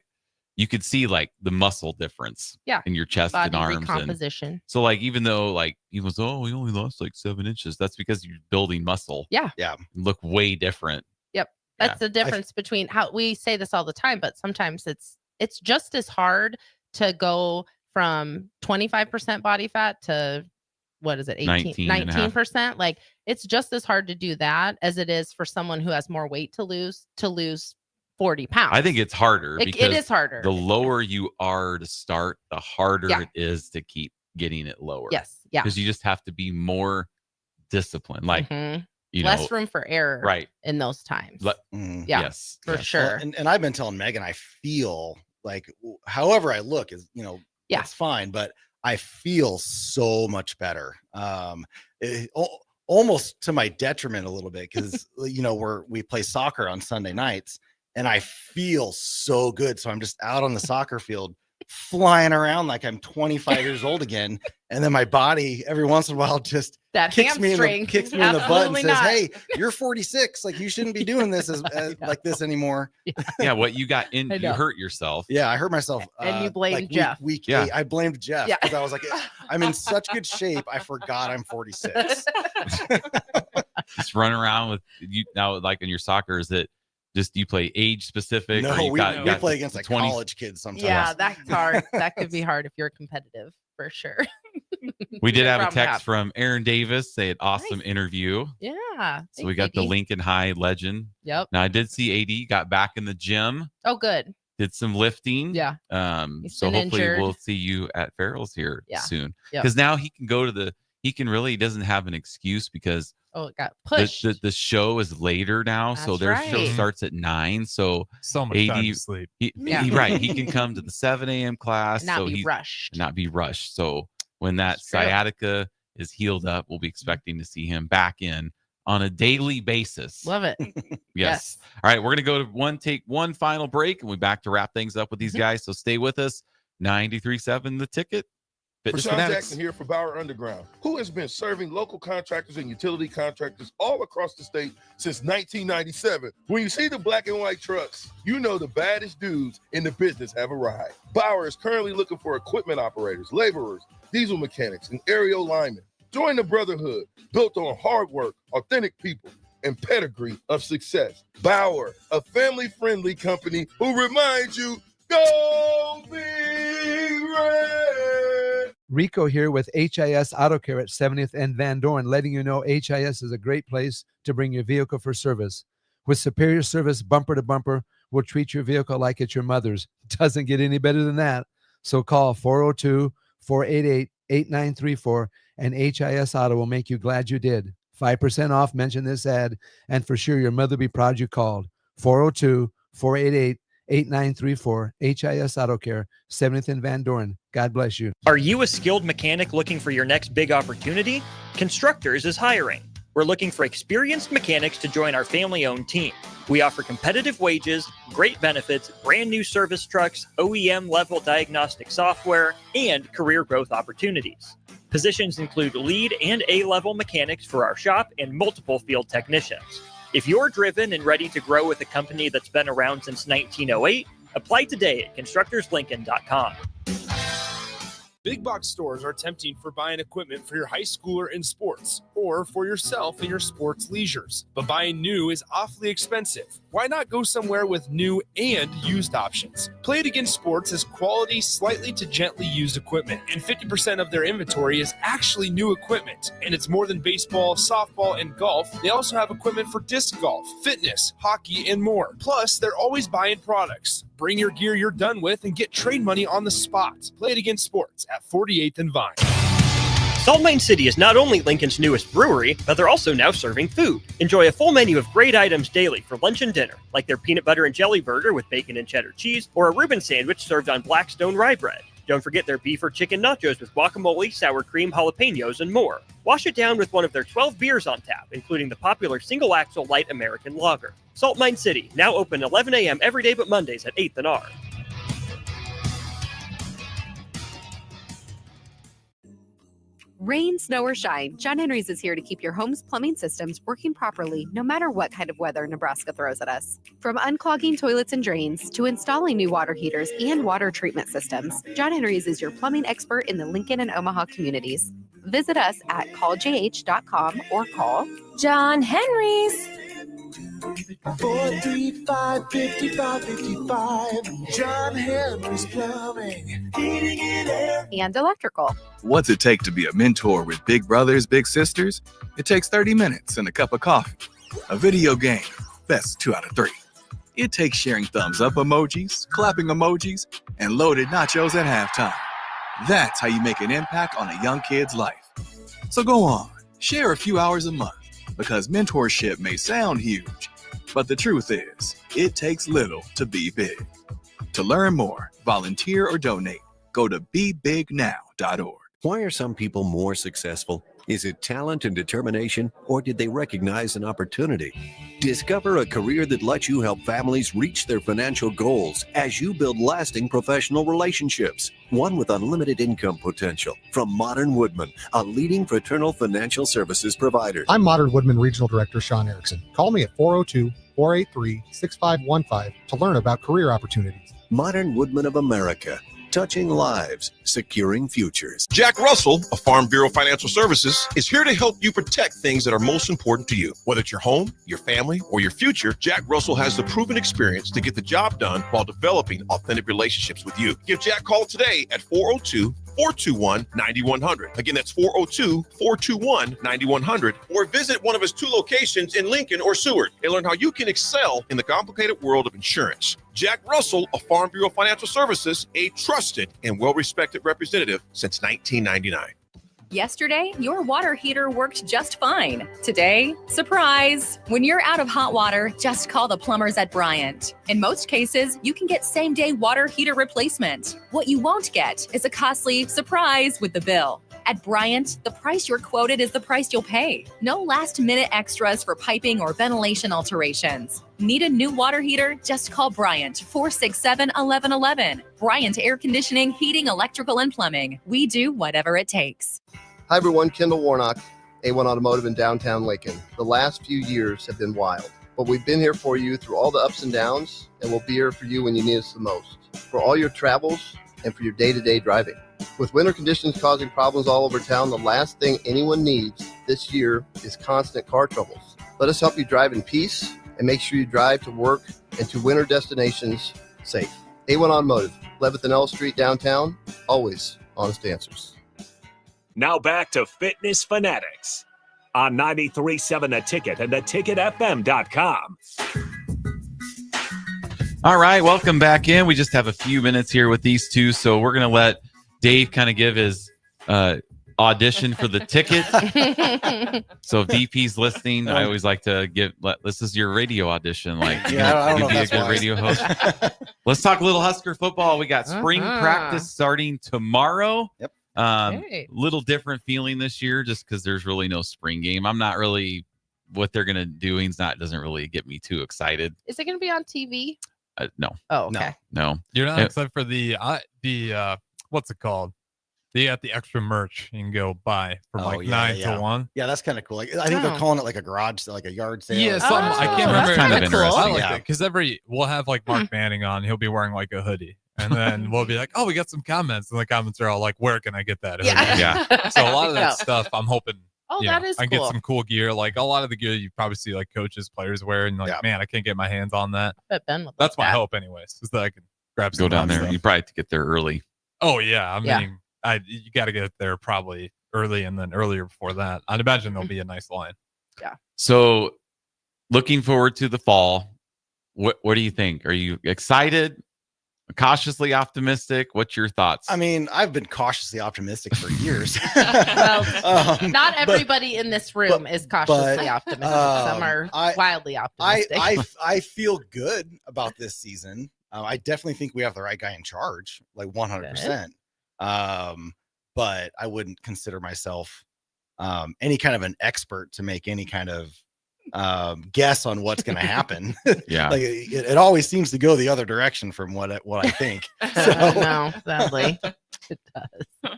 you could see the muscle difference Yeah. in your chest Body and arms. recomposition. So even though he was, oh, we only lost 7 inches, that's because you're building muscle. Yeah. Yeah. Look way different. Yep. That's the difference between how we say this all the time, but sometimes it's just as hard to go from 25% body fat to what is it, 19%? Like it's just as hard to do that as it is for someone who has more weight to lose 40 pounds. I think it's harder because it is harder. The lower you are to start, the harder it is to keep getting it lower. Yes. Yeah. Because you just have to be more disciplined. Like, less room for error right in those times. Mm. Yeah. Yes. For sure. Well, and I've been telling Megan, I feel like however I look is, it's fine, but I feel so much better. Almost to my detriment a little bit because we play soccer on Sunday nights and I feel so good. So I'm just out on the soccer field flying around like I'm 25 years old again. And then my body every once in a while just kicks me in the butt and says, "Hey, you're 46. Like you shouldn't be doing this as like this anymore." Yeah. What you got you hurt yourself. Yeah. I hurt myself. And you blamed Jeff. Week 8, I blamed Jeff because I was like, I'm in such good shape. I forgot I'm 46. Just run around with you now, like in your soccer, is it just you play age specific? No, or we play against like 20 college kids sometimes. Yeah, that's hard. That could be hard if you're competitive for sure. We did have a text from Aaron Davis. They had awesome interview. Yeah. So we got the Lincoln High legend. Yep. Now I did see AD got back in the gym. Oh, good. Did some lifting. Yeah. So hopefully we'll see you at Farrell's here soon. Yep. Because now he can go to he doesn't have an excuse because it got pushed. The show is later now. So their show starts at 9. So much AD, time to sleep. He can come to the 7 a.m. class. And not so be rushed. Not be rushed. So when that sciatica is healed up, we'll be expecting to see him back in on a daily basis. Love it. Yes. All right. We're going to go to take one final break and we're back to wrap things up with these guys. So stay with us. 93.7 The Ticket. Fitness Rashawn Fanatics. Jackson here for Bauer Underground, who has been serving local contractors and utility contractors all across the state since 1997. When you see the black and white trucks, you know the baddest dudes in the business have arrived. Bauer is currently looking for equipment operators, laborers, diesel mechanics, and aerial linemen. Join the brotherhood built on hard work, authentic people, and pedigree of success. Bauer, a family-friendly company who reminds you, go Big Red! Rico here with HIS Auto Care at 70th and Van Dorn, letting you know HIS is a great place to bring your vehicle for service. With superior service bumper to bumper, we'll treat your vehicle like it's your mother's. Doesn't get any better than that. So call 402-488-8934 and HIS Auto will make you glad you did. 5% off, mention this ad, and for sure your mother will be proud you called. 402-488-8934, HIS Auto Care, 70th and Van Dorn. God bless you. Are you a skilled mechanic looking for your next big opportunity? Constructors is hiring. We're looking for experienced mechanics to join our family-owned team. We offer competitive wages, great benefits, brand new service trucks, OEM-level diagnostic software, and career growth opportunities. Positions include lead and A-level mechanics for our shop and multiple field technicians. If you're driven and ready to grow with a company that's been around since 1908, apply today at constructorslincoln.com. Big box stores are tempting for buying equipment for your high schooler in sports or for yourself in your sports leisures. But buying new is awfully expensive. Why not go somewhere with new and used options? Play It Again Sports has quality, slightly to gently used equipment, and 50% of their inventory is actually new equipment. And it's more than baseball, softball, and golf. They also have equipment for disc golf, fitness, hockey, and more. Plus, they're always buying products. Bring your gear you're done with and get trade money on the spot. Play It Again Sports at 48th and Vine. Salt Mine City is not only Lincoln's newest brewery, but they're also now serving food. Enjoy a full menu of great items daily for lunch and dinner, like their peanut butter and jelly burger with bacon and cheddar cheese, or a Reuben sandwich served on Blackstone rye bread. Don't forget their beef or chicken nachos with guacamole, sour cream, jalapenos, and more. Wash it down with one of their 12 beers on tap, including the popular Single Axle Light American Lager. Salt Mine City, now open 11 a.m. every day but Mondays at 8th and R. Rain, snow, or shine, John Henry's is here to keep your home's plumbing systems working properly no matter what kind of weather Nebraska throws at us. From unclogging toilets and drains to installing new water heaters and water treatment systems, John Henry's is your plumbing expert in the Lincoln and Omaha communities. Visit us at calljh.com or call John Henry's. 435-5555. John Henry's Plumbing, Heating and Air. And electrical. What's it take to be a mentor with big brothers, big sisters? It takes 30 minutes and a cup of coffee. A video game, best 2 out of 3. It takes sharing thumbs up emojis, clapping emojis, and loaded nachos at halftime. That's how you make an impact on a young kid's life. So go on, share a few hours a month, because mentorship may sound huge, but the truth is, it takes little to be big. To learn more, volunteer, or donate, go to bebignow.org. Why are some people more successful? Is it talent and determination, or did they recognize an opportunity? Discover a career that lets you help families reach their financial goals as you build lasting professional relationships. One with unlimited income potential. From Modern Woodman, a leading fraternal financial services provider. I'm Modern Woodman Regional Director Sean Erickson. Call me at 402-483-6515 to learn about career opportunities. Modern Woodman of America. Touching lives, securing futures. Jack Russell of Farm Bureau Financial Services is here to help you protect things that are most important to you. Whether it's your home, your family, or your future, Jack Russell has the proven experience to get the job done while developing authentic relationships with you. Give Jack a call today at 402-421-9100. Again, that's 402-421-9100. Or visit one of his 2 locations in Lincoln or Seward and learn how you can excel in the complicated world of insurance. Jack Russell of Farm Bureau Financial Services, a trusted and well-respected representative since 1999. Yesterday, your water heater worked just fine. Today, surprise! When you're out of hot water, just call the plumbers at Bryant. In most cases, you can get same-day water heater replacement. What you won't get is a costly surprise with the bill. At Bryant, the price you're quoted is the price you'll pay. No last-minute extras for piping or ventilation alterations. Need a new water heater? Just call Bryant, 467-1111. Bryant Air Conditioning, Heating, Electrical, and Plumbing. We do whatever it takes. Hi, everyone. Kendall Warnock, A1 Automotive in downtown Lincoln. The last few years have been wild, but we've been here for you through all the ups and downs, and we'll be here for you when you need us the most. For all your travels and for your day-to-day driving. With winter conditions causing problems all over town, the last thing anyone needs this year is constant car troubles. Let us help you drive in peace and make sure you drive to work and to winter destinations safe. A1 Automotive, 11th and L Street downtown, always honest answers. Now back to Fitness Fanatics on 93.7 The Ticket and theticketfm.com. All right, welcome back in. We just have a few minutes here with these two, so we're going to let Dave kind of give his audition for the ticket. So if DP's listening, I always like to this is your radio audition. Like, you'd be a good radio host. Let's talk a little Husker football. We got spring practice starting tomorrow. Yep. Little different feeling this year just because there's really no spring game. I'm not really what they're going to do. Doesn't really get me too excited. Is it going to be on TV? No. Oh, okay. No. You're not excited for the what's it called? They got the extra merch you can go buy from 9 to 1. Yeah, that's kind of cool. Like, I think they're calling it like a garage, like a yard sale. Yeah, I can't remember. That's kind of interesting. I like that because we'll have like Mark Manning on. He'll be wearing like a hoodie. And then we'll be like, oh, we got some comments. And the comments are all like, where can I get that? hoodie? Yeah. So a lot of that stuff, I'm hoping that is I cool. get some cool gear. Like a lot of the gear you probably see like coaches, players wear. And like, man, I can't get my hands on that. Bet Ben would That's like my that. hope anyways, is that I can grab some Go down there. stuff. You probably have to get there early. Oh, yeah. I mean, you got to get there probably early and then earlier before that. I'd imagine there'll be a nice line. Yeah. So looking forward to the fall. What do you think? Are you excited? Cautiously optimistic? What's your thoughts? I mean, I've been cautiously optimistic for years. Not everybody in this room is cautiously optimistic. Some are wildly optimistic. I feel good about this season. I definitely think we have the right guy in charge, like 100%. But I wouldn't consider myself any kind of an expert to make any kind of guess on what's going to happen. Yeah. Like it always seems to go the other direction from what I think. No, sadly it does.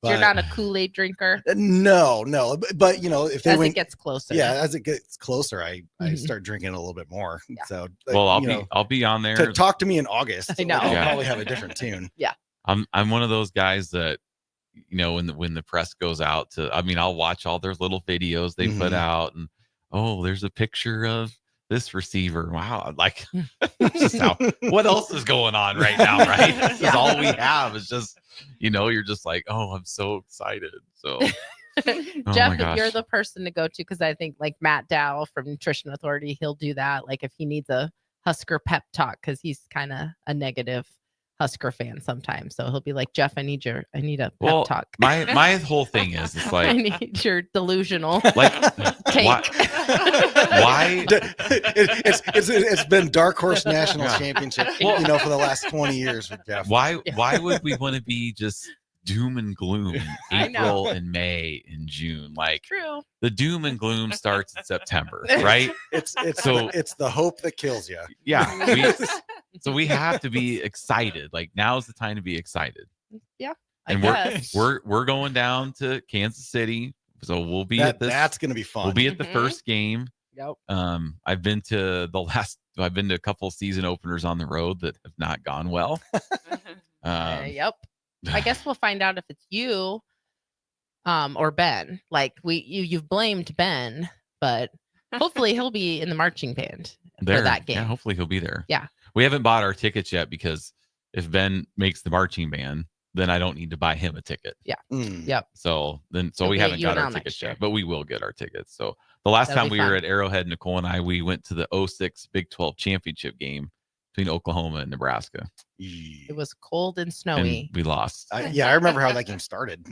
So you're not a Kool-Aid drinker? No, but you know, if they it gets closer. Yeah, as it gets closer, I start drinking a little bit more. Yeah. So well, I'll be on there to talk to me in August. I know. I'll probably have a different tune. Yeah. I'm one of those guys that, you know, when the press goes out I'll watch all their little videos they put out, and there's a picture of this receiver, wow, like what else is going on right now, right? This is all we have. Is just, you're just like, oh, I'm so excited. So Jeff, if you're the person to go to, because I think like Matt Dow from Nutrition Authority, he'll do that. Like if he needs a Husker pep talk, because he's kind of a negative Husker fan sometimes. So he'll be like, Jeff, I need a pep talk. My whole thing is, it's like, I need your delusional like take. Why? It's been Dark Horse National Championship, for the last 20 years with Jeff. Why would we want to be just doom and gloom in April and May and June? Like, true. The doom and gloom starts in September, right? It's the hope that kills you. Yeah. So we have to be excited. Like, now's the time to be excited. Yeah. And we're going down to Kansas City. So we'll be at this. That's going to be fun. We'll be at the first game. Yep. I've been to a couple season openers on the road that have not gone well. Yep. I guess we'll find out if it's you or Ben. Like you've blamed Ben, but hopefully he'll be in the marching band for that game. Yeah, hopefully he'll be there. Yeah. We haven't bought our tickets yet, because if Ben makes the marching band, then I don't need to buy him a ticket. Yeah. Yep. So we haven't got our tickets yet, but we will get our tickets. So the last time we were at Arrowhead, Nicole and I, we went to the 2006 Big 12 championship game between Oklahoma and Nebraska. It was cold and snowy. And we lost. I remember how that game started.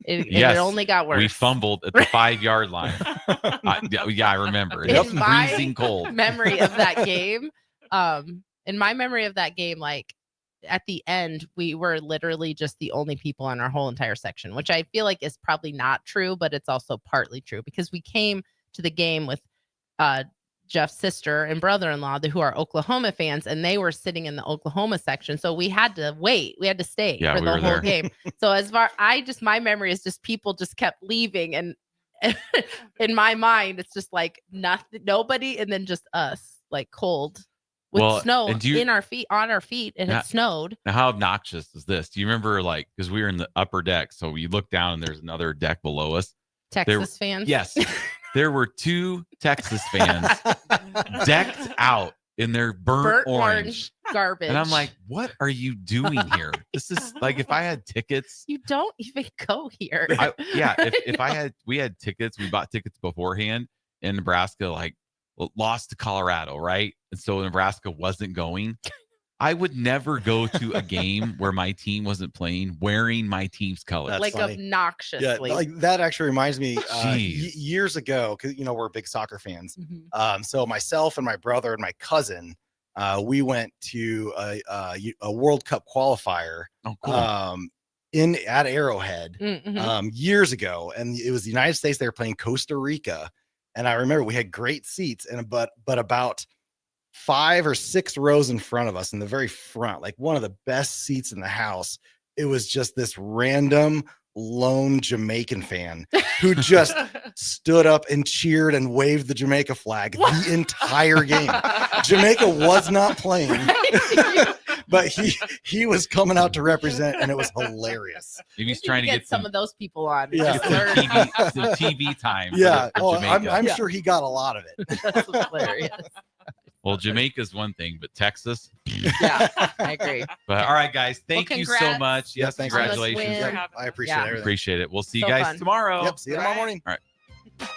It only got worse. We fumbled at the 5-yard line. I remember. It was freezing cold. Memory of that game. In my memory of that game, like at the end, we were literally just the only people on our whole entire section, which I feel like is probably not true, but it's also partly true, because we came to the game with Jeff's sister and brother-in-law who are Oklahoma fans, and they were sitting in the Oklahoma section. So we had to wait. We had to stay for the whole game. So my memory is just people just kept leaving. And in my mind, it's just like nobody, and then just us, like cold with snow on our feet, and it snowed. Now, how obnoxious is this? Do you remember, like, because we were in the upper deck, so you look down and there's another deck below us. Texas fans? Yes. There were 2 Texas fans decked out in their burnt orange garbage. And I'm like, what are you doing here? This is like, if I had tickets. You don't even go here. If we had tickets, we bought tickets beforehand, and Nebraska lost to Colorado, right? And so Nebraska wasn't going. I would never go to a game where my team wasn't playing wearing my team's colors. That's funny. Obnoxiously. Yeah, like that actually reminds me years ago, because we're big soccer fans. Mm-hmm. So myself and my brother and my cousin, we went to a World Cup qualifier at Arrowhead years ago, and it was the United States. They were playing Costa Rica, and I remember we had great seats, but about 5 or 6 rows in front of us, in the very front, like one of the best seats in the house, it was just this random lone Jamaican fan who just stood up and cheered and waved the Jamaica flag the entire game. Jamaica was not playing, but he was coming out to represent, and it was hilarious. Maybe he's trying to get some of those people on. Yeah. some TV time. Yeah. For I'm sure he got a lot of it. That's hilarious. Well, Jamaica's one thing, but Texas. Yeah, I agree. But all right, guys, thank you so much. Yes, thanks. Congratulations. I appreciate everything. Appreciate it. We'll see you So guys fun. tomorrow. Yep. See you tomorrow morning. All right.